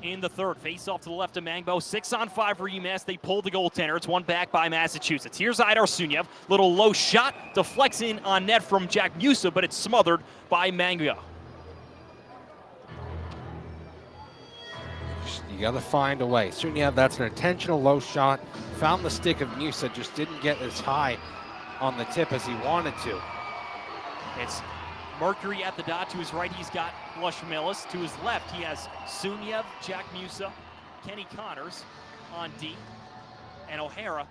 in the third. Face-off to the left of Mangbo. 6-on-5 for UMass. They pull the goaltender. It's one back by Massachusetts. Here's Idar Sunyev. Little low shot. Deflects in on net from Jack Musa, but it's smothered by Mangbo. You got to find a way. Sunyev, that's an intentional low shot. Found the stick of Musa, just didn't get as high on the tip as he wanted to. It's Mercury at the dot. To his right, he's got Lushmilis. To his left, he has Sunyev, Jack Musa, Kenny Connors on D, and O'Hara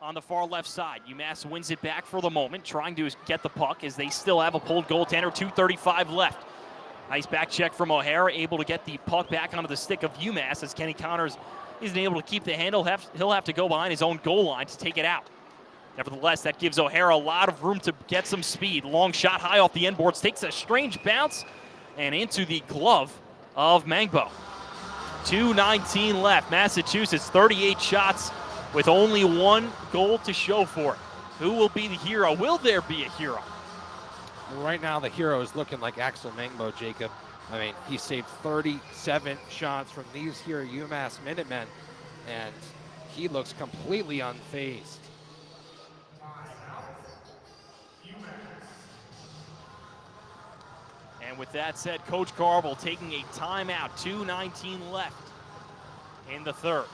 on the far left side. UMass wins it back for the moment, trying to get the puck as they still have a pulled goaltender. 2:35 left. Nice back check from O'Hara, able to get the puck back onto the stick of UMass as Kenny Connors isn't able to keep the handle. He'll have to go behind his own goal line to take it out. Nevertheless, that gives O'Hara a lot of room to get some speed. Long shot high off the end boards, takes a strange bounce and into the glove of Mangbo. 2:19 left. Massachusetts 38 shots with only one goal to show for it. Who will be the hero? Will there be a hero? Right now, the hero is looking like Axel Mangbo, Jacob. I mean, he saved 37 shots from these here UMass Minutemen, and he looks completely unfazed. And with that said, Coach Carville taking a timeout. 2:19 left in the third.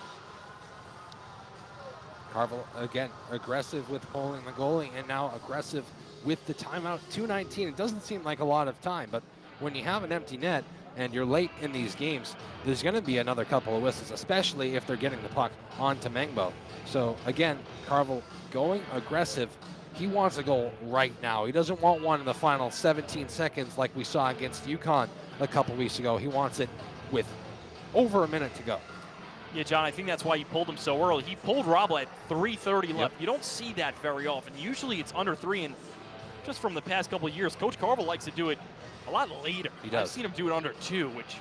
Carville, again, aggressive with pulling the goalie, and now aggressive with the timeout. 2:19, it doesn't seem like a lot of time, but when you have an empty net and you're late in these games, there's going to be another couple of whistles, especially if they're getting the puck onto Mangbo. So again, Carville going aggressive. He wants a goal right now. He doesn't want one in the final 17 seconds like we saw against UConn a couple weeks ago. He wants it with over a minute to go. Yeah, John, I think that's why he pulled him so early. He pulled Hrabel at 3:30 left. Yep. You don't see that very often. Usually it's under 3, and just from the past couple of years, Coach Carville likes to do it a lot later. He does. I've seen him do it under 2, which,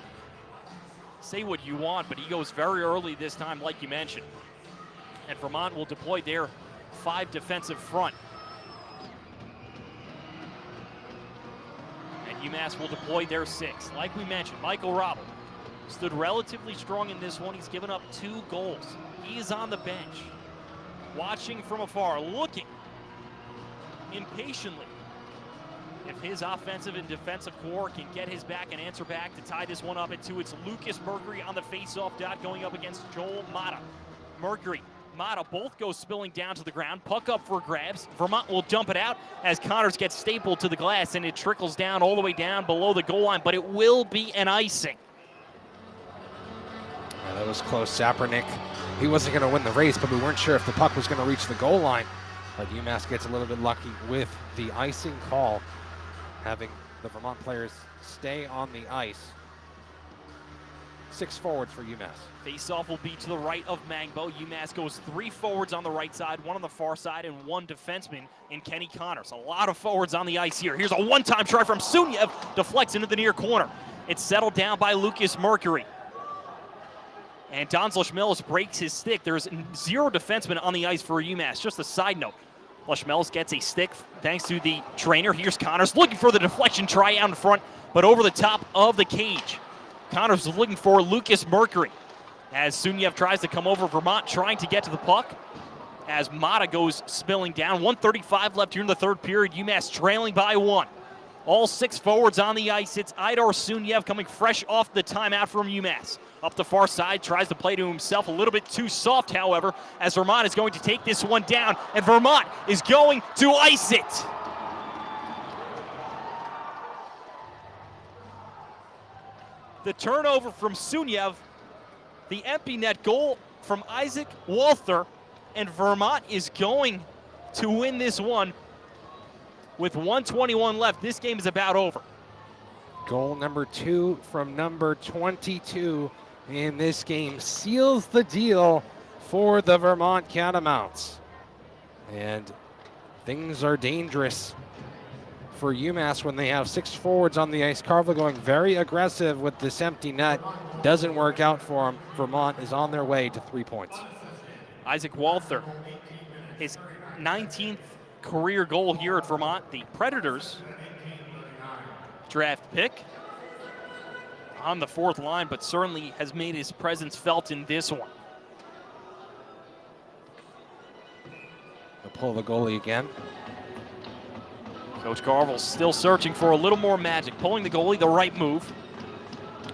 say what you want, but he goes very early this time, like you mentioned. And Vermont will deploy their 5 defensive front. And UMass will deploy their 6. Like we mentioned, Michael Hrabel stood relatively strong in this one. He's given up 2 goals. He is on the bench, watching from afar, looking impatiently if his offensive and defensive core can get his back and answer back to tie this one up at 2. It's Lucas Mercury on the face-off dot going up against Joel Mata. Mercury, Mata both go spilling down to the ground. Puck up for grabs. Vermont will dump it out as Connors gets stapled to the glass, and it trickles down all the way down below the goal line, but it will be an icing. Yeah, that was close. Sapernick, he wasn't going to win the race, but we weren't sure if the puck was going to reach the goal line. But UMass gets a little bit lucky with the icing call, having the Vermont players stay on the ice. 6 forwards for UMass. Face-off will be to the right of Mangbo. UMass goes 3 forwards on the right side, 1 on the far side, and 1 defenseman in Kenny Connors. A lot of forwards on the ice here. Here's a one-time try from Sunyev, deflects into the near corner. It's settled down by Lucas Mercury. And Don Lushmilis breaks his stick. There's 0 defensemen on the ice for UMass. Just a side note. Lushmilis gets a stick thanks to the trainer. Here's Connors looking for the deflection try out in front, but over the top of the cage. Connors is looking for Lucas Mercury as Sunyev tries to come over. Vermont trying to get to the puck as Mata goes spilling down. 1:35 left here in the third period. UMass trailing by 1. All 6 forwards on the ice. It's Idar Sunyev coming fresh off the timeout from UMass. Up the far side, tries to play to himself. A little bit too soft, however, as Vermont is going to take this one down, and Vermont is going to ice it. The turnover from Sunyev, the empty net goal from Isaac Walther, and Vermont is going to win this one with 1:21 left. This game is about over. Goal number 2 from number 22 in this game seals the deal for the Vermont Catamounts. And things are dangerous for UMass when they have 6 forwards on the ice. Carvel going very aggressive with this empty net. Doesn't work out for them. Vermont is on their way to 3 points. Isaac Walther, his 19th career goal here at Vermont. The Predators draft pick on the 4th line, but certainly has made his presence felt in this one. They'll pull the goalie again. Coach Carvel still searching for a little more magic, pulling the goalie, the right move,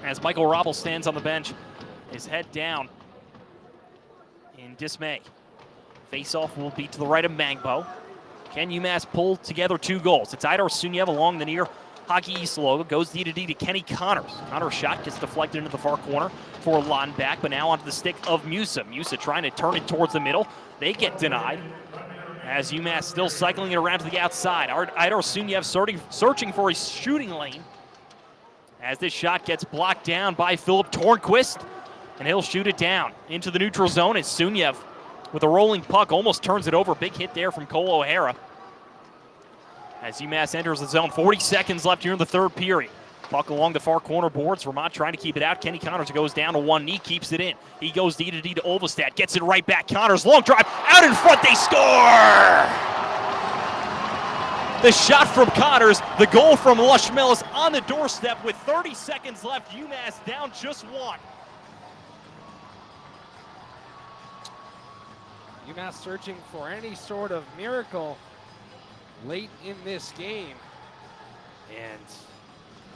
as Michael Robble stands on the bench, his head down in dismay. Face-off will be to the right of Mangbo. Can UMass pull together 2 goals? It's Idar Sunyev along the near hockey east logo, goes D-to-D to Kenny Connors. Connors' shot gets deflected into the far corner for Lonback, but now onto the stick of Musa. Musa trying to turn it towards the middle. They get denied, as UMass still cycling it around to the outside. Idar Sunyev searching for a shooting lane, as this shot gets blocked down by Philip Tornquist, and he'll shoot it down into the neutral zone as Sunyev, with a rolling puck, almost turns it over. Big hit there from Cole O'Hara. As UMass enters the zone, 40 seconds left here in the 3rd period. Puck along the far corner boards. Vermont trying to keep it out. Kenny Connors goes down to one knee, keeps it in. He goes D-to-D to Olvestad, gets it right back. Connors, long drive, out in front, they score! The shot from Connors, the goal from Lushmelis on the doorstep with 30 seconds left. UMass down just 1. UMass searching for any sort of miracle late in this game, and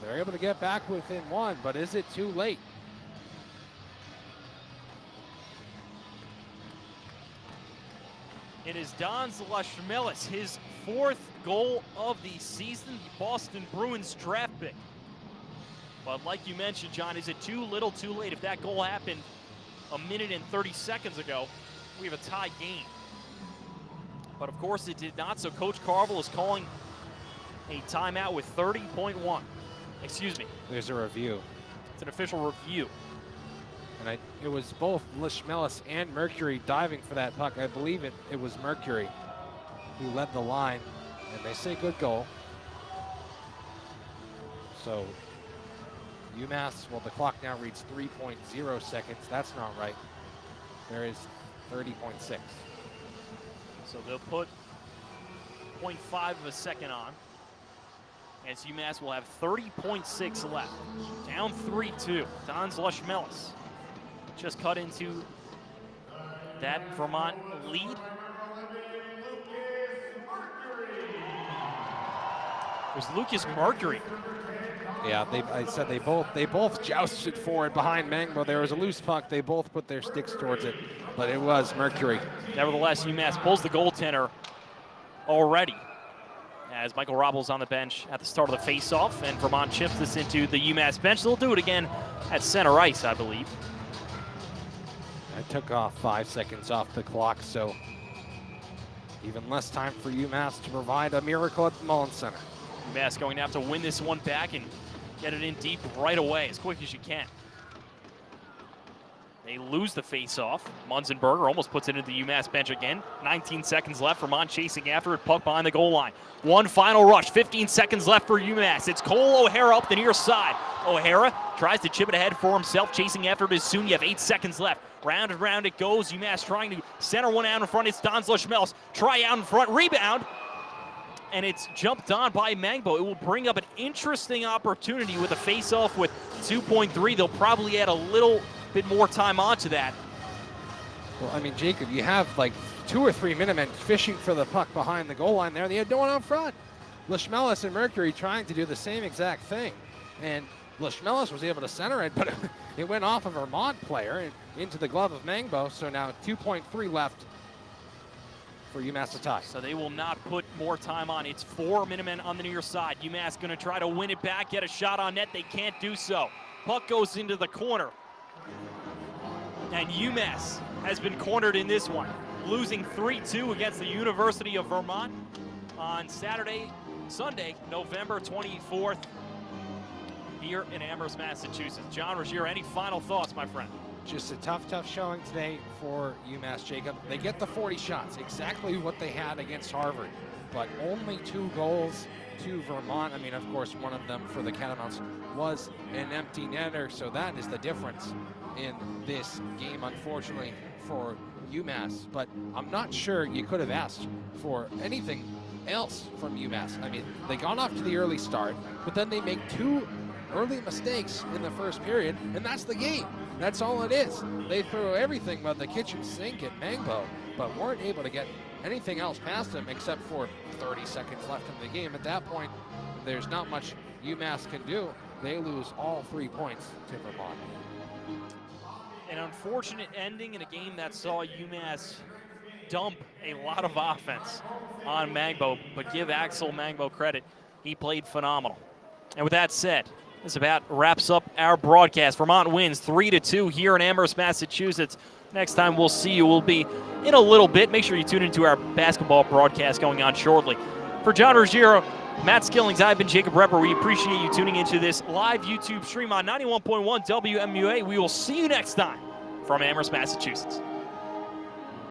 they're able to get back within 1, but is it too late? It is Don Lushmelis, his 4th goal of the season, the Boston Bruins draft pick. But like you mentioned, John, is it too little, too late? If that goal happened a minute and 30 seconds ago, we have a tie game. But of course it did not, so Coach Carvel is calling a timeout with 30.1. Excuse me. There's a review. It's an official review. And it was both Lushmelis and Mercury diving for that puck. I believe it was Mercury who led the line, and they say good goal. So UMass, well, the clock now reads 3.0 seconds. That's not right. There is 30.6. So they'll put 0.5 of a second on, as UMass will have 30.6 left. Down 3-2. Don Lushmelis just cut into that Vermont lead. It was Lucas Mercury. Yeah, I said they both jousted forward behind Mangbo. There was a loose puck. They both put their sticks towards it, but it was Mercury. Nevertheless, UMass pulls the goaltender already, as Michael Robble's on the bench at the start of the faceoff, and Vermont chips this into the UMass bench. They'll do it again at center ice, I believe. I took off 5 seconds off the clock, so even less time for UMass to provide a miracle at the Mullins Center. UMass going to have to win this one back and get it in deep right away, as quick as you can. They lose the face-off. Munzenberger almost puts it into the UMass bench again. 19 seconds left. Vermont chasing after it. Puck behind the goal line. One final rush. 15 seconds left for UMass. It's Cole O'Hara up the near side. O'Hara tries to chip it ahead for himself. Chasing after it is Sunyev. 8 seconds left. Round and round it goes. UMass trying to center one out in front. It's Don Lushmelis. Try out in front. Rebound. And it's jumped on by Mangbo. It will bring up an interesting opportunity with a face-off with 2.3. They'll probably add a little bit more time onto that. Well, I mean, Jacob, you have like 2 or 3 Minutemen fishing for the puck behind the goal line there. They had no one out front. Lushmelis and Mercury trying to do the same exact thing. And Lushmelis was able to center it, but it went off a Vermont player and into the glove of Mangbo. So now 2.3 left for UMass to tie. So they will not put more time on. It's 4 Minutemen on the near side. UMass going to try to win it back, get a shot on net. They can't do so. Puck goes into the corner. And UMass has been cornered in this one, losing 3-2 against the University of Vermont on Sunday, November 24th. here in Amherst, Massachusetts. John Ruggiero, any final thoughts, my friend? Just a tough showing today for UMass, Jacob. They get the 40 shots, exactly what they had against Harvard, but only 2 goals to Vermont. I mean, of course, one of them for the Catamounts was an empty netter, so that is the difference in this game, unfortunately, for UMass. But I'm not sure you could have asked for anything else from UMass. I mean, they got off to the early start, but then they make 2 early mistakes in the first period, and that's the game. That's all it is. They threw everything but the kitchen sink at Mangbo, but weren't able to get anything else past them except for 30 seconds left in the game. At that point, there's not much UMass can do. They lose all 3 points to Vermont. An unfortunate ending in a game that saw UMass dump a lot of offense on Mangbo, but give Axel Mangbo credit. He played phenomenal. And with that said, this about wraps up our broadcast. Vermont wins 3-2 here in Amherst, Massachusetts. Next time we'll see you will be in a little bit. Make sure you tune into our basketball broadcast going on shortly. For John Ruggiero, Matt Skillings, I've been Jacob Repper. We appreciate you tuning into this live YouTube stream on 91.1 WMUA. We will see you next time from Amherst, Massachusetts.